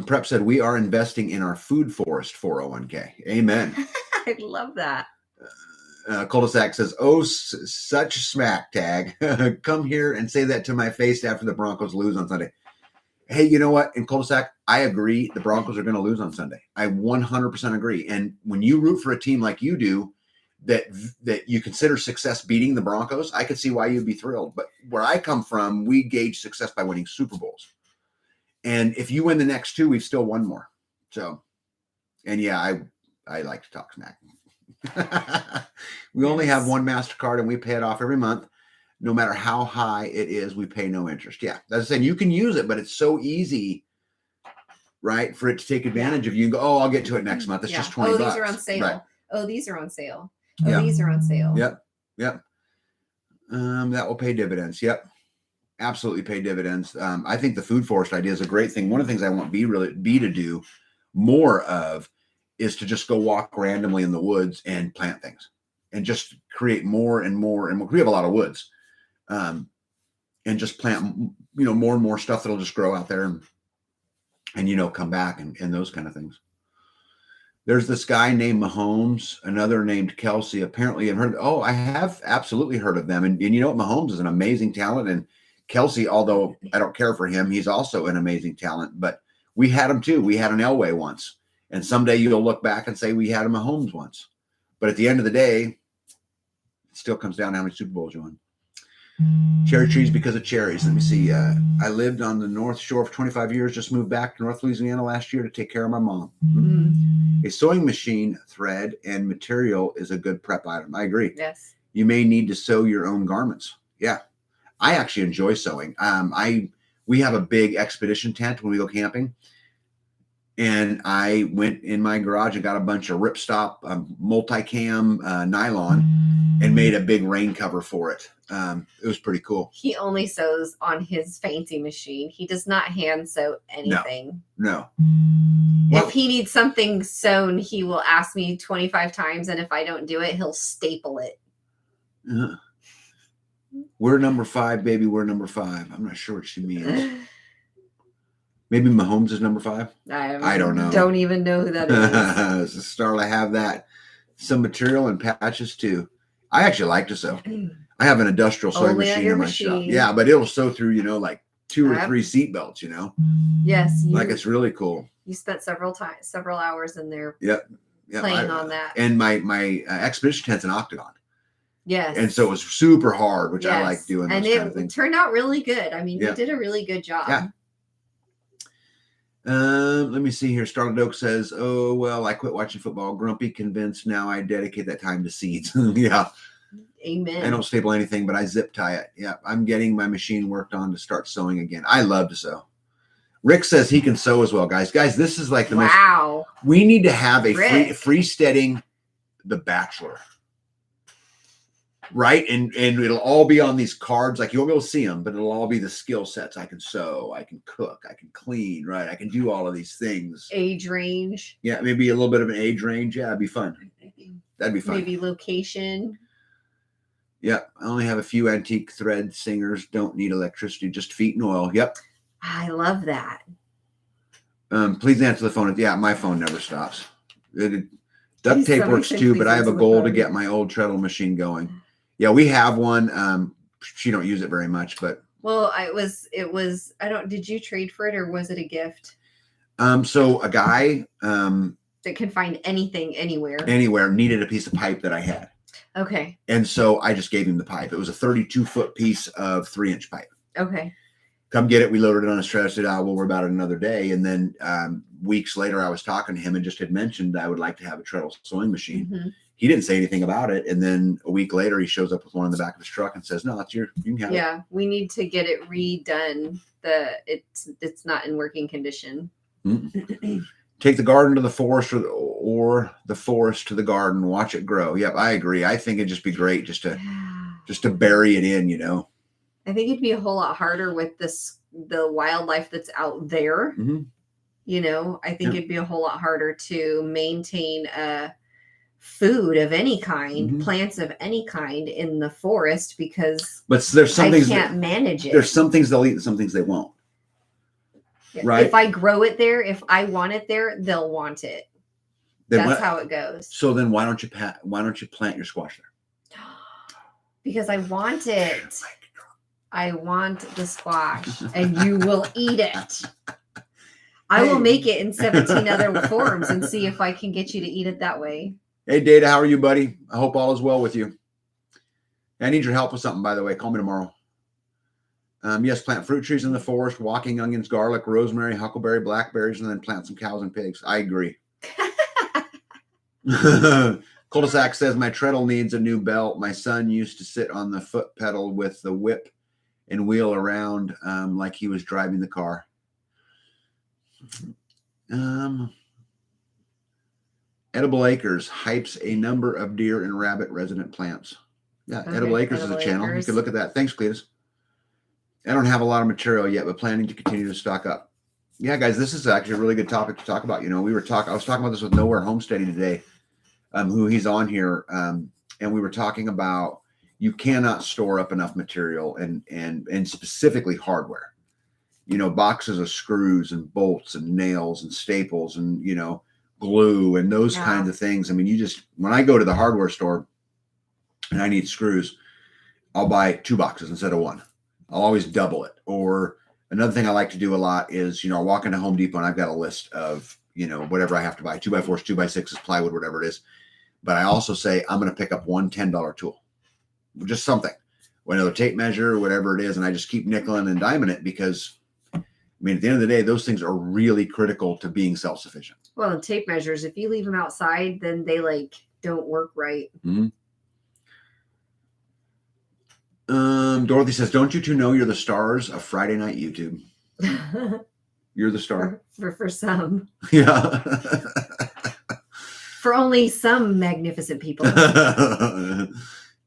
Prep said, we are investing in our food forest 401k. Amen. I love that. Cul-de-sac says, oh, such smack tag. Come here and say that to my face after the Broncos lose on Sunday. Hey, you know what? In Cul-de-sac, I agree. The Broncos are going to lose on Sunday. I 100% agree. And when you root for a team like you do, that you consider success beating the Broncos, I could see why you'd be thrilled. But where I come from, we gauge success by winning Super Bowls. And if you win the next two, we've still won more. So, and yeah, I like to talk smack. We only have one MasterCard and we pay it off every month. No matter how high it is, we pay no interest. Yeah, that's saying you can use it, but it's so easy, right, for it to take advantage of you and go, oh, I'll get to it next month. It's just $20. Oh, these are on sale. Right. Oh, these are on sale. Oh, these are on sale. Yep. That will pay dividends. Yep. Absolutely pay dividends. I think the food forest idea is a great thing. One of the things I want B to do more of is to just go walk randomly in the woods and plant things and just create more and more. And we have a lot of woods. And just plant, more and more stuff that'll just grow out there and come back and those kind of things. There's this guy named Mahomes, another named Kelsey. Apparently I've heard, I have absolutely heard of them. And you know what? Mahomes is an amazing talent. And Kelsey, although I don't care for him, he's also an amazing talent. But we had him too. We had an Elway once. And someday you'll look back and say we had a Mahomes once. But at the end of the day, it still comes down to how many Super Bowls you won. Cherry trees because of cherries. Let me see. I lived on the North Shore for 25 years, just moved back to North Louisiana last year to take care of my mom. A sewing machine, thread, and material is a good prep item. I agree. Yes. You may need to sew your own garments. Yeah. I actually enjoy sewing. We have a big expedition tent when we go camping. And I went in my garage and got a bunch of ripstop multicam nylon and made a big rain cover for it. It was pretty cool. He only sews on his fancy machine. He does not hand sew anything. No. If he needs something sewn, he will ask me 25 times. And if I don't do it, he'll staple it. We're number 5, baby. We're number 5. I'm not sure what she means. Maybe Mahomes is number 5. I don't know. Don't even know who that is. Starla, have that. Some material and patches too. I actually like to sew. I have an industrial sewing machine in my shop. Yeah, but it'll sew through, like 2 or 3 seat belts, Yes. It's really cool. You spent several hours in there. Yep. Playing on that. And my expedition tent's an octagon. Yes. And so it was super hard, which I like doing. And it turned out really good. I mean, you did a really good job. Yeah. Let me see here. Starlet Oak says, oh, well, I quit watching football. Grumpy, convinced. Now I dedicate that time to seeds. Yeah. Amen. I don't staple anything, but I zip tie it. Yeah. I'm getting my machine worked on to start sewing again. I love to sew. Rick says he can sew as well, guys. Guys, this is like the most. We need to have a freesteading The Bachelor. Right? And it'll all be on these cards. Like you won't be able to see them, but it'll all be the skill sets. I can sew, I can cook, I can clean, right? I can do all of these things. Age range. Yeah, maybe a little bit of an age range. Yeah, it'd be fun. That'd be fun. Maybe location. Yeah, I only have a few antique thread singers. Don't need electricity, just feet and oil. Yep. I love that. Please answer the phone. Yeah, my phone never stops. Duct tape works too, but I have a goal to get my old treadle machine going. Yeah, we have one. She don't use it very much, but it was I don't, did you trade for it or was it a gift? So a guy that can find anything anywhere needed a piece of pipe that I had. Okay. And so I just gave him the pipe. It was a 32-foot piece of 3-inch pipe. Okay. come get it. We loaded it on a stretcher. Said, we'll worry about it another day. And then weeks later, I was talking to him and just had mentioned I would like to have a treadle sewing machine. Mm-hmm. He didn't say anything about it. And then a week later, he shows up with one in the back of his truck and says, no, it's you can have it. Yeah, we need to get it redone. It's not in working condition. Take the garden to the forest or the forest to the garden. Watch it grow. Yep, I agree. I think it'd just be great just to bury it in, you know. I think it'd be a whole lot harder with the wildlife that's out there. Mm-hmm. You know, I think it'd be a whole lot harder to maintain food of any kind, plants of any kind in the forest because there's some things I can't manage it. There's some things they'll eat and some things they won't. Right. If I grow it there, if I want it there, they'll want it. That's how it goes. So then why don't you plant your squash there? Because I want it. I want the squash and you will eat it. I will make it in 17 other forms and see if I can get you to eat it that way. Hey, Data, how are you, buddy? I hope all is well with you. I need your help with something, by the way. Call me tomorrow. Yes, plant fruit trees in the forest, walking onions, garlic, rosemary, huckleberry, blackberries, and then plant some cows and pigs. I agree. Cul-de-sac says, my treadle needs a new belt. My son used to sit on the foot pedal with the whip and wheel around like he was driving the car. Edible Acres hypes a number of deer and rabbit resident plants. Yeah, okay. Edible Acres is a channel. You can look at that. Thanks, Cletus. I don't have a lot of material yet, but planning to continue to stock up. Yeah, guys, this is actually a really good topic to talk about. You know, I was talking about this with Nowhere Homesteading today, who he's on here, and we were talking about you cannot store up enough material and specifically hardware. You know, boxes of screws and bolts and nails and staples and, you know, glue and those kinds of things. I mean, when I go to the hardware store and I need screws, I'll buy 2 boxes instead of 1. I'll always double it. Or another thing I like to do a lot is, you know, I walk into Home Depot and I've got a list of, you know, whatever I have to buy, 2x4s, 2x6s, plywood, whatever it is. But I also say, I'm going to pick up one $10 tool, just something, another tape measure, whatever it is. And I just keep nickeling and diming it because, I mean, at the end of the day, those things are really critical to being self-sufficient. Well, and tape measures, if you leave them outside, then they don't work right. Mm-hmm. Dorothy says, don't you two know you're the stars of Friday night YouTube? You're the star. For some. Yeah. For only some magnificent people.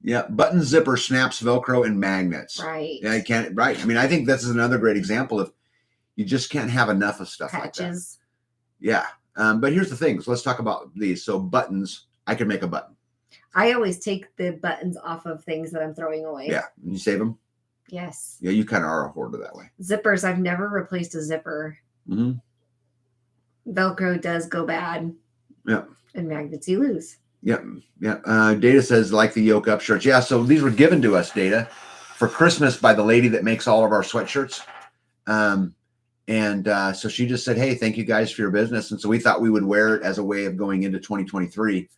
Yeah. Button zipper snaps Velcro and magnets. Right. Yeah, I can't. Right. I mean, I think this is another great example of you just can't have enough of stuff like that. Yeah. But here's the thing. So let's talk about these. So buttons, I can make a button. I always take the buttons off of things that I'm throwing away. Yeah. You save them? Yes. Yeah, you kind of are a hoarder that way. Zippers, I've never replaced a zipper. Mm-hmm. Velcro does go bad. Yeah. And magnets you lose. Yep. Yeah. Data says, like the yoke up shirts. Yeah. So these were given to us, Data, for Christmas by the lady that makes all of our sweatshirts. So she just said, hey, thank you guys for your business. And so we thought we would wear it as a way of going into 2023,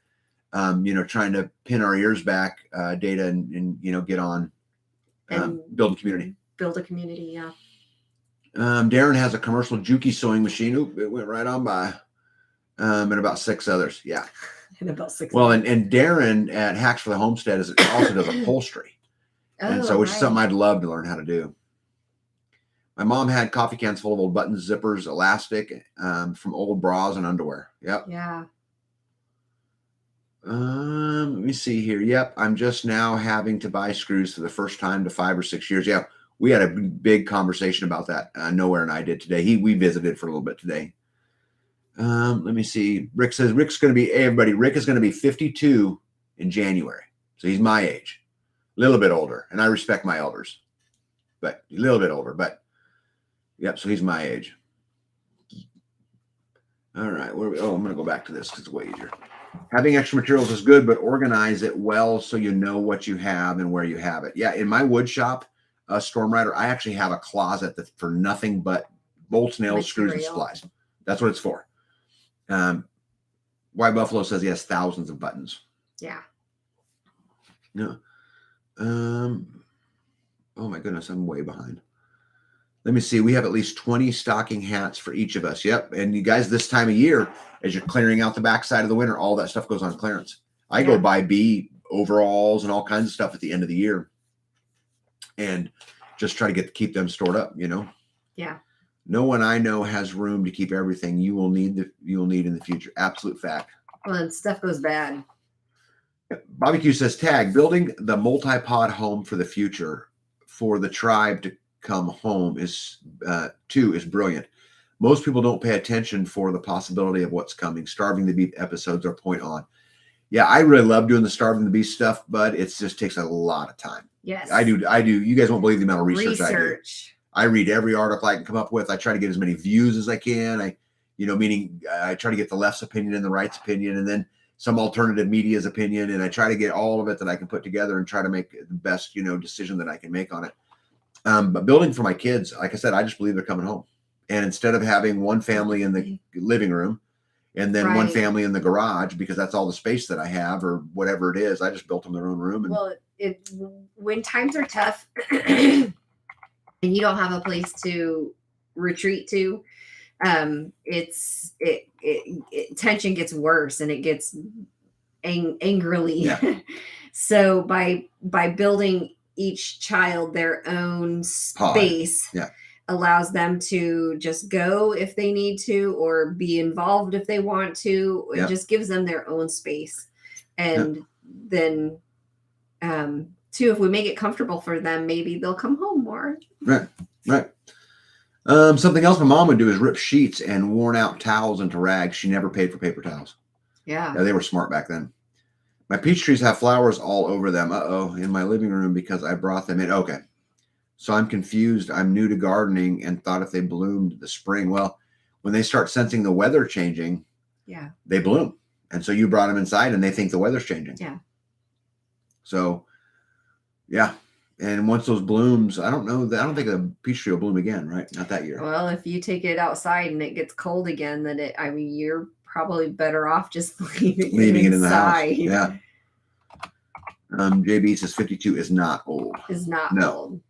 you know, trying to pin our ears back, Data, and you know, get on, build a community. Build a community, yeah. Darren has a commercial Juki sewing machine. Oop, it went right on by. And about 6 others. Yeah. And about 6. Well, and Darren at Hacks for the Homestead also does upholstery. And so, which is something I'd love to learn how to do. My mom had coffee cans full of old buttons, zippers, elastic, from old bras and underwear. Yep. Yeah. Let me see here. Yep. I'm just now having to buy screws for the first time to 5 or 6 years. Yeah. We had a big conversation about that. Nowhere and I did today. We visited for a little bit today. Let me see. Rick says Rick is going to be 52 in January. So he's my age, a little bit older. And I respect my elders, but a little bit older, but yep. So he's my age. All right. I'm going to go back to this because it's way easier. Having extra materials is good, but organize it well so you know what you have and where you have it. Yeah. In my wood shop, Stormrider, I actually have a closet that's for nothing but bolts, nails, screws, and supplies. That's what it's for. White Buffalo says he has thousands of buttons. Yeah. No. Oh my goodness, I'm way behind. Let me see. We have at least 20 stocking hats for each of us. Yep. And you guys, this time of year, as you're clearing out the backside of the winter, all that stuff goes on clearance. I go buy bee overalls and all kinds of stuff at the end of the year, and just try to keep them stored up. Yeah. No one I know has room to keep everything you will need in the future. Absolute fact. Well, then stuff goes bad. Bobby Q says, tag, building the multi-pod home for the future for the tribe to come home is brilliant. Most people don't pay attention for the possibility of what's coming. Starving the Beef episodes are point on. Yeah, I really love doing the Starving the Beef stuff, but it just takes a lot of time. Yes. I do. You guys won't believe the amount of research I do. I read every article I can come up with. I try to get as many views as I can. Meaning I try to get the left's opinion and the right's opinion, and then some alternative media's opinion, and I try to get all of it that I can put together and try to make the best, decision that I can make on it. But building for my kids, like I said, I just believe they're coming home. And instead of having one family in the living room and then one family in the garage, because that's all the space that I have or whatever it is, I just built them their own room. And when times are tough and you don't have a place to retreat to, tension gets worse and it gets angrily. Yeah. So by building each child their own space allows them to just go if they need to, or be involved if they want to. It just gives them their own space. And then too, if we make it comfortable for them, maybe they'll come home more. Right. Something else my mom would do is rip sheets and worn out towels into rags. She never paid for paper towels. Yeah, they were smart back then. My peach trees have flowers all over them. In my living room because I brought them in. Okay. So I'm confused. I'm new to gardening and thought if they bloomed the spring. Well, when they start sensing the weather changing, they bloom. And so you brought them inside and they think the weather's changing. Yeah. So, yeah. And once those blooms, I don't think the peach tree will bloom again, right? Not that year. Well, if you take it outside and it gets cold again, then you're probably better off just leaving it in the house. Yeah. JB says 52 is not old. Is not old.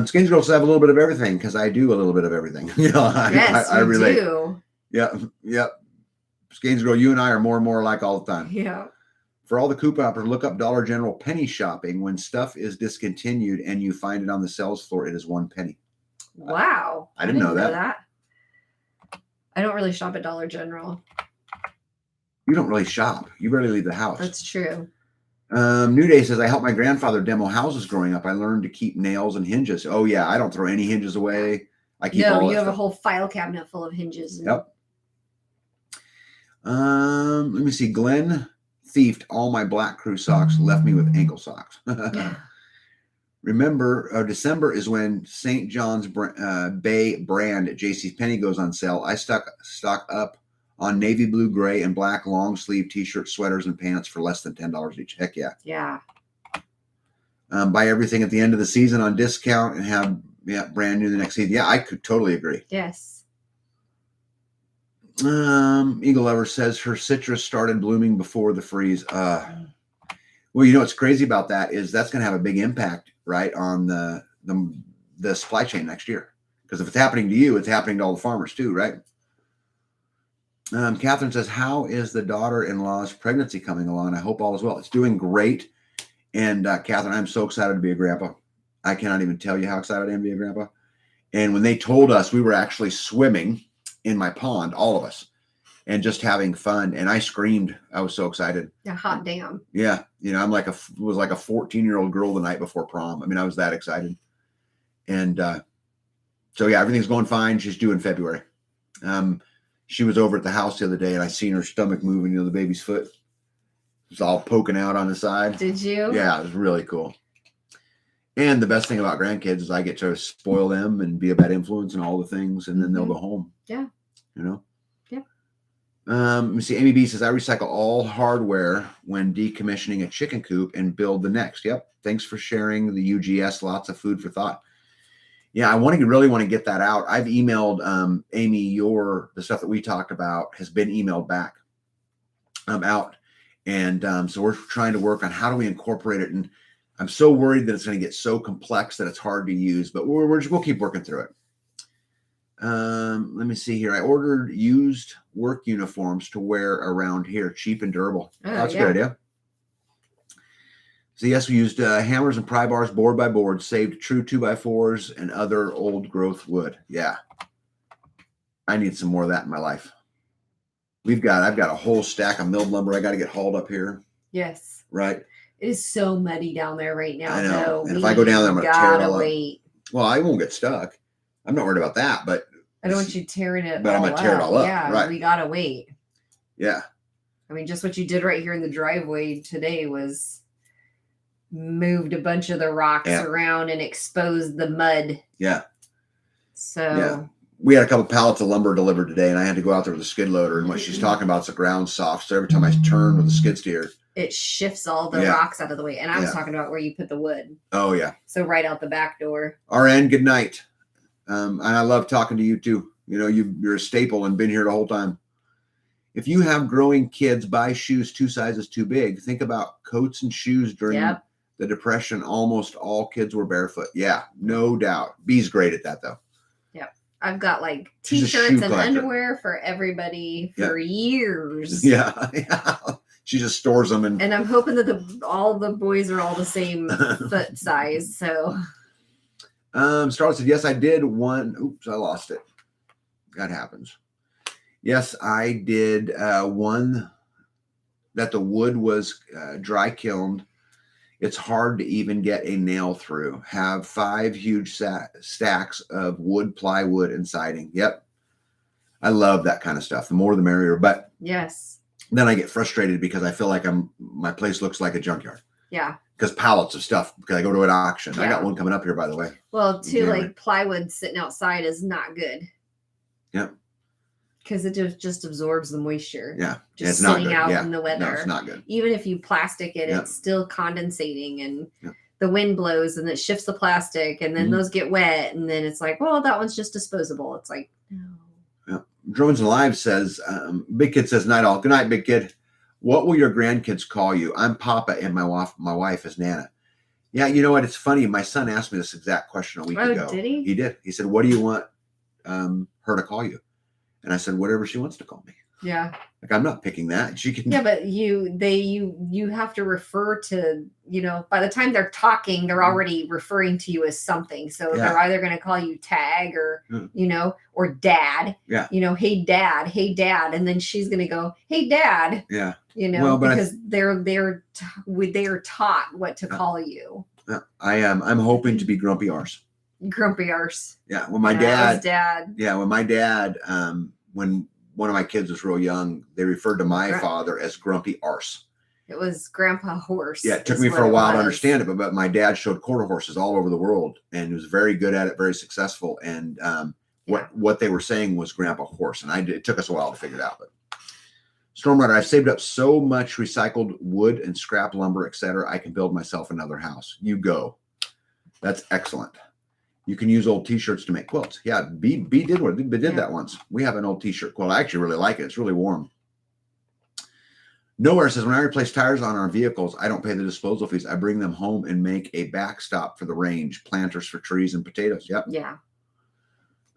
Skins Girls have a little bit of everything because I do a little bit of everything. I relate. Do. Yeah. Skins Girl, you and I are more and more alike all the time. Yeah. For all the coupons, look up Dollar General penny shopping. When stuff is discontinued and you find it on the sales floor, it is 1 penny. Wow. I didn't know that. I don't really shop at Dollar General. You don't really shop. You rarely leave the house. That's true. New Day says, I helped my grandfather demo houses growing up. I learned to keep nails and hinges. Oh, yeah. I don't throw any hinges away. I keep all you have a whole file cabinet full of hinges. Yep. Let me see. Glenn thiefed all my Black Crew socks, left me with ankle socks. Remember, December is when St. John's Bay brand at JCPenney goes on sale. I stock up on navy blue, gray, and black long sleeve t-shirts, sweaters, and pants for less than $10 each. Heck yeah. Yeah. Buy everything at the end of the season on discount and have brand new the next season. Yeah, I could totally agree. Yes. Eagle Lover says her citrus started blooming before the freeze. Well, what's crazy about that is that's going to have a big impact, right, on the supply chain next year. Because if it's happening to you, it's happening to all the farmers too, right? Catherine says, how is the daughter-in-law's pregnancy coming along? I hope all is well. It's doing great. And Catherine, I'm so excited to be a grandpa. I cannot even tell you how excited I am to be a grandpa. And when they told us, we were actually swimming in my pond, all of us, and just having fun. And I screamed. I was so excited. Yeah, hot damn. Yeah. I'm was like a 14-year-old girl the night before prom. I mean, I was that excited. And so, yeah, everything's going fine. She's due in February. She was over at the house the other day, and I seen her stomach moving, the baby's foot. It's all poking out on the side. Did you? Yeah, it was really cool. And the best thing about grandkids is I get to spoil them and be a bad influence and all the things, and then they'll go home. Yeah. Yeah. Let me see. Amy B says, I recycle all hardware when decommissioning a chicken coop and build the next. Yep. Thanks for sharing the UGS. Lots of food for thought. Yeah, I really want to get that out. I've emailed Amy, the stuff that we talked about has been emailed back out. And so we're trying to work on how do we incorporate it. And I'm so worried that it's going to get so complex that it's hard to use, but we'll keep working through it. Let me see here. I ordered used work uniforms to wear around here, cheap and durable. Oh, That's a yeah. good idea. So yes, we used hammers and pry bars board by board, saved true 2x4s and other old growth wood. Yeah. I need some more of that in my life. I've got a whole stack of milled lumber I got to get hauled up here. Yes. Right. It is so muddy down there right now. I know. Though. And if I go down there, I'm going to tear it all wait. up. Well, I won't get stuck. I'm not worried about that, but I don't want you tearing it. But I'm going to tear it all up. Yeah, right. We got to wait. Yeah. I mean, just what you did right here in the driveway today was moved a bunch of the rocks around and exposed the mud. Yeah. So we had a couple pallets of lumber delivered today, and I had to go out there with a skid loader. And what she's talking about is the ground soft. So every time I turn with the skid steer, it shifts all the rocks out of the way. And I was talking about where you put the wood. Oh yeah. So right out the back door. RN, good night. And I love talking to you too. You know, you're a staple and been here the whole time. If you have growing kids, buy shoes 2 sizes too big. Think about coats and shoes during the Depression. Almost all kids were barefoot. Yeah, no doubt. B's great at that though. Yep. I've got like t-shirts and underwear for everybody for years. Yeah. She just stores them. And I'm hoping that all the boys are all the same foot size. So. Starlet said, yes, I did one. Oops, I lost it. That happens. Yes, I did one that the wood was dry kilned. It's hard to even get a nail through. Have 5 huge stacks of wood, plywood, and siding. Yep. I love that kind of stuff. The more the merrier. But yes. Then I get frustrated because I feel like my place looks like a junkyard. Yeah. Because pallets of stuff, because I go to an auction. Yeah. I got one coming up here, by the way. Well, too, like plywood sitting outside is not good. Yep. Because it just absorbs the moisture. Yeah. Just sitting out in the weather. No, it's not good. Even if you plastic it, it's still condensating and the wind blows and it shifts the plastic and then those get wet. And then it's like, well, that one's just disposable. It's like, no. Yeah. Drones Alive says, Big Kid says, night all. Good night, Big Kid. What will your grandkids call you? I'm Papa and my wife is Nana. Yeah, you know what? It's funny. My son asked me this exact question a week ago. Did he? He did. He said, what do you want her to call you? And I said, whatever she wants to call me. Yeah. Like, I'm not picking that. She can. Yeah, but you have to refer to, by the time they're talking, they're already referring to you as something. So they're either going to call you Tag or, or Dad. Yeah. Hey, Dad. And then she's going to go, hey, Dad. Yeah. Because they're taught what to call you. I'm hoping to be Grumpy Arse. Grumpy Arse. Yeah. When my dad. Yeah, when my dad, when one of my kids was real young, they referred to my father as Grumpy Arse. It was Grandpa Horse. Yeah, it took me for a while to understand it, but my dad showed quarter horses all over the world and he was very good at it, very successful. And what they were saying was Grandpa Horse. And it took us a while to figure it out. But Stormrunner, I've saved up so much recycled wood and scrap lumber, etc. I can build myself another house. You go. That's excellent. You can use old t-shirts to make quilts. Yeah, B did that once. We have an old t-shirt quilt. I actually really like it. It's really warm. Nowhere says, when I replace tires on our vehicles, I don't pay the disposal fees. I bring them home and make a backstop for the range, planters for trees and potatoes. Yep. Yeah.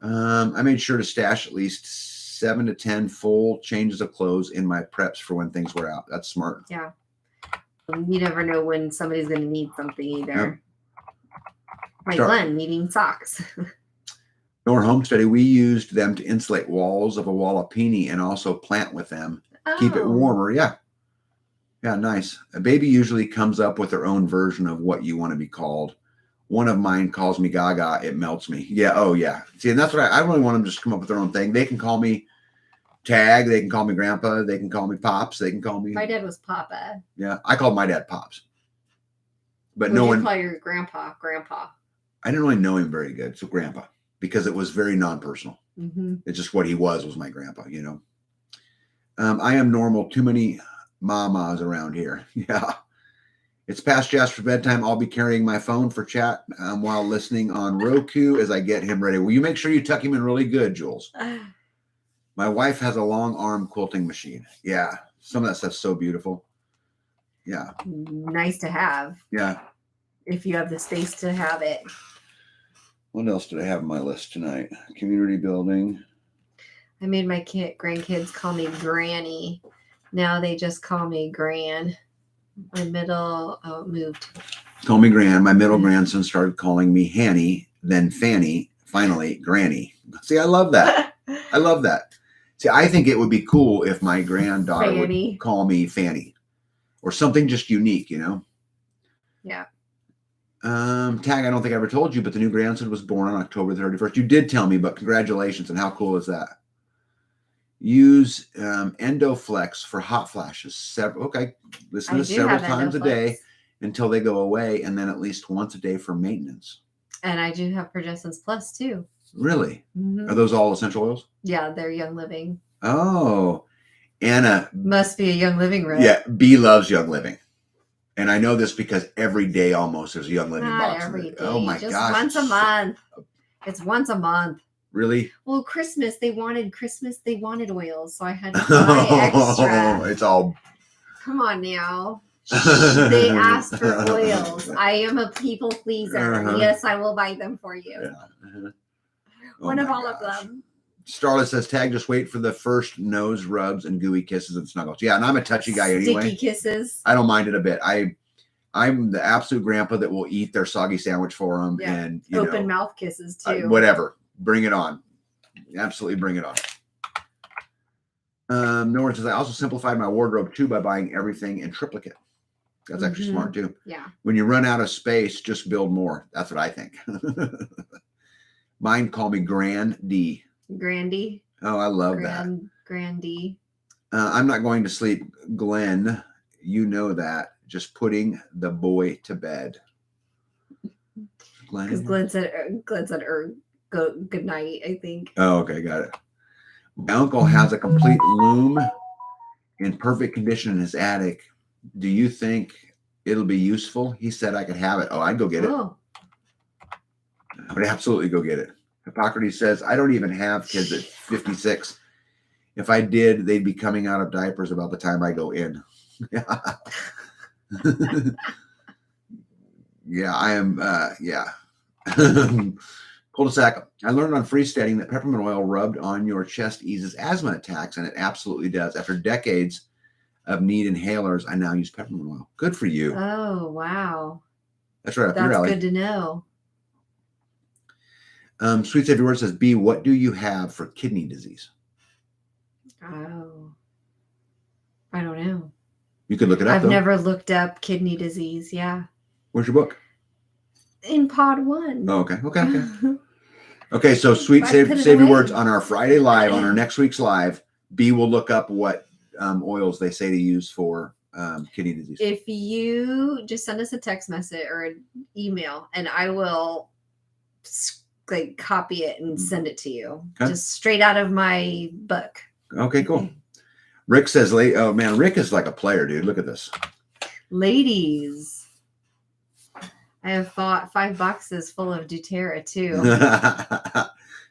I made sure to stash at least 7 to 10 full changes of clothes in my preps for when things wear out. That's smart. Yeah. You never know when somebody's going to need something either. Yep. My Glenn needing socks. Nor Homesteading, we used them to insulate walls of a wallopini and also plant with them. Keep it warmer. Yeah. Yeah, nice. A baby usually comes up with their own version of what you want to be called. One of mine calls me Gaga. It melts me. Yeah. Oh, yeah. See, and that's what I really want them to just come up with their own thing. They can call me Tag. They can call me Grandpa. They can call me Pops. They can call me. My dad was Papa. Yeah. I called my dad Pops. But no one. Call your grandpa Grandpa. I didn't really know him very good. So Grandpa, because it was very non-personal. Mm-hmm. It's just what he was my grandpa, I am normal. Too many mamas around here. Yeah. It's past Jasper's bedtime. I'll be carrying my phone for chat while listening on Roku as I get him ready. Will you make sure you tuck him in really good, Jules? My wife has a long arm quilting machine. Yeah. Some of that stuff's so beautiful. Yeah. Nice to have. Yeah. if you have the space to have it. What else did I have on my list tonight? Community building. I made my grandkids call me Granny. Now they just call me Gran. My middle moved. Call me Gran. My middle grandson started calling me Hanny, then Fanny, finally Granny. See, I love that. I love that. See, I think it would be cool if my granddaughter Fanny would call me Fanny or something just unique, you know? Yeah. Tag, I don't think I ever told you, but the new grandson was born on October 31st. You did tell me, but congratulations. And how cool is that? Use Endoflex for hot flashes. Okay. Listen to several times a day until they go away, and then at least once a day for maintenance. And I do have Progestins Plus too. Really? Mm-hmm. Are those all essential oils? Yeah, they're Young Living. Oh, Anna. Must be a Young Living, right? Yeah, B loves Young Living. And I know this because every day almost there's a Young Living Not box. every day. Oh my just gosh. Once a month. It's once a month. Really? Well, Christmas, they wanted oils, so I had to buy extra. It's all. Come on now. They asked for oils. I am a people pleaser. Uh-huh. Yes, I will buy them for you. Yeah. Uh-huh. Oh One of all gosh. of them. Starla says, Tag, just wait for the first nose rubs and gooey kisses and snuggles. Yeah, and I'm a touchy guy anyway. Sticky kisses. I don't mind it a bit. I'm the absolute grandpa that will eat their soggy sandwich for them. Yeah. And open mouth kisses too. Whatever. Bring it on. Absolutely bring it on. Nora says, I also simplified my wardrobe too by buying everything in triplicate. That's actually smart too. Yeah. When you run out of space, just build more. That's what I think. Mine call me Grandy. Grandy. Oh, I love that. Grandy. I'm not going to sleep, Glenn. You know that. Just putting the boy to bed. Because Glenn said good night, I think. Oh, okay, got it. My uncle has a complete loom in perfect condition in his attic. Do you think it'll be useful? He said I could have it. Oh, I'd go get it. I would absolutely go get it. Hippocrates says, I don't even have kids at 56. If I did, they'd be coming out of diapers about the time I go in. Yeah, I am. Yeah. Cul-de-sac. I learned on Freesteading that peppermint oil rubbed on your chest eases asthma attacks, and it absolutely does. After decades of need inhalers, I now use peppermint oil. Good for you. Oh, wow. That's right up your alley. That's good to know. Sweet Savior Word says, B, what do you have for kidney disease? Oh, I don't know. You could look it up. I've never looked up kidney disease. Yeah. Where's your book? In pod 1. Oh, okay. Okay, so Sweet Savior Words on our Friday live, on our next week's live, B will look up what oils they say to use for kidney disease. If you just send us a text message or an email, and I will copy it and send it to you. Okay. Just straight out of my book. Okay, cool. Rick says, oh man, Rick is like a player, dude. Look at this. Ladies, I have 5 boxes full of doTERRA too.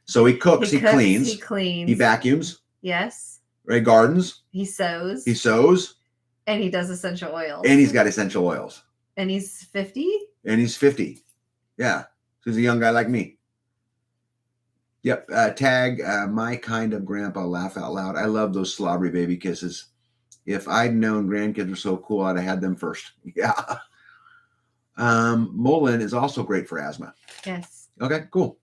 So he cooks, he cleans, he vacuums. Yes. He gardens. He sews. And he does essential oils. And he's got essential oils. And he's 50? And he's 50. Yeah. So he's a young guy like me. Yep. Tag, my kind of grandpa, laugh out loud. I love those slobbery baby kisses. If I'd known grandkids were so cool, I'd have had them first. Yeah. Mullen is also great for asthma. Yes. Okay, cool.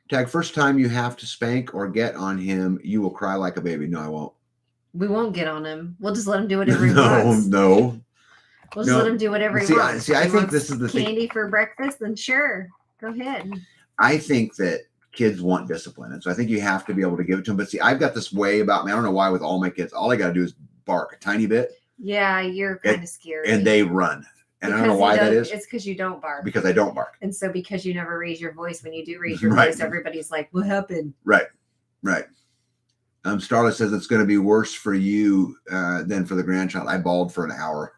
Tag, first time you have to spank or get on him, you will cry like a baby. No, I won't. We won't get on him. We'll just let him do whatever he wants. No. We'll just let him do whatever he wants. See, I think this is the candy for breakfast, then sure. Go ahead. I think that kids want discipline. And so I think you have to be able to give it to them. But see, I've got this way about me. I don't know why with all my kids, all I got to do is bark a tiny bit. Yeah, you're kind of scary. And they run. And I don't know why that is. It's because you don't bark. Because I don't bark. And so because you never raise your voice, when you do raise your voice, everybody's like, what happened? Right. Starla says it's going to be worse for you than for the grandchild. I bawled for an hour.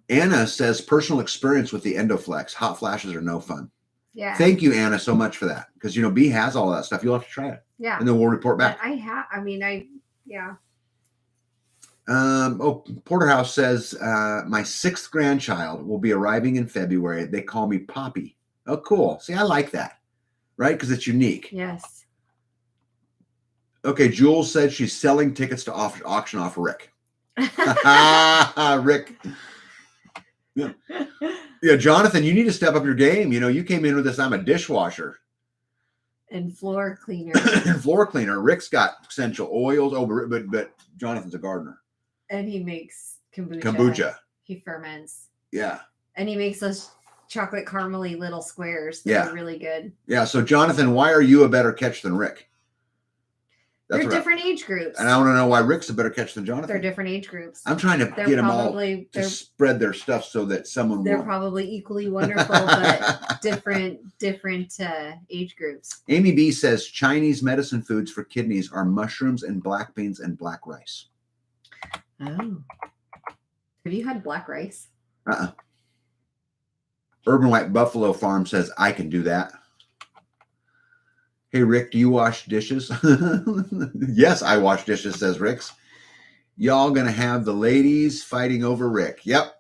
Anna says personal experience with the Endoflex. Hot flashes are no fun. Yeah. Thank you, Anna, so much for that. Because, B has all that stuff. You'll have to try it. Yeah. And then we'll report back. Yeah. Porterhouse says, my 6th grandchild will be arriving in February. They call me Poppy. Oh, cool. See, I like that, right? Because it's unique. Yes. Okay, Jules said she's selling tickets to auction off Rick. Rick. Yeah, Jonathan, you need to step up your game. You came in with this, I'm a dishwasher. And floor cleaner. And floor cleaner. Rick's got essential oils, but Jonathan's a gardener. And he makes kombucha. Kombucha. He ferments. Yeah. And he makes those chocolate caramely little squares that are really good. Yeah, so Jonathan, why are you a better catch than Rick? They're different age groups. And I want to know why Rick's a better catch than Jonathan. They're different age groups. I'm trying to get them all to spread their stuff so that someone They're probably equally wonderful, but different age groups. Amy B says Chinese medicine foods for kidneys are mushrooms and black beans and black rice. Oh. Have you had black rice? Urban White Buffalo Farm says, I can do that. Hey, Rick, do you wash dishes? Yes, I wash dishes, says Rick's. Y'all going to have the ladies fighting over Rick. Yep.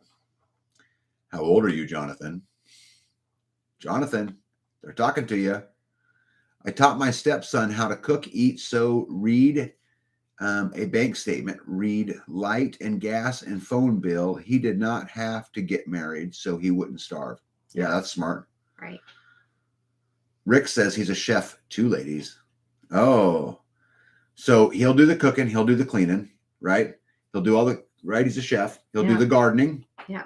How old are you, Jonathan? Jonathan, they're talking to you. I taught my stepson how to cook, eat, sew, read a bank statement, read light and gas and phone bill. He did not have to get married, so he wouldn't starve. Yeah, that's smart. Right. Rick says he's a chef too, ladies. Oh, so he'll do the cooking. He'll do the cleaning, right? He'll do all right. He's a chef. He'll do the gardening. Yeah.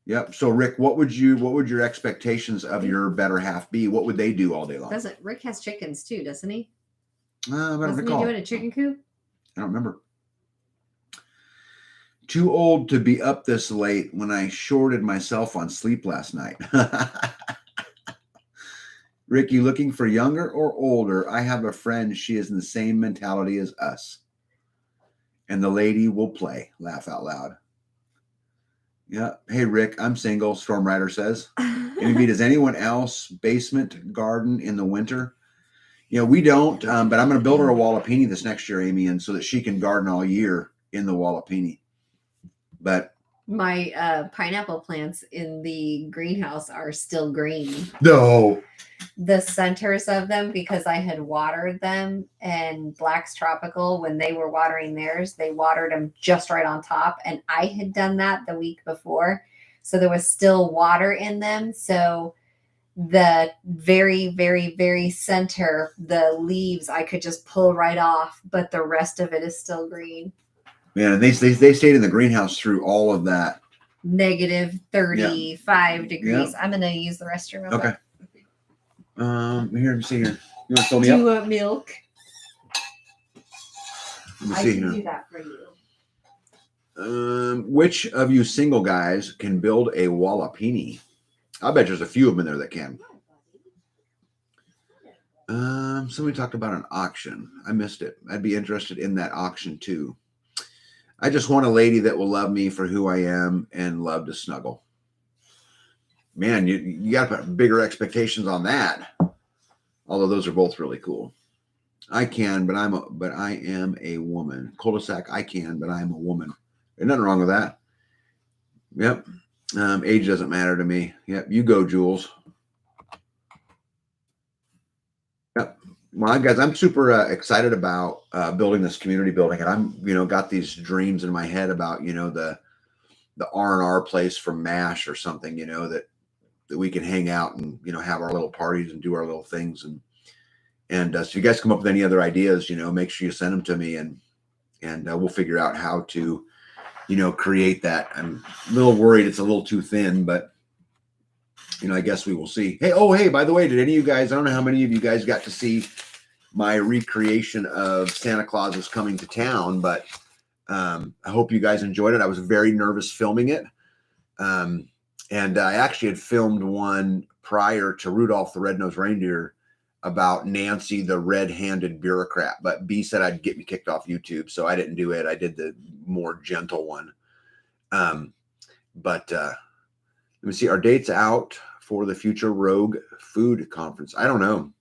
Yep. So Rick, what would your expectations of your better half be? What would they do all day long? Rick has chickens too, doesn't he? I don't Doesn't recall. he do it in a chicken coop? I don't remember. Too old to be up this late when I shorted myself on sleep last night. Rick, you looking for younger or older? I have a friend. She is in the same mentality as us. And the lady will play. Laugh out loud. Yeah. Hey, Rick, I'm single, Storm Rider says. Maybe does anyone else basement garden in the winter? We don't, but I'm going to build her a Wallapini this next year, Amy, and so that she can garden all year in the Wallapini. But my pineapple plants in the greenhouse are still green. No. The centers of them, because I had watered them, and Black's Tropical, when they were watering theirs, they watered them just right on top. And I had done that the week before. So there was still water in them. So the very, very, very center, the leaves, I could just pull right off, but the rest of it is still green. Man, and they stayed in the greenhouse through all of that. Negative 35 degrees. Yep. I'm going to use the restroom. Okay. Quick. Here, let me see here. You want to fill me Do up? you want milk? Let me I see can here. do that for you. Which of you single guys can build a Wallapini? I bet there's a few of them in there that can. Somebody talked about an auction. I missed it. I'd be interested in that auction too. I just want a lady that will love me for who I am and love to snuggle. Man, you got to put bigger expectations on that. Although those are both really cool. I can, but I am a woman. Cul-de-sac, I can, but I am a woman. There's nothing wrong with that. Yep. Age doesn't matter to me. Yep. You go, Jules. Yep. Well, guys, I'm super excited about building this community building, and I'm, got these dreams in my head about, the R&R place from MASH or something, that we can hang out and, have our little parties and do our little things. And so if you guys come up with any other ideas, make sure you send them to me and we'll figure out how to, create that. I'm a little worried it's a little too thin, but I guess we will see. Hey, by the way, did any of you guys, I don't know how many of you guys got to see my recreation of Santa Claus is Coming to Town, but I hope you guys enjoyed it. I was very nervous filming it. And I actually had filmed one prior to Rudolph the Red-Nosed Reindeer about Nancy, the red-handed bureaucrat, but B said I'd get me kicked off YouTube, so I didn't do it. I did the more gentle one. But let me see. Our date's out for the Future Rogue Food Conference. I don't know.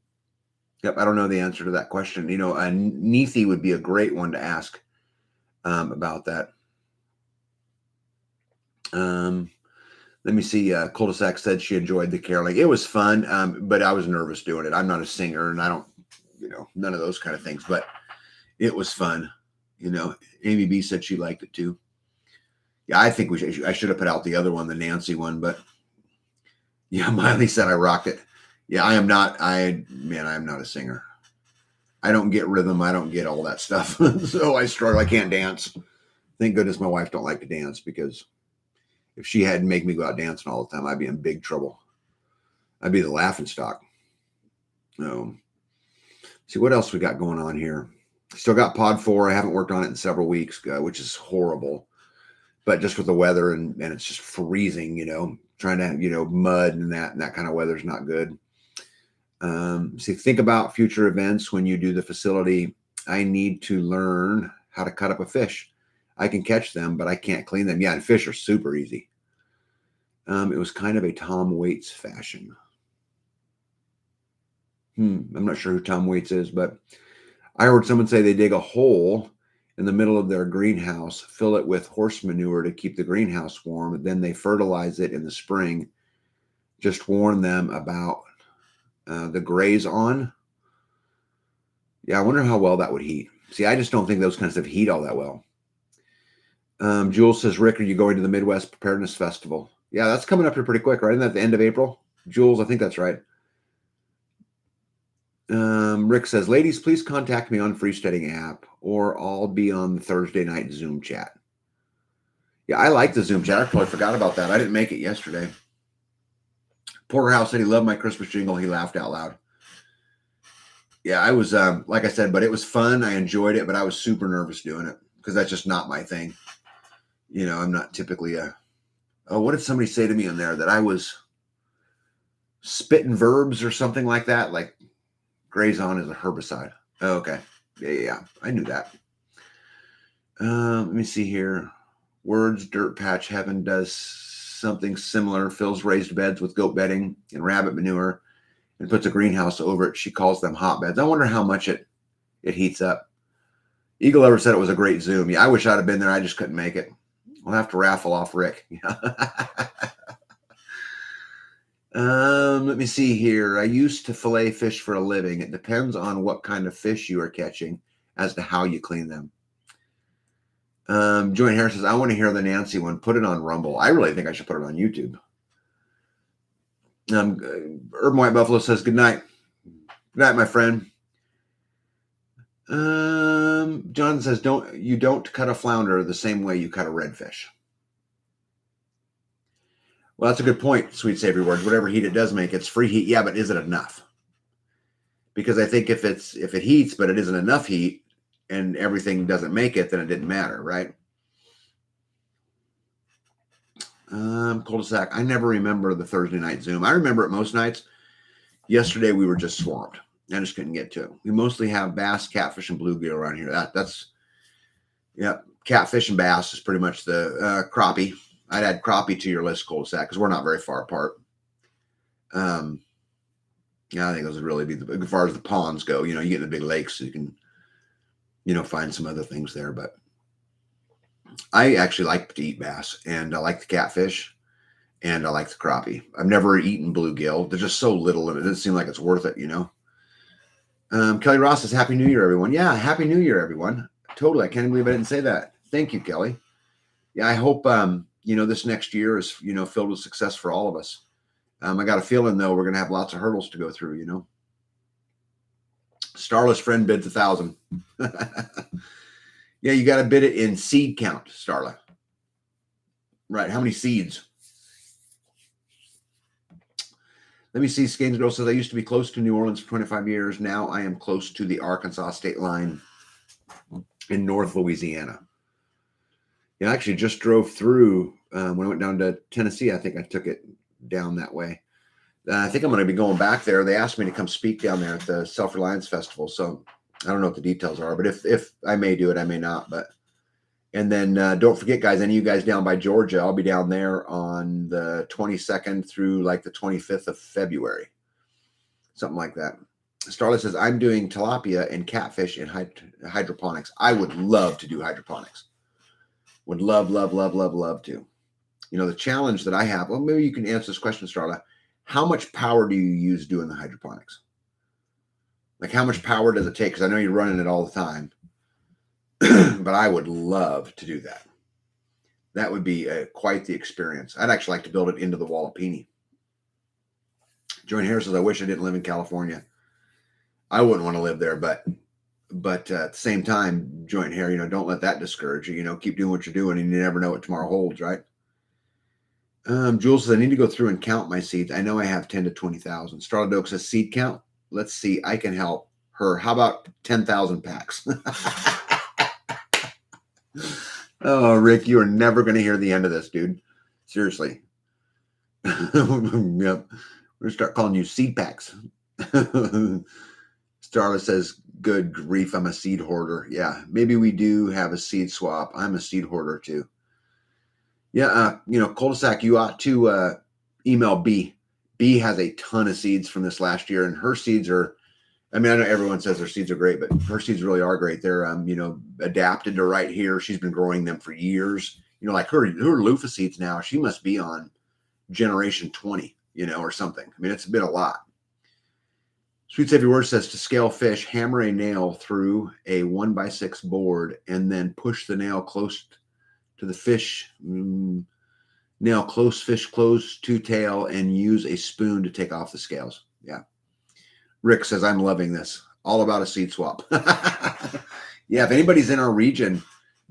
Yep, I don't know the answer to that question. Neethi would be a great one to ask. about that. Let me see. Cul-de-sac said she enjoyed the caroling. It was fun, but I was nervous doing it. I'm not a singer, and I don't, none of those kind of things. But it was fun. Amy B said she liked it too. Yeah, I think I should have put out the other one, the Nancy one, but yeah, Miley said I rocked it. Yeah, I am not a singer. I don't get rhythm. I don't get all that stuff. So I struggle. I can't dance. Thank goodness my wife don't like to dance, because if she had to make me go out dancing all the time, I'd be in big trouble. I'd be the laughing stock. See what else we got going on here. Still got pod 4. I haven't worked on it in several weeks, which is horrible. But just with the weather and it's just freezing, trying to, mud and that kind of weather is not good. See, think about future events when you do the facility. I need to learn how to cut up a fish. I can catch them, but I can't clean them. Yeah, and fish are super easy. It was kind of a Tom Waits fashion. I'm not sure who Tom Waits is, but I heard someone say they dig a hole in the middle of their greenhouse, fill it with horse manure to keep the greenhouse warm. Then they fertilize it in the spring. Just warn them about the graze on. Yeah, I wonder how well that would heat. See, I just don't think those kinds of heat all that well. Jules says, Rick, are you going to the Midwest Preparedness Festival? Yeah, that's coming up here pretty quick, right? Isn't that the end of April? Jules, I think that's right. Rick says, ladies, please contact me on Freesteading app, or I'll be on the Thursday night Zoom chat. Yeah, I like the Zoom chat. I totally forgot about that. I didn't make it yesterday. Porterhouse said he loved my Christmas jingle. He laughed out loud. Yeah, I was, like I said, but it was fun. I enjoyed it, but I was super nervous doing it because that's just not my thing. I'm not typically what did somebody say to me in there, that I was spitting verbs or something like that? Like graze on is a herbicide. Oh, okay. Yeah. I knew that. Let me see here. Words, dirt patch heaven does something similar, fills raised beds with goat bedding and rabbit manure and puts a greenhouse over it. She calls them hotbeds. I wonder how much it heats up. Eagle ever said it was a great Zoom. Yeah, I wish I'd have been there. I just couldn't make it. We'll have to raffle off Rick. Let me see here. I used to fillet fish for a living. It depends on what kind of fish you are catching as to how you clean them. Joanne Harris says, I want to hear the Nancy one. Put it on Rumble. I really think I should put it on YouTube. Urban White Buffalo says, good night. Good night, my friend. John says, don't cut a flounder the same way you cut a redfish. Well, that's a good point, Sweet Savory Words. Whatever heat it does make, it's free heat. Yeah, but is it enough? Because I think if it heats, but it isn't enough heat and everything doesn't make it, then it didn't matter, right? Cul-de-sac. I never remember the Thursday night Zoom. I remember it most nights. Yesterday we were just swamped. I just couldn't get to it. We mostly have bass, catfish, and bluegill around here. That's catfish and bass is pretty much the crappie. I'd add crappie to your list, cul-de-sac, because we're not very far apart. I think those would really be as far as the ponds go. You get in the big lakes, so you can, find some other things there. But I actually like to eat bass, and I like the catfish, and I like the crappie. I've never eaten bluegill. There's just so little, and it doesn't seem like it's worth it, Kelly Ross says, Happy New Year, everyone. Yeah, Happy New Year, everyone. Totally. I can't believe I didn't say that. Thank you, Kelly. Yeah, I hope, this next year is, filled with success for all of us. I got a feeling, though, we're going to have lots of hurdles to go through, Starless friend bids 1,000. Yeah, you got to bid it in seed count, Starla. Right. How many seeds? Let me see. Skanes Girl says, I used to be close to New Orleans for 25 years. Now I am close to the Arkansas state line in North Louisiana. Yeah, I actually just drove through when I went down to Tennessee. I think I took it down that way. I think I'm going to be going back there. They asked me to come speak down there at the Self-Reliance Festival. So I don't know what the details are, but if I may do it, I may not. And then don't forget, guys, any of you guys down by Georgia, I'll be down there on the 22nd through like the 25th of February. Something like that. Starla says, I'm doing tilapia and catfish in hydroponics. I would love to do hydroponics. Would love, love, love, love, love to. You know, the challenge that I have, well, maybe you can answer this question, Starla. How much power do you use doing the hydroponics? Like, how much power does it take? Because I know you're running it all the time. But I would love to do that. That would be quite the experience. I'd actually like to build it into the wall of Peony. Joan Harris says, I wish I didn't live in California. I wouldn't want to live there, but at the same time, joint hair, you know, don't let that discourage you. You know, keep doing what you're doing, and you never know what tomorrow holds, right? Jules says, I need to go through and count my seeds. I know I have 10 to 20,000. Starla Doak says, seed count. Let's see. I can help her. How about 10,000 packs? Oh, Rick, you are never going to hear the end of this, dude. Seriously. Yep. We're going to start calling you seed packs. Starla says, good grief, I'm a seed hoarder. Yeah, maybe we do have a seed swap. I'm a seed hoarder too. Yeah, you know, cul-de-sac, you ought to email B. B has a ton of seeds from this last year, and her seeds are, I mean, I know everyone says their seeds are great, but her seeds really are great. They're, you know, adapted to right here. She's been growing them for years. You know, like her loofah seeds now, she must be on generation 20, you know, or something. I mean, it's been a lot. Sweet Savvy Word says, to scale fish, hammer a nail through a 1x6 board and then push the nail close to the fish, nail fish close to tail, and use a spoon to take off the scales. Yeah. Rick says, I'm loving this. All about a seed swap. Yeah, if anybody's in our region,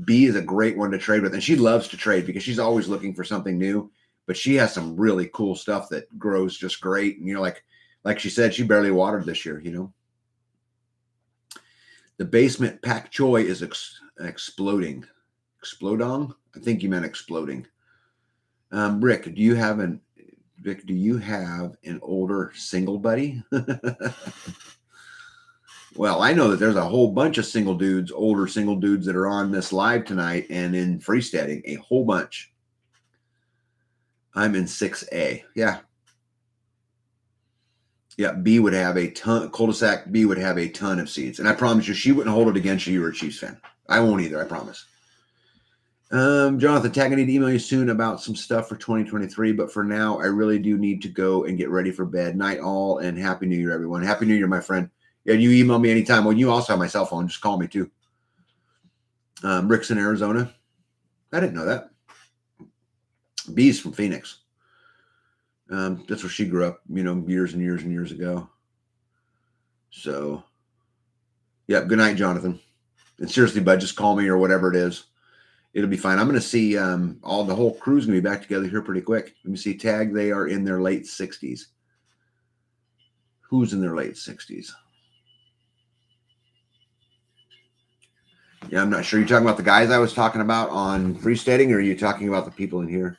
B is a great one to trade with. And she loves to trade because she's always looking for something new. But she has some really cool stuff that grows just great. And, you know, like she said, she barely watered this year, you know. The basement pak choi is exploding. Explodong? I think you meant exploding. Rick, do you have an older single buddy? Well, I know that there's a whole bunch of older single dudes that are on this live tonight and in Freesteading, a whole bunch. I'm in 6A. Yeah. Yeah, B would have a ton, cul-de-sac B would have a ton of seeds. And I promise you, she wouldn't hold it against you. You're a Chiefs fan. I won't either, I promise. Jonathan, Tag, I need to email you soon about some stuff for 2023. But for now, I really do need to go and get ready for bed. Night all, and Happy New Year, everyone. Happy New Year, my friend. Yeah, you email me anytime. Well, you also have my cell phone. Just call me too. Rick's in Arizona. I didn't know that. B's from Phoenix. That's where she grew up, you know, years and years and years ago. So, yeah, good night, Jonathan. And seriously, bud, just call me or whatever it is. It'll be fine. I'm going to see the whole crew's going to be back together here pretty quick. Let me see. Tag, they are in their late 60s. Who's in their late 60s? Yeah, I'm not sure. You're talking about the guys I was talking about on Freesteading, or are you talking about the people in here?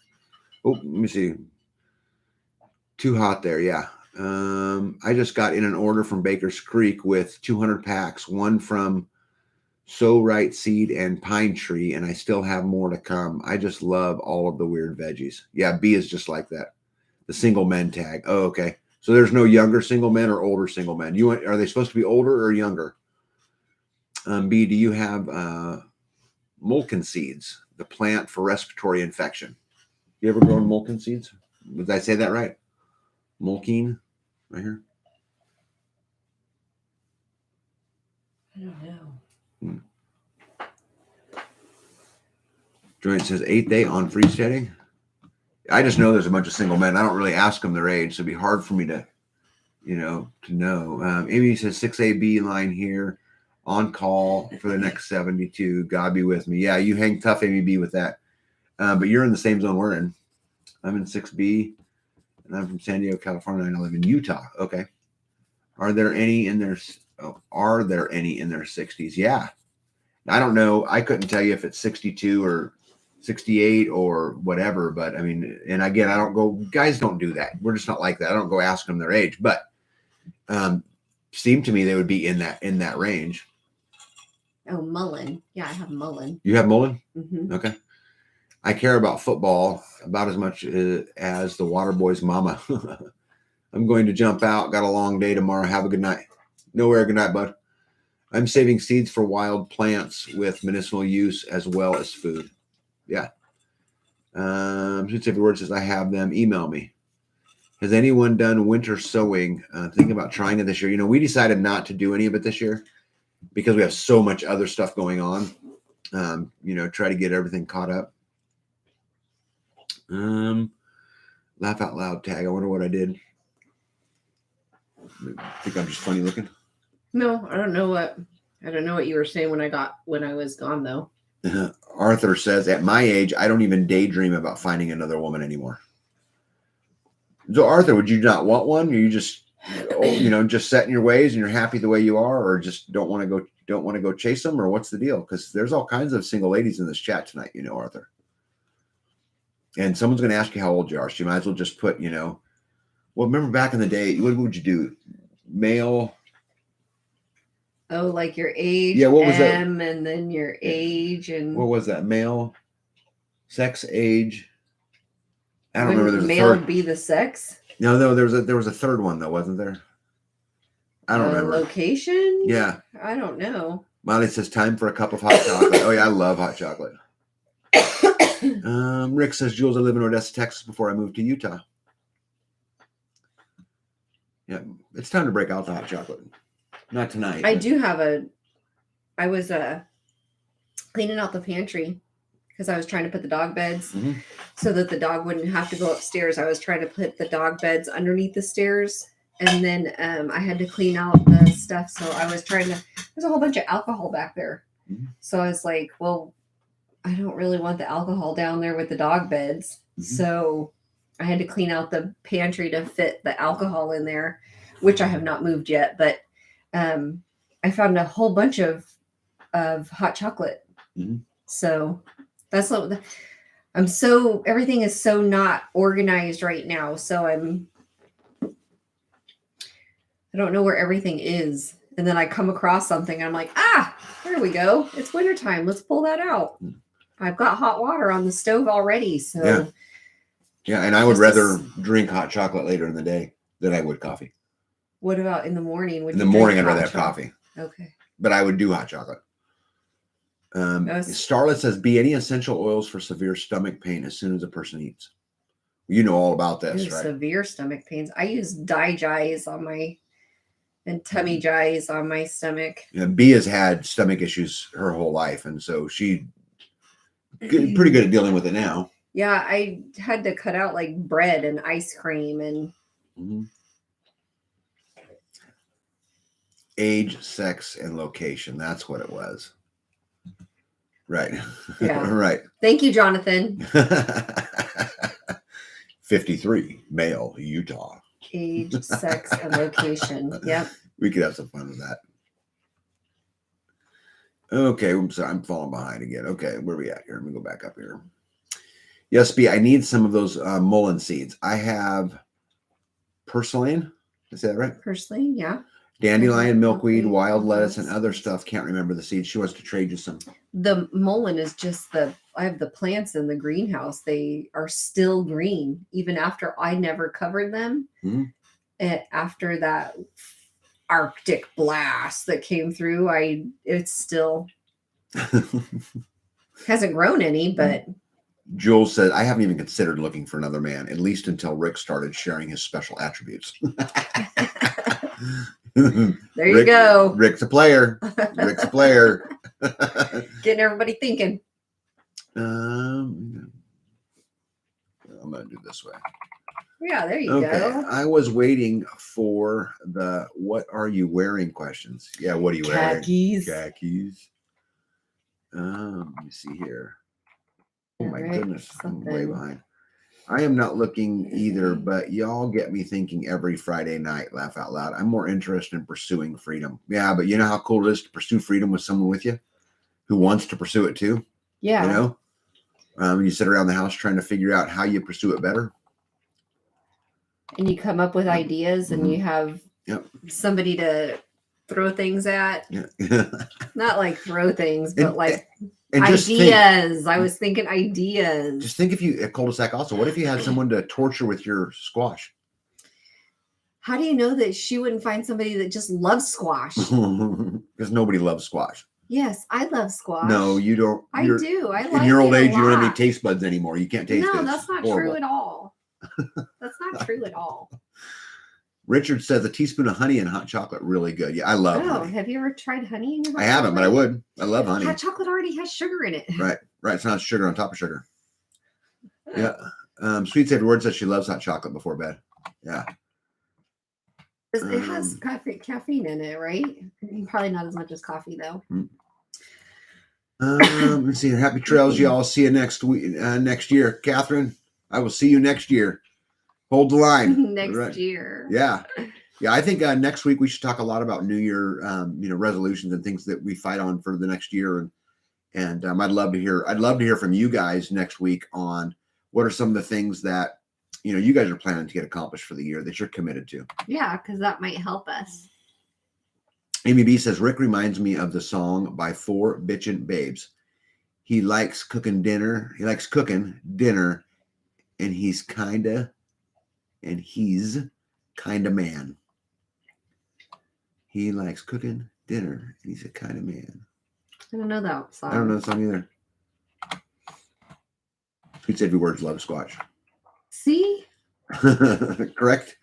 Oh, let me see. Too hot there. Yeah. I just got in an order from Baker's Creek with 200 packs, one from So Right Seed and Pine Tree, and I still have more to come. I just love all of the weird veggies. Yeah, B is just like that. The single men tag. Oh, okay. So there's no younger single men or older single men. Are they supposed to be older or younger? B, do you have mulkin seeds, the plant for respiratory infection? You ever grown mulkin seeds? Did I say that right? Mulkin, right here. I don't know. Joint says 8th day on Freesteading. I just know there's a bunch of single men. I don't really ask them their age, so it'd be hard for me to, you know, to know. Amy says 6AB line here, on call for the next 72. God be with me. Yeah, you hang tough, Amy B, with that. But you're in the same zone we're in. I'm in 6B, and I'm from San Diego, California, and I live in Utah. Okay. Are there any in their 60s? Yeah. I don't know. I couldn't tell you if it's 62 or 68 or whatever, but I mean, and again, guys don't do that. We're just not like that. I don't go ask them their age, but seemed to me they would be in that range. Oh, Mullen. Yeah, I have Mullen. You have Mullen? Mm-hmm. Okay. I care about football about as much as the water boy's mama. I'm going to jump out. Got a long day tomorrow. Have a good night. Nowhere. Good night, bud. I'm saving seeds for wild plants with medicinal use as well as food. Yeah. Since every word says I have them, email me. Has anyone done winter sewing? Thinking about trying it this year. You know, we decided not to do any of it this year because we have so much other stuff going on. You know, try to get everything caught up. Laugh out loud tag. I wonder what I did. I think I'm just funny looking. No, I don't know what you were saying when I was gone though. Arthur says, at my age, I don't even daydream about finding another woman anymore. So Arthur, would you not want one? Are you just, you know, just set in your ways and you're happy the way you are, or just don't want to go chase them, or what's the deal? Because there's all kinds of single ladies in this chat tonight, you know, Arthur. And someone's going to ask you how old you are. So you might as well just put, you know, well, remember back in the day, what would you do? Male. Oh, like your age. Yeah, what was that? And then your age and what was that? Male, sex, age. I don't remember. There's male a third. Would be the sex. No, there was a third one though, wasn't there? I don't remember. Location? Yeah. I don't know. Molly says time for a cup of hot chocolate. Oh yeah, I love hot chocolate. Rick says, Jules, I live in Odessa, Texas before I moved to Utah. Yeah, it's time to break out the hot chocolate. Not tonight. I was cleaning out the pantry because I was trying to put the dog beds so that the dog wouldn't have to go upstairs. I was trying to put the dog beds underneath the stairs. And then I had to clean out the stuff. So I was there's a whole bunch of alcohol back there. So I was like, well, I don't really want the alcohol down there with the dog beds. So I had to clean out the pantry to fit the alcohol in there, which I have not moved yet. But I found a whole bunch of hot chocolate. So that's what everything is so not organized right now. So I don't know where everything is. And then I come across something and I'm like, there we go. It's wintertime. Let's pull that out. I've got hot water on the stove already. So yeah. And I would rather drink hot chocolate later in the day than I would coffee. What about in the morning? In the morning, I'd rather have coffee. Okay. But I would do hot chocolate. Starlet says, be any essential oils for severe stomach pain as soon as a person eats. You know all about this, right? Severe stomach pains. I use Digize and tummy jize on my stomach. Yeah, B has had stomach issues her whole life, and so she pretty good at dealing with it now. Yeah, I had to cut out like bread and ice cream and age, sex, and location. That's what it was. Right. Yeah. Right. Thank you, Jonathan. 53, male, Utah. Age, sex, and location. Yep. We could have some fun with that. Okay, I'm falling behind again. Okay, where are we at here? Let me go back up here. Yes, B, I need some of those mullein seeds. I have purslane. Is that right? Purslane, yeah. Dandelion, milkweed, wild lettuce, and other stuff. Can't remember the seeds. She wants to trade you some. The mullein is just I have the plants in the greenhouse. They are still green, even after I never covered them. After that Arctic blast that came through, it's still hasn't grown any, but Jules said, I haven't even considered looking for another man, at least until Rick started sharing his special attributes. There you go. Rick's a player. Rick's a player. Getting everybody thinking. I'm going to do this way. Yeah, there you go. I was waiting for the what are you wearing questions. Yeah, what are you wearing? Khakis. Let me see here. Oh my goodness, I'm way behind. I am not looking either, but y'all get me thinking every Friday night, laugh out loud. I'm more interested in pursuing freedom. Yeah, but you know how cool it is to pursue freedom with someone with you who wants to pursue it too? Yeah. You know, you sit around the house trying to figure out how you pursue it better. And you come up with ideas and you have somebody to throw things at. Yeah. Not like throw things, but and ideas. I was thinking ideas. Just think if you, at cul-de-sac also, what if you had someone to torture with your squash? How do you know that she wouldn't find somebody that just loves squash? Because nobody loves squash. Yes, I love squash. No, you don't. I do. I like in your old it a age, you don't have any lot. taste buds anymore. You can't taste it. No, It's that's not horrible. true at all. That's not true at all. Richard says a teaspoon of honey and hot chocolate, really good. Yeah, I love honey. Have you ever tried honey in your hot I haven't, but I would. I love honey. Hot chocolate already has sugar in it. Right. It's not sugar on top of sugar. Yeah. Sweet Savory Word says she loves hot chocolate before bed. Yeah. It has caffeine in it, right? Probably not as much as coffee, though. Let's see here. Happy trails, y'all. See you next week, next year. Catherine, I will see you next year. Hold the line. Next year. Yeah. Yeah. I think next week we should talk a lot about New Year, resolutions and things that we fight on for the next year. And I'd love to hear from you guys next week on what are some of the things that, you guys are planning to get accomplished for the year that you're committed to. Yeah, because that might help us. Amy B says, Rick reminds me of the song by Four Bitchin' Babes. He likes cooking dinner. And he's kinda man. He likes cooking dinner and he's a kind of man. I don't know that song. I don't know the song either. Sweet Savory Words love squash. See? Correct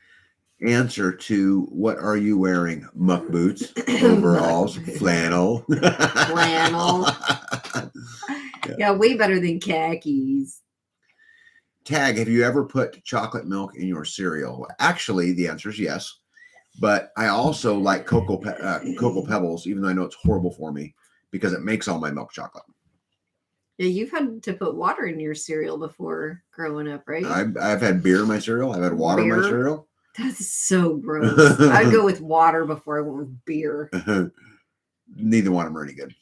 answer to what are you wearing? Muck boots, overalls, flannel. Flannel. Yeah, way better than khakis. Tag, have you ever put chocolate milk in your cereal? Actually, the answer is yes. But I also like Cocoa Pebbles, even though I know it's horrible for me because it makes all my milk chocolate. Yeah, you've had to put water in your cereal before growing up, right? I've had beer in my cereal. I've had water in my cereal. That's so gross. I'd go with water before I went with beer. Neither one of them are any good.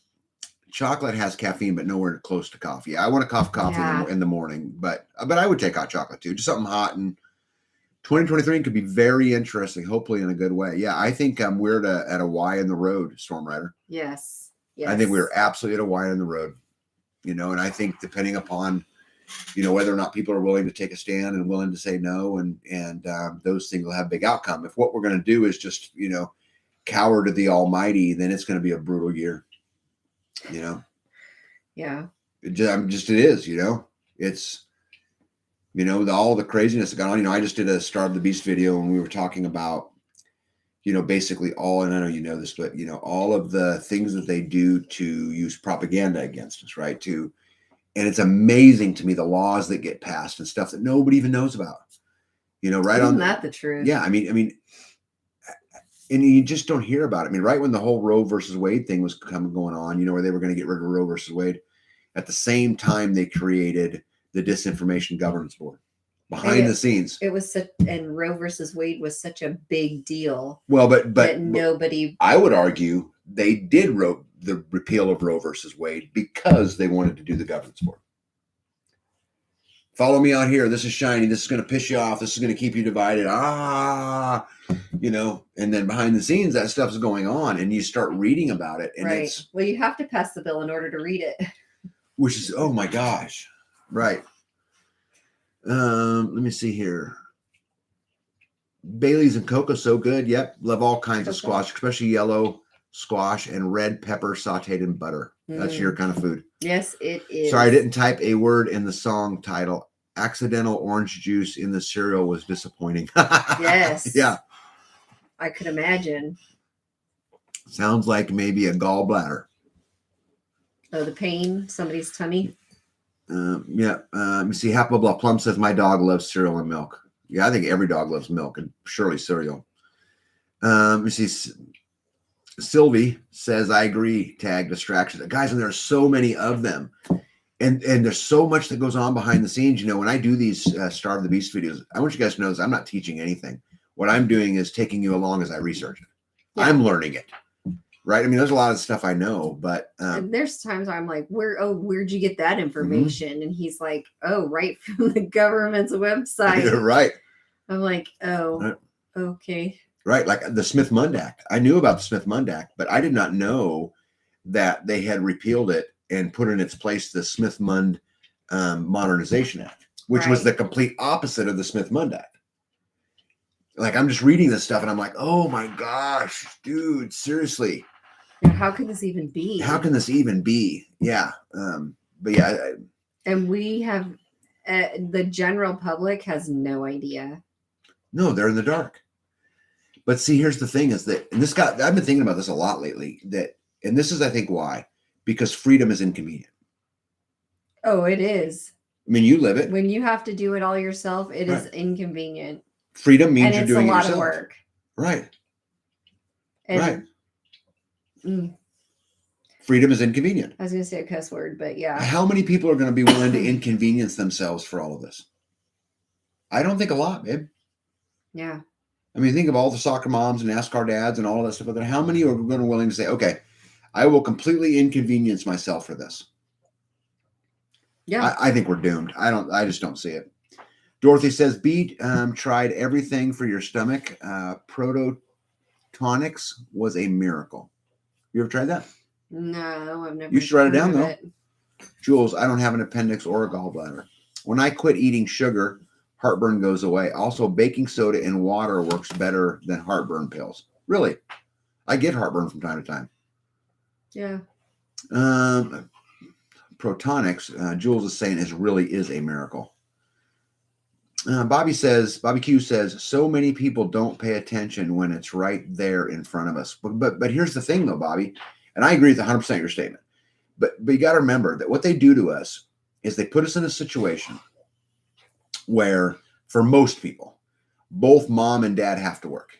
Chocolate has caffeine, but nowhere close to coffee. I want a cup of coffee in the morning, but I would take hot chocolate too. Just something hot. And 2023 could be very interesting, hopefully in a good way. Yeah, I think we're at a Y in the road, Storm Rider. Yes. I think we're absolutely at a Y in the road. And I think depending upon, whether or not people are willing to take a stand and willing to say no, and those things will have big outcome. If what we're going to do is just, cower to the almighty, then it's going to be a brutal year. Yeah. It is, it's, all the craziness that got on. I just did a Starve the Beast video and we were talking about, basically all, and I know you know this, but all of the things that they do to use propaganda against us, right? And it's amazing to me the laws that get passed and stuff that nobody even knows about. Right? Isn't that the truth? Yeah, I mean, and you just don't hear about it. I mean, right when the whole Roe versus Wade thing was going on, where they were going to get rid of Roe versus Wade, at the same time they created the Disinformation Governance Board. Behind the scenes, it was and Roe versus Wade was such a big deal. Well, but nobody. I would argue they did the repeal of Roe versus Wade because they wanted to do the governance board. Follow me out here. This is shiny. This is going to piss you off. This is going to keep you divided. And then behind the scenes, that stuff is going on, and you start reading about it, and right. Well, you have to pass the bill in order to read it. Which is, oh my gosh, right. Let me see here. Bailey's and cocoa, so good. Yep. Love all kinds of squash, especially yellow squash and red pepper sauteed in butter. That's your kind of food. Yes, it is. Sorry, I didn't type a word in the song title. Accidental orange juice in the cereal was disappointing. Yes. Yeah. I could imagine. Sounds like maybe a gallbladder. Oh, the pain, somebody's tummy. Yeah. Let me see. Happy Blah Plum says my dog loves cereal and milk. Yeah, I think every dog loves milk and surely cereal. Let me see. Sylvie says, I agree, tag distractions. Guys, and there are so many of them. And there's so much that goes on behind the scenes. When I do these Starve the Beast videos, I want you guys to know this. I'm not teaching anything. What I'm doing is taking you along as I research it. Yeah. I'm learning it. Right. I mean, there's a lot of stuff I know, but and there's times I'm like, where'd you get that information? Mm-hmm. And he's like, oh, right from the government's website. Right. I'm like, oh, okay. Right. Like the Smith-Mundt Act. I knew about the Smith-Mundt Act, but I did not know that they had repealed it and put in its place the Smith-Mundt Modernization Act, which was the complete opposite of the Smith-Mundt Act. Like, I'm just reading this stuff and I'm like, oh my gosh, dude, seriously. How could this even be? How can this even be? Yeah. But yeah. And we have, the general public has no idea. No, they're in the dark. But see, here's the thing is that, and I've been thinking about this a lot lately, and this is, I think, why, because freedom is inconvenient. Oh, it is. I mean, you live it. When you have to do it all yourself, it is inconvenient. Freedom means you're doing it yourself. It's a lot of work. Right. And, right. Freedom is inconvenient. I was going to say a cuss word, but yeah. How many people are going to be willing to inconvenience themselves for all of this? I don't think a lot, babe. Yeah. I mean, think of all the soccer moms and NASCAR dads and all of that stuff. How many are going to be willing to say, okay, I will completely inconvenience myself for this? Yeah. I think we're doomed. I just don't see it. Dorothy says, Beat tried everything for your stomach. Protonics was a miracle. You ever tried that? No, I've never. You should write it down, though. Jules, I don't have an appendix or a gallbladder. When I quit eating sugar, heartburn goes away. Also, baking soda and water works better than heartburn pills. Really? I get heartburn from time to time. Yeah. Protonics, Jules is saying, really is a miracle. Bobby Q says, so many people don't pay attention when it's right there in front of us. But here's the thing, though, Bobby, and I agree with 100% your statement. But you got to remember that what they do to us is they put us in a situation where, for most people, both mom and dad have to work.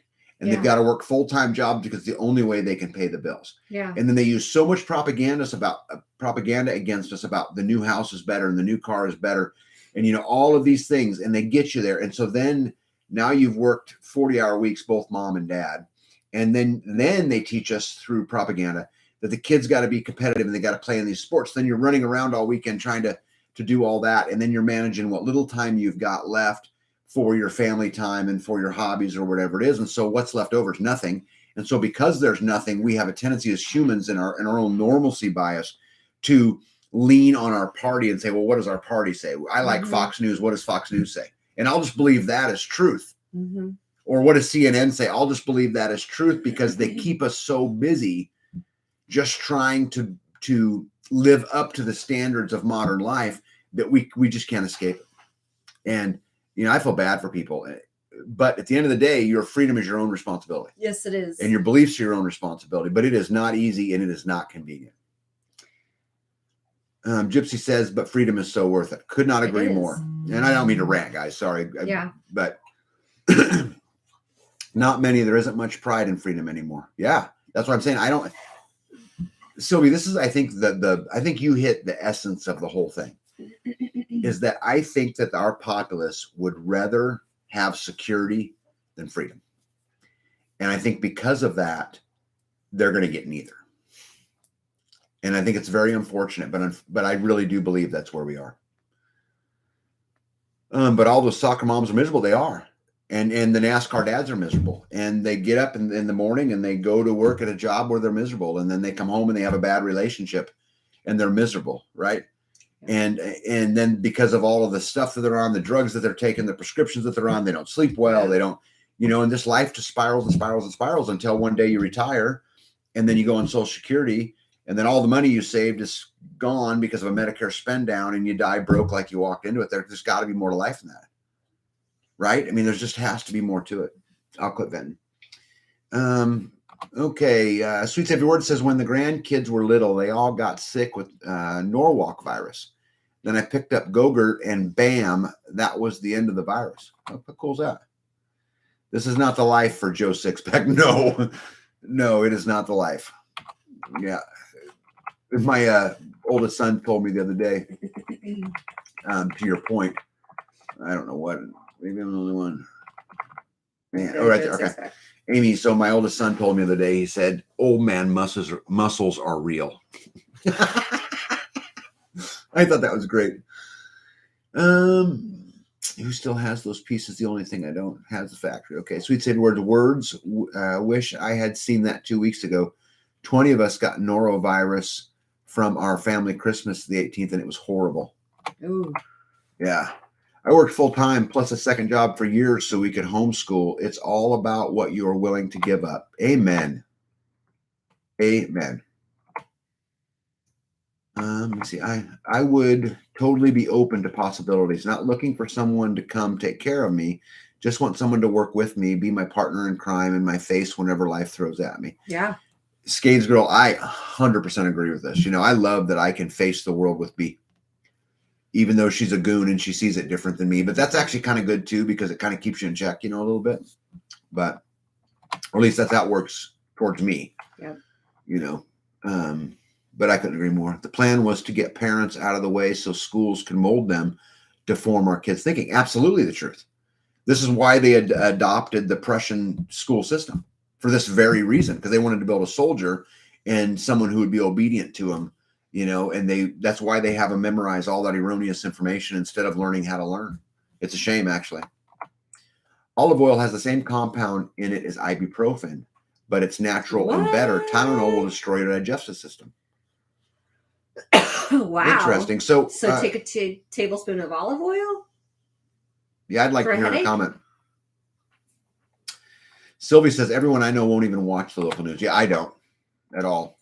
And they've got to work full-time jobs because it's the only way they can pay the bills. Yeah. And then they use so much propaganda against us about the new house is better and the new car is better. And, all of these things, and they get you there. And so then now you've worked 40-hour weeks, both mom and dad. And then they teach us through propaganda that the kids got to be competitive and they got to play in these sports. Then you're running around all weekend trying to do all that. And then you're managing what little time you've got left for your family time and for your hobbies or whatever it is. And so what's left over is nothing. And so because there's nothing, we have a tendency as humans in our own normalcy bias to lean on our party and say, well, what does our party say? I like Fox News. What does Fox News say? And I'll just believe that as truth. Mm-hmm. Or what does CNN say? I'll just believe that as truth because they keep us so busy just trying to live up to the standards of modern life that we just can't escape it. And, I feel bad for people, but at the end of the day, your freedom is your own responsibility. Yes, it is. And your beliefs are your own responsibility, but it is not easy and it is not convenient. Gypsy says, but freedom is so worth it. Could not agree more. And I don't mean to rant, guys. Sorry. But not many. There isn't much pride in freedom anymore. Yeah, that's what I'm saying. Sylvie, this is, I think, I think you hit the essence of the whole thing. Is that I think that our populace would rather have security than freedom. And I think because of that, they're going to get neither. And I think it's very unfortunate, but I really do believe that's where we are. But all those soccer moms are miserable. They are. And the NASCAR dads are miserable. And they get up in the morning and they go to work at a job where they're miserable. And then they come home and they have a bad relationship and they're miserable, right? And then because of all of the stuff that they're on, the drugs that they're taking, the prescriptions that they're on, they don't sleep well. They don't, and this life just spirals and spirals and spirals until one day you retire and then you go on Social Security and then all the money you saved is gone because of a Medicare spend down and you die broke like you walked into it. There's got to be more to life than that. Right? I mean, there just has to be more to it. I'll quit venting. Okay. Sweet Every Word says, when the grandkids were little, they all got sick with Norwalk virus. Then I picked up Gogurt and bam, that was the end of the virus. How cool is that? This is not the life for Joe Sixpack. No, it is not the life. Yeah. My oldest son told me the other day, to your point, I don't know what, maybe I'm the only one. Man, right there. Okay. Amy, so my oldest son told me the other day, he said, old man muscles are real. I thought that was great. Who still has those pieces? The only thing I don't have is the factory. Okay, Sweet Savior Words. Wish I had seen that 2 weeks ago. 20 of us got norovirus from our family Christmas the 18th, and it was horrible. Ooh. Yeah. I worked full time plus a second job for years so we could homeschool. It's all about what you are willing to give up. Amen. Amen. Let me see. I would totally be open to possibilities, not looking for someone to come take care of me. Just want someone to work with me, be my partner in crime, and my face whenever life throws at me. Yeah. Skates girl, I 100% agree with this. I love that I can face the world with B, even though she's a goon and she sees it different than me. But that's actually kind of good too, because it kind of keeps you in check, a little bit. But, or at least that's how it works towards me. Yeah. But I couldn't agree more. The plan was to get parents out of the way so schools can mold them to form our kids' thinking. Absolutely the truth. This is why they had adopted the Prussian school system, for this very reason, because they wanted to build a soldier and someone who would be obedient to them, and that's why they have them memorize all that erroneous information instead of learning how to learn. It's a shame, actually. Olive oil has the same compound in it as ibuprofen, but it's natural and better. Tylenol will destroy your digestive system. Wow. Interesting. So take a tablespoon of olive oil? Yeah, I'd like to hear a comment. Sylvie says, everyone I know won't even watch the local news. Yeah, I don't at all.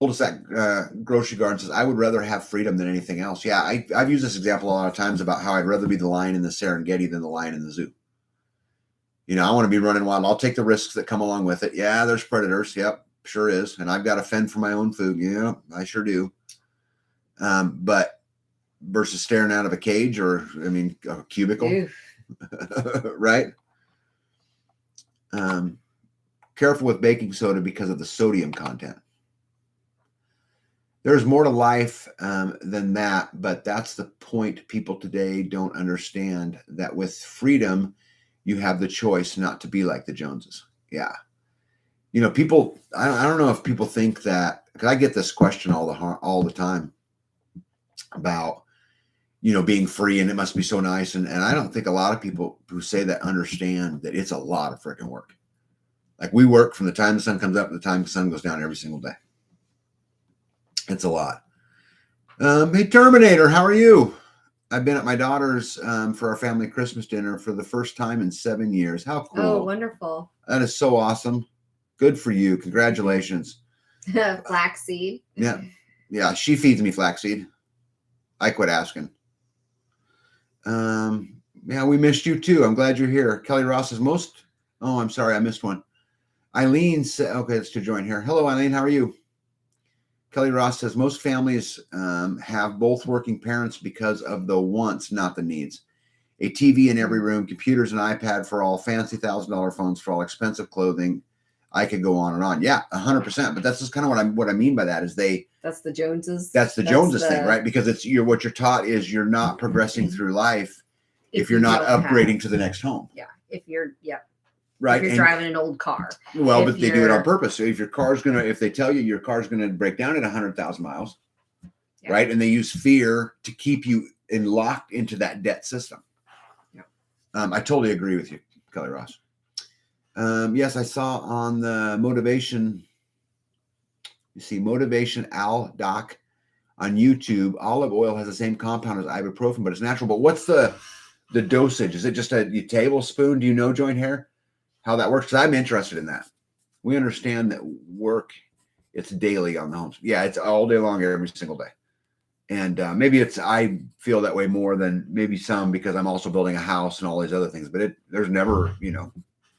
Oldest at Grocery Garden says, I would rather have freedom than anything else. Yeah, I've used this example a lot of times about how I'd rather be the lion in the Serengeti than the lion in the zoo. I want to be running wild. I'll take the risks that come along with it. Yeah, there's predators. Yep, sure is. And I've got to fend for my own food. Yeah, I sure do. But versus staring out of a cage or, a cubicle, right? Careful with baking soda because of the sodium content. There's more to life than that, but that's the point people today don't understand, that with freedom, you have the choice not to be like the Joneses. Yeah. People, I don't know if people think that, because I get this question all the time about, being free and it must be so nice. And I don't think a lot of people who say that understand that it's a lot of freaking work. Like, we work from the time the sun comes up to the time the sun goes down every single day. It's a lot. Hey, Terminator, how are you? I've been at my daughter's for our family Christmas dinner for the first time in 7 years. How cool. Oh, wonderful. That is so awesome. Good for you. Congratulations. Flaxseed. Yeah. Yeah, she feeds me flaxseed. I quit asking. Yeah, we missed you too. I'm glad you're here. Kelly Ross is oh, I'm sorry, I missed one. Eileen said, okay, let's to join here. Hello, Eileen, how are you? Kelly Ross says, most families have both working parents because of the wants, not the needs. A TV in every room, computers and iPad for all, fancy $1,000 phones for all, expensive clothing. I could go on and on. Yeah, 100%. But that's just kind of what I mean by that is that's the Joneses. That's the Joneses thing, right? Because it's what you're taught is you're not progressing through life if you're not upgrading to the next home. Yeah. If you're right. If you're driving an old car. Well, but they do it on purpose. So if they tell you your car's gonna break down at 100,000 miles, right? And they use fear to keep you locked into that debt system. Yeah. I totally agree with you, Kelly Ross. Yes, I saw on the Motivation Al doc on YouTube, olive oil has the same compound as ibuprofen, but it's natural. But what's the dosage? Is it just a tablespoon? Do you know, Joint Hair, how that works? Because I'm interested in that. We understand that it's daily on the homes. Yeah, it's all day long, every single day. And maybe I feel that way more than maybe some because I'm also building a house and all these other things. But there's never,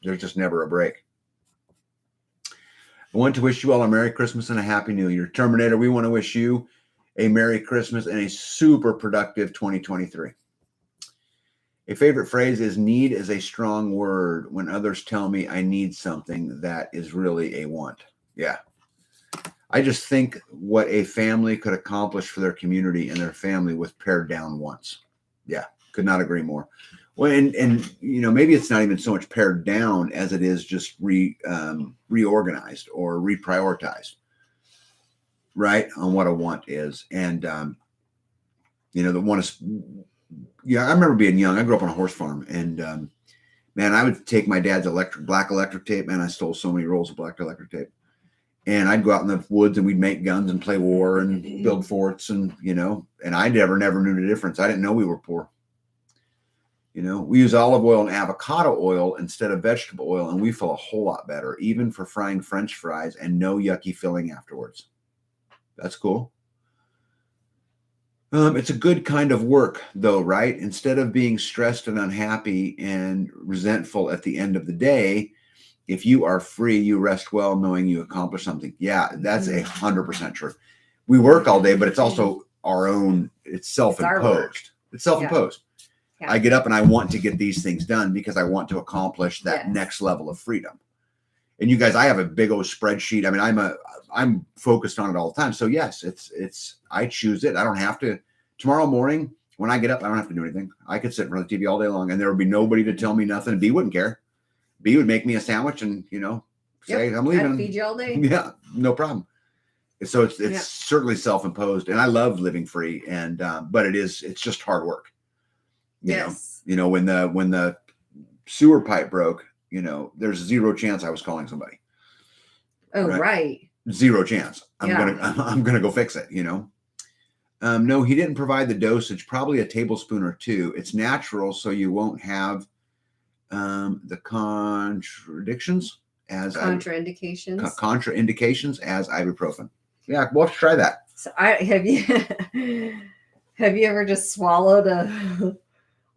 there's just never a break. I want to wish you all a Merry Christmas and a Happy New Year. Terminator, we want to wish you a Merry Christmas and a super productive 2023. A favorite phrase is, need is a strong word. When others tell me I need something, that is really a want. Yeah. I just think what a family could accomplish for their community and their family with pared down wants. Yeah, could not agree more. Well, and maybe it's not even so much pared down as it is just reorganized or reprioritized, right, on what a want is. And the one is, I remember being young. I grew up on a horse farm, and man, I would take my dad's black electric tape. Man, I stole so many rolls of black electric tape. And I'd go out in the woods and we'd make guns and play war and build forts and I never knew the difference. I didn't know we were poor. You know, we use olive oil and avocado oil instead of vegetable oil, and we feel a whole lot better, even for frying French fries, and no yucky filling afterwards. That's cool. It's a good kind of work, though, right? Instead of being stressed and unhappy and resentful at the end of the day, if you are free, you rest well knowing you accomplished something. Yeah, that's 100% true. We work all day, but it's also our own, it's self-imposed. It's self-imposed. Yeah. I get up and I want to get these things done because I want to accomplish that next level of freedom. And you guys, I have a big old spreadsheet. I mean, I'm focused on it all the time. So yes, I choose it. I don't have to. Tomorrow morning when I get up, I don't have to do anything. I could sit in front of the TV all day long and there would be nobody to tell me nothing. B wouldn't care. B would make me a sandwich and, say, I'm leaving. I'd feed you all day. Yeah, no problem. So it's certainly self-imposed, and I love living free. And, but it's just hard work. You know, when the sewer pipe broke, there's zero chance I was calling somebody. Oh, right. Zero chance. I'm gonna go fix it. No, he didn't provide the dosage. Probably a tablespoon or two. It's natural, so you won't have the contraindications as ibuprofen. Yeah, we'll have to try that. So have you ever just swallowed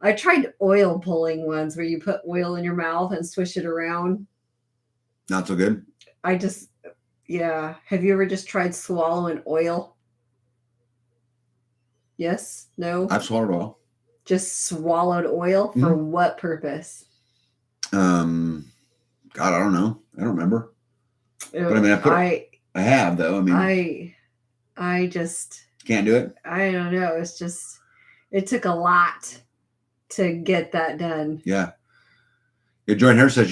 I tried oil pulling ones where you put oil in your mouth and swish it around. Not so good. Have you ever just tried swallowing oil? Yes? No? I've swallowed oil. Just swallowed oil? For what purpose? God, I don't know. I don't remember. But I mean, I have though. I mean, I just can't do it. I don't know. It's just, it took a lot to get that done. Yeah. Join here says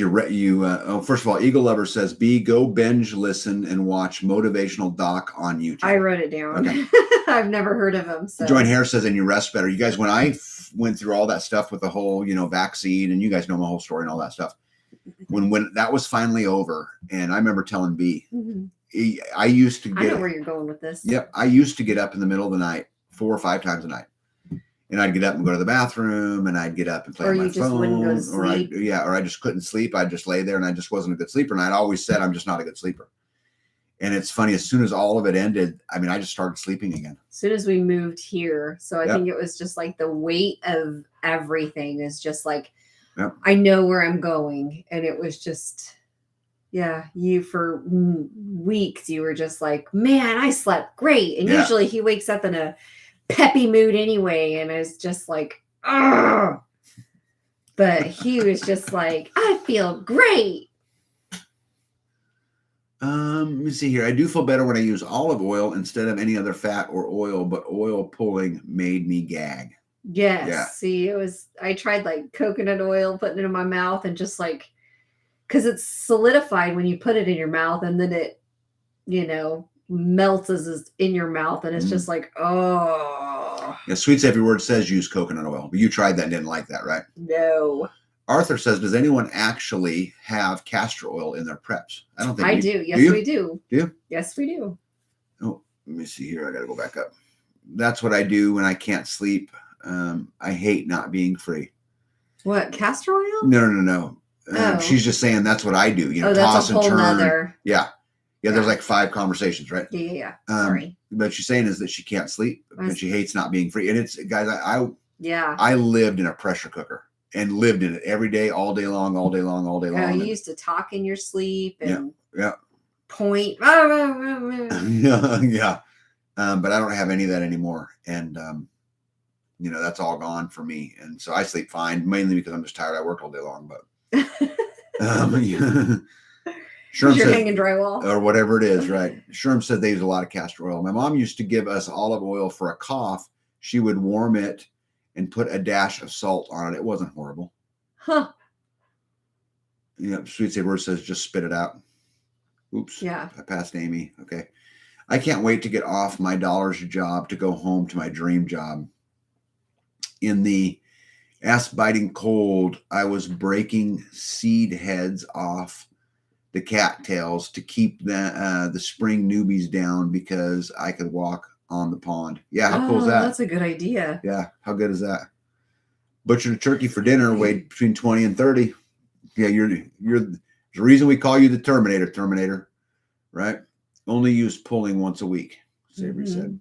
first of all, Eagle Lover says, go binge, listen, and watch motivational doc on YouTube. I wrote it down. Okay. I've never heard of them. So. Join here says, and you rest better. You guys, when I went through all that stuff with the whole, vaccine, and you guys know my whole story and all that stuff, when that was finally over, and I remember telling B, I used to get. I know where you're going with this. Yep. I used to get up in the middle of the night 4 or 5 times a night. And I'd get up and go to the bathroom, and I'd get up and play on my phone, wouldn't go to sleep. or I just couldn't sleep. I'd just lay there, and I just wasn't a good sleeper. And I'd always said I'm just not a good sleeper. And it's funny, as soon as all of it ended, I mean, I just started sleeping again. As soon as we moved here, so I think it was just like the weight of everything is just like, I know where I'm going, and it was just, you for weeks you were just like, man, I slept great, and usually he wakes up in a peppy mood anyway, and it's just like, ugh. But he was just like, I feel great. Let me see here. I do feel better when I use olive oil instead of any other fat or oil, but oil pulling made me gag. Yes. Yeah. See, I tried like coconut oil, putting it in my mouth, and just like, because it's solidified when you put it in your mouth, and then it, melts as in your mouth, and it's just like, oh. Yeah, Sweets Every Word says use coconut oil, but you tried that and didn't like that, right? No. Arthur says, does anyone actually have castor oil in their preps? I don't think I do. Yes, we do. Do you? Yes, we do. Oh, let me see here. I got to go back up. That's what I do when I can't sleep. I hate not being free. What, castor oil? No. She's just saying that's what I do. That's toss a whole and turn. Nother. Yeah. There's like 5 conversations, right? Yeah. Sorry. But she's saying is that she can't sleep and she hates not being free. And it's, guys, I lived in a pressure cooker and lived in it every day, all day long. You used to talk in your sleep and point. Yeah. But I don't have any of that anymore. And, that's all gone for me. And so I sleep fine, mainly because I'm just tired. I work all day long, but Sherm said, hanging drywall or whatever it is, right? Sherm said they use a lot of castor oil. My mom used to give us olive oil for a cough. She would warm it and put a dash of salt on it. It wasn't horrible. Huh. Sweet Saver says just spit it out. Oops. Yeah. I passed Amy. Okay. I can't wait to get off my dollar's job to go home to my dream job. In the ass-biting cold, I was breaking seed heads off the cattails to keep the spring newbies down because I could walk on the pond. Yeah, how cool is that? That's a good idea. Yeah, how good is that? butchered a turkey for dinner, weighed between 20 and 30. Yeah, there's a reason we call you the Terminator, right? Only use pulling once a week, Savory said.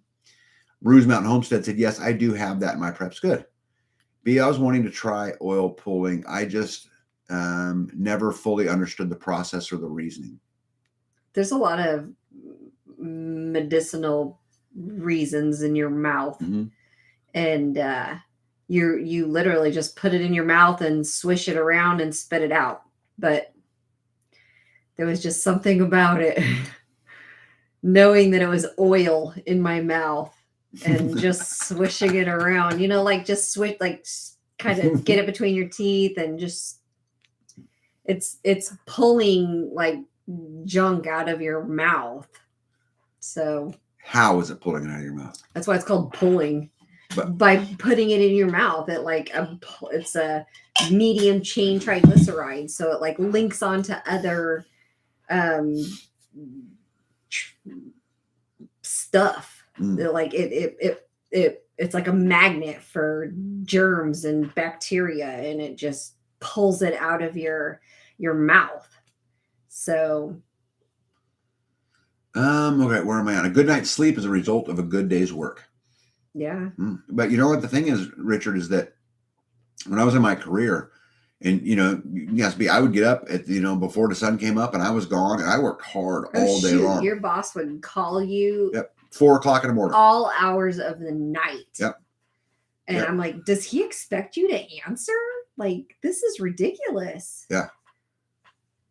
Ruse Mountain Homestead said, yes, I do have that in my preps. Good. B, I was wanting to try oil pulling. I just never fully understood the process or the reasoning. There's a lot of medicinal reasons in your mouth. And you literally just put it in your mouth and swish it around and spit it out. But there was just something about it. Knowing that it was oil in my mouth and just swishing it around, like just switch, like kind of get it between your teeth and just, it's pulling like junk out of your mouth. So how is it pulling it out of your mouth? That's why it's called pulling. By putting it in your mouth, it's a medium chain triglyceride, so it like links onto other stuff. Like it's like a magnet for germs and bacteria, and it just pulls it out of your mouth. So okay, where am I on? A good night's sleep is a result of a good day's work. Yeah. But you know what the thing is, Richard, is that when I was in my career, and yes, I would get up at before the sun came up, and I was gone, and I worked hard all day long. Your boss would call you. Yep. 4 o'clock in the morning. All hours of the night. Yep. And I'm like, does he expect you to answer? Like, this is ridiculous. Yeah.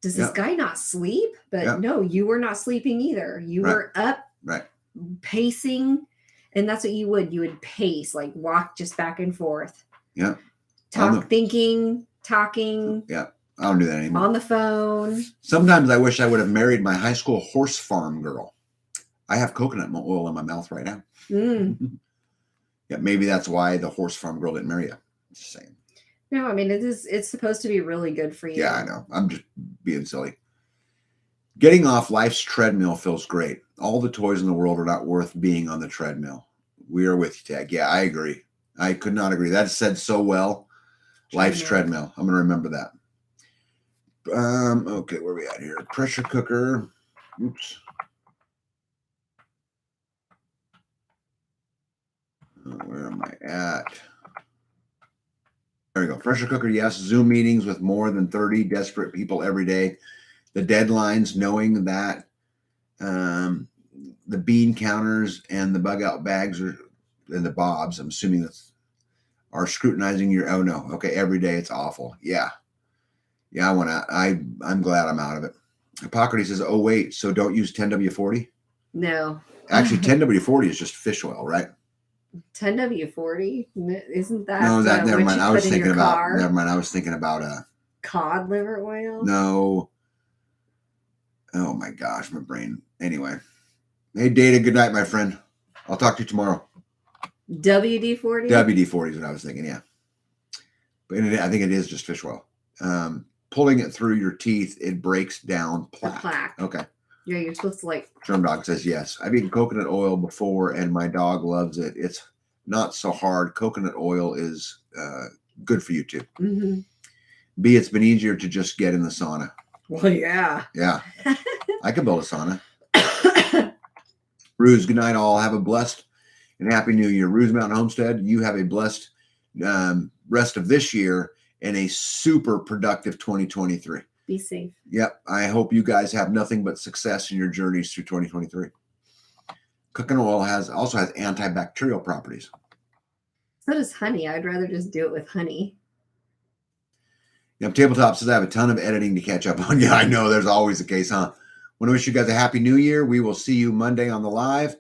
Does this guy not sleep? But no, you were not sleeping either. You were up, pacing. And that's what you would pace, like walk just back and forth. Yeah. Thinking, talking. Yeah. I don't do that anymore. On the phone. Sometimes I wish I would have married my high school horse farm girl. I have coconut oil in my mouth right now. Yeah, maybe that's why the horse farm girl didn't marry you. Just saying. No, I mean, it's supposed to be really good for you. Yeah, I know. I'm just being silly. Getting off life's treadmill feels great. All the toys in the world are not worth being on the treadmill. We are with you, Tag. Yeah, I agree. I could not agree. That's said so well. Life's treadmill. I'm going to remember that. Okay, where are we at here? Pressure cooker. Oops. Where am I at? There we go. Pressure cooker, yes. Zoom meetings with more than 30 desperate people every day. The deadlines, knowing that the bean counters and the bug out bags and the bobs, I'm assuming that's, are scrutinizing your, oh no. Okay, every day it's awful. Yeah. Yeah, I'm glad I'm out of it. Hippocrates says, oh wait, so don't use 10W40? No. Actually, 10W40 is just fish oil, right? 10W40? Isn't that? No, never mind. I was thinking about, car? never mind. I was thinking about cod liver oil? No. Oh my gosh, my brain. Anyway. Hey, Data, good night, my friend. I'll talk to you tomorrow. WD-40? WD-40 is what I was thinking, yeah. But I think it is just fish oil. Pulling it through your teeth, it breaks down plaque. The plaque. Okay. Yeah, you're supposed to like. Germ Dog says yes. I've eaten coconut oil before, and my dog loves it. It's not so hard. Coconut oil is good for you too. Mm-hmm. B, it's been easier to just get in the sauna. Well, yeah. Yeah. I can build a sauna. Ruse, good night all. Have a blessed and happy new year. Ruse Mountain Homestead, you have a blessed rest of this year and a super productive 2023. Be safe. Yep. I hope you guys have nothing but success in your journeys through 2023. Cooking oil also has antibacterial properties. So does honey. I'd rather just do it with honey. Yep. Tabletop says I have a ton of editing to catch up on. Yeah, I know. There's always the case, huh? Want to wish you guys a happy new year. We will see you Monday on the live.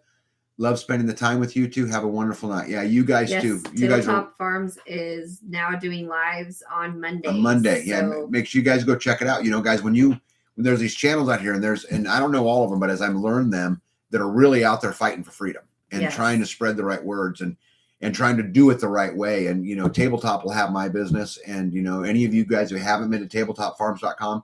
Love spending the time with you two. Have a wonderful night. Yeah, you guys too. You guys Farms is now doing lives on Monday. On Monday, so. Yeah. Make sure you guys go check it out. You know, guys, when there's these channels out here, and I don't know all of them, but as I'm learned them, that are really out there fighting for freedom and trying to spread the right words and trying to do it the right way. And Tabletop will have my business, and any of you guys who haven't been to tabletopfarms.com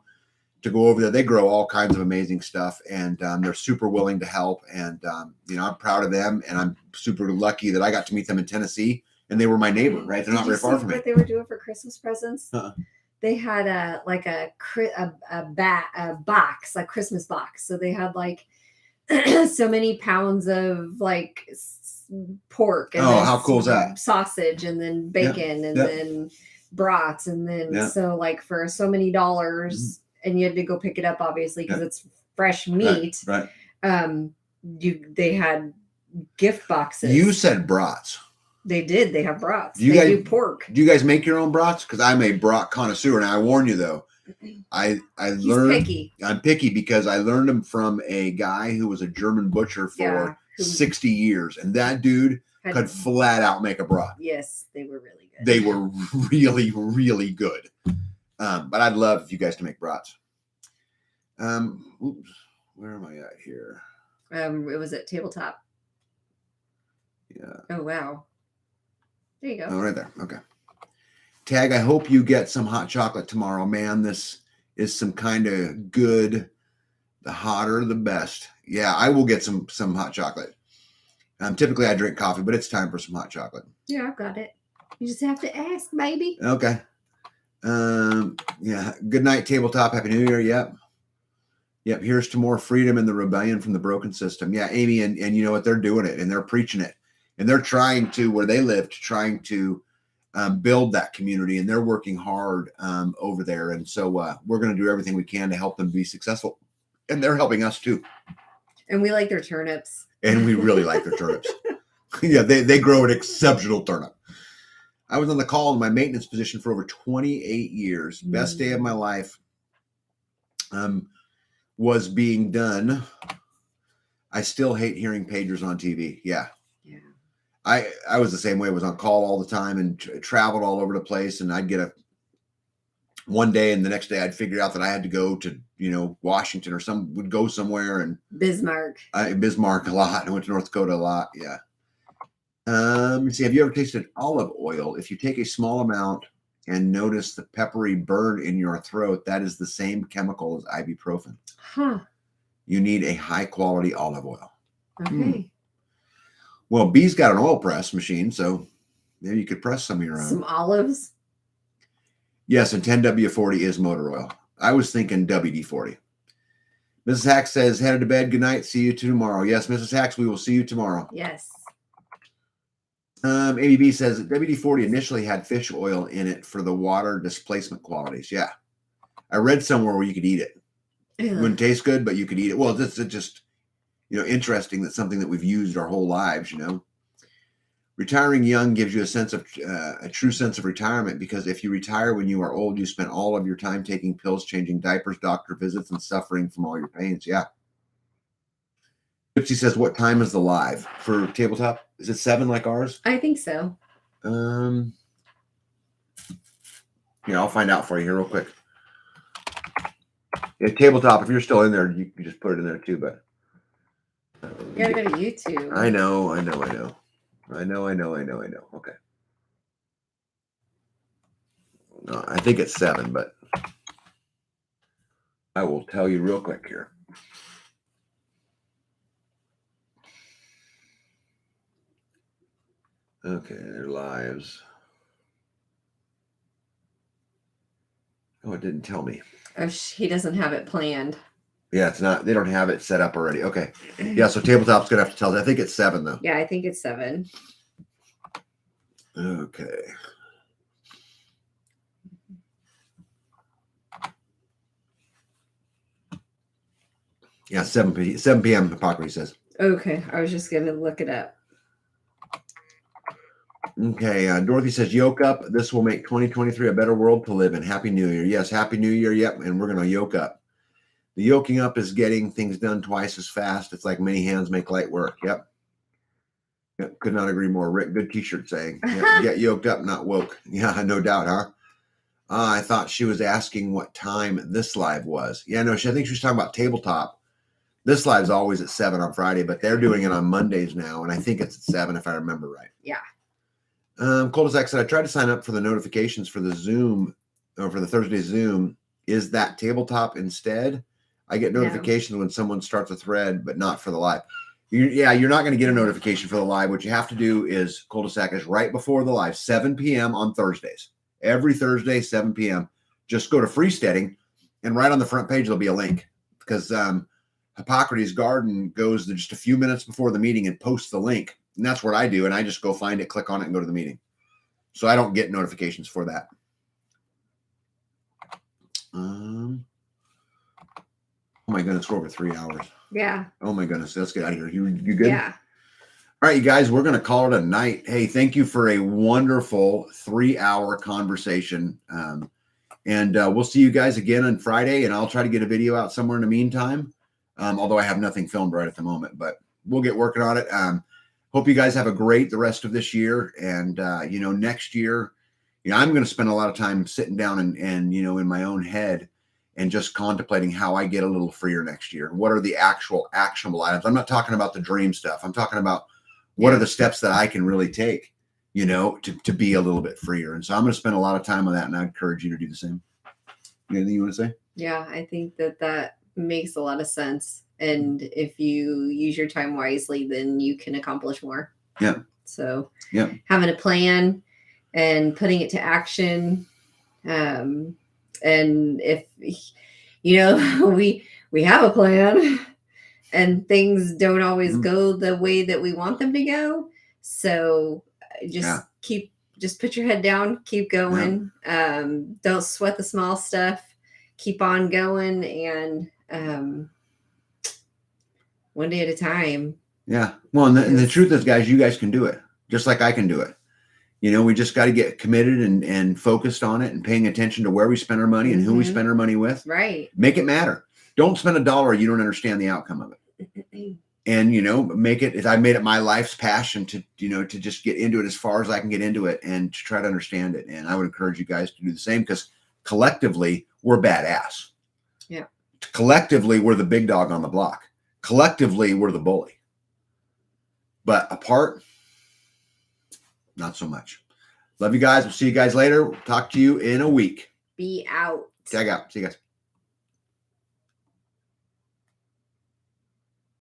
to go over there. They grow all kinds of amazing stuff, and they're super willing to help. And I'm proud of them, and I'm super lucky that I got to meet them in Tennessee and they were my neighbor, right? They're not very far from me. What they were doing for Christmas presents? Uh-uh. They had a box, a Christmas box. So they had like so many pounds of like pork. And how cool is that? Sausage, and then bacon, and then brats, and then so like for so many dollars, and you had to go pick it up, obviously, because it's fresh meat. Right. They had gift boxes. You said brats. They did. They have brats. They do pork. Do you guys make your own brats? Because I'm a brat connoisseur, and I warn you though, I learned. Picky. I'm picky because I learned them from a guy who was a German butcher for 60 years, and that dude could flat out make a brat. Yes, they were really good. They were really, really good. But I'd love if you guys to make brats. Oops, where am I at here? It was at tabletop. Yeah. Oh wow. There you go. Oh, right there. Okay. Tag, I hope you get some hot chocolate tomorrow, man. This is some kind of good. The hotter, the best. Yeah, I will get some hot chocolate. Typically, I drink coffee, but it's time for some hot chocolate. Yeah, I've got it. You just have to ask, baby. Okay. Yeah. Good night, tabletop. Happy New Year. Yep. Here's to more freedom and the rebellion from the broken system. Yeah, Amy, and you know what? They're doing it, and they're preaching it. And they're trying to, where they live, trying to build that community, and they're working hard over there. And so we're going to do everything we can to help them be successful. And they're helping us too. And we like their turnips. And we really like their turnips. Yeah, they grow an exceptional turnip. I was on the call in my maintenance position for over 28 years. Best day of my life was being done. I still hate hearing pagers on TV. Yeah. I was the same way. I was on call all the time and traveled all over the place. And I'd get one day, and the next day I'd figure out that I had to go to, Washington, or would go somewhere, and Bismarck a lot. I went to North Dakota a lot. Yeah. Let me see. Have you ever tasted olive oil? If you take a small amount and notice the peppery burn in your throat, that is the same chemical as ibuprofen. Huh. You need a high quality olive oil. Okay. Well, B's got an oil press machine, so maybe you could press some of your own. Some olives? Yes, and 10W40 is motor oil. I was thinking WD-40. Mrs. Hacks says, headed to bed. Good night. See you tomorrow. Yes, Mrs. Hacks, we will see you tomorrow. Yes. ABB says WD-40 initially had fish oil in it for the water displacement qualities. Yeah. I read somewhere where you could eat it. It wouldn't taste good, but you could eat it. Well, it's just... interesting that something that we've used our whole lives, Retiring young gives you a true sense of retirement, because if you retire when you are old, you spend all of your time taking pills, changing diapers, doctor visits, and suffering from all your pains. Yeah. Gypsy says, what time is the live for tabletop? Is it 7 like ours? I think so. I'll find out for you here real quick. Yeah, tabletop, if you're still in there, you can just put it in there too, but you gotta go to YouTube. I know. Okay. No, I think it's 7, but I will tell you real quick here. Okay, their lives. Oh, it didn't tell me. Oh, he doesn't have it planned. Yeah, it's not. They don't have it set up already. Okay. Yeah, so tabletop's gonna have to tell us. I think it's 7 though. Yeah, I think it's 7. Okay. Yeah, 7 p.m. Hippocrates says. Okay, I was just gonna look it up. Okay, Dorothy says, yoke up. This will make 2023 a better world to live in. Happy New Year. Yes, Happy New Year. Yep, and we're gonna yoke up. The yoking up is getting things done twice as fast. It's like many hands make light work. Yep. Could not agree more. Rick, good t-shirt saying. Yep. Get yoked up, not woke. Yeah, no doubt, huh? I thought she was asking what time this live was. Yeah, no, I think she was talking about tabletop. This live's always at 7 on Friday, but they're doing it on Mondays now, and I think it's at 7 if I remember right. Yeah. Cul-de-sac said, I tried to sign up for the notifications for the Zoom, or for the Thursday Zoom. Is that tabletop instead? I get notifications when someone starts a thread, but not for the live. You're not going to get a notification for the live. What you have to do is cul-de-sac is right before the live, 7 p.m. on Thursdays. Every Thursday, 7 p.m. Just go to Freesteading, and right on the front page, there'll be a link, because Hippocrates Garden goes just a few minutes before the meeting and posts the link. And that's what I do. And I just go find it, click on it, and go to the meeting. So I don't get notifications for that. Oh my goodness, we're over 3 hours. Yeah. Oh my goodness, let's get out of here. You good? Yeah. All right, you guys, we're going to call it a night. Hey, thank you for a wonderful 3-hour conversation. And we'll see you guys again on Friday, and I'll try to get a video out somewhere in the meantime. Although I have nothing filmed right at the moment, but we'll get working on it. Hope you guys have a great the rest of this year. And, next year, I'm going to spend a lot of time sitting down and in my own head and just contemplating how I get a little freer next year. What are the actual actionable items? I'm not talking about the dream stuff. I'm talking about what are the steps that I can really take, to be a little bit freer. And so I'm going to spend a lot of time on that, and I encourage you to do the same. Anything you want to say? Yeah, I think that makes a lot of sense. And if you use your time wisely, then you can accomplish more. Yeah. So having a plan and putting it to action. And if, we have a plan and things don't always go the way that we want them to go. So just put your head down, keep going. Don't sweat the small stuff, keep on going. And, one day at a time. Yeah. Well, and the truth is, guys, you guys can do it just like I can do it. We just got to get committed and focused on it and paying attention to where we spend our money and who we spend our money with. Right. Make it matter. Don't spend $1 you don't understand the outcome of it. And, make it, I made it my life's passion to just get into it as far as I can get into it and to try to understand it. And I would encourage you guys to do the same, because collectively we're badass. Yeah. Collectively, we're the big dog on the block. Collectively, we're the bully. But apart, not so much. Love you guys. We'll see you guys later. We'll talk to you in a week. Be out. Tag out. See you guys.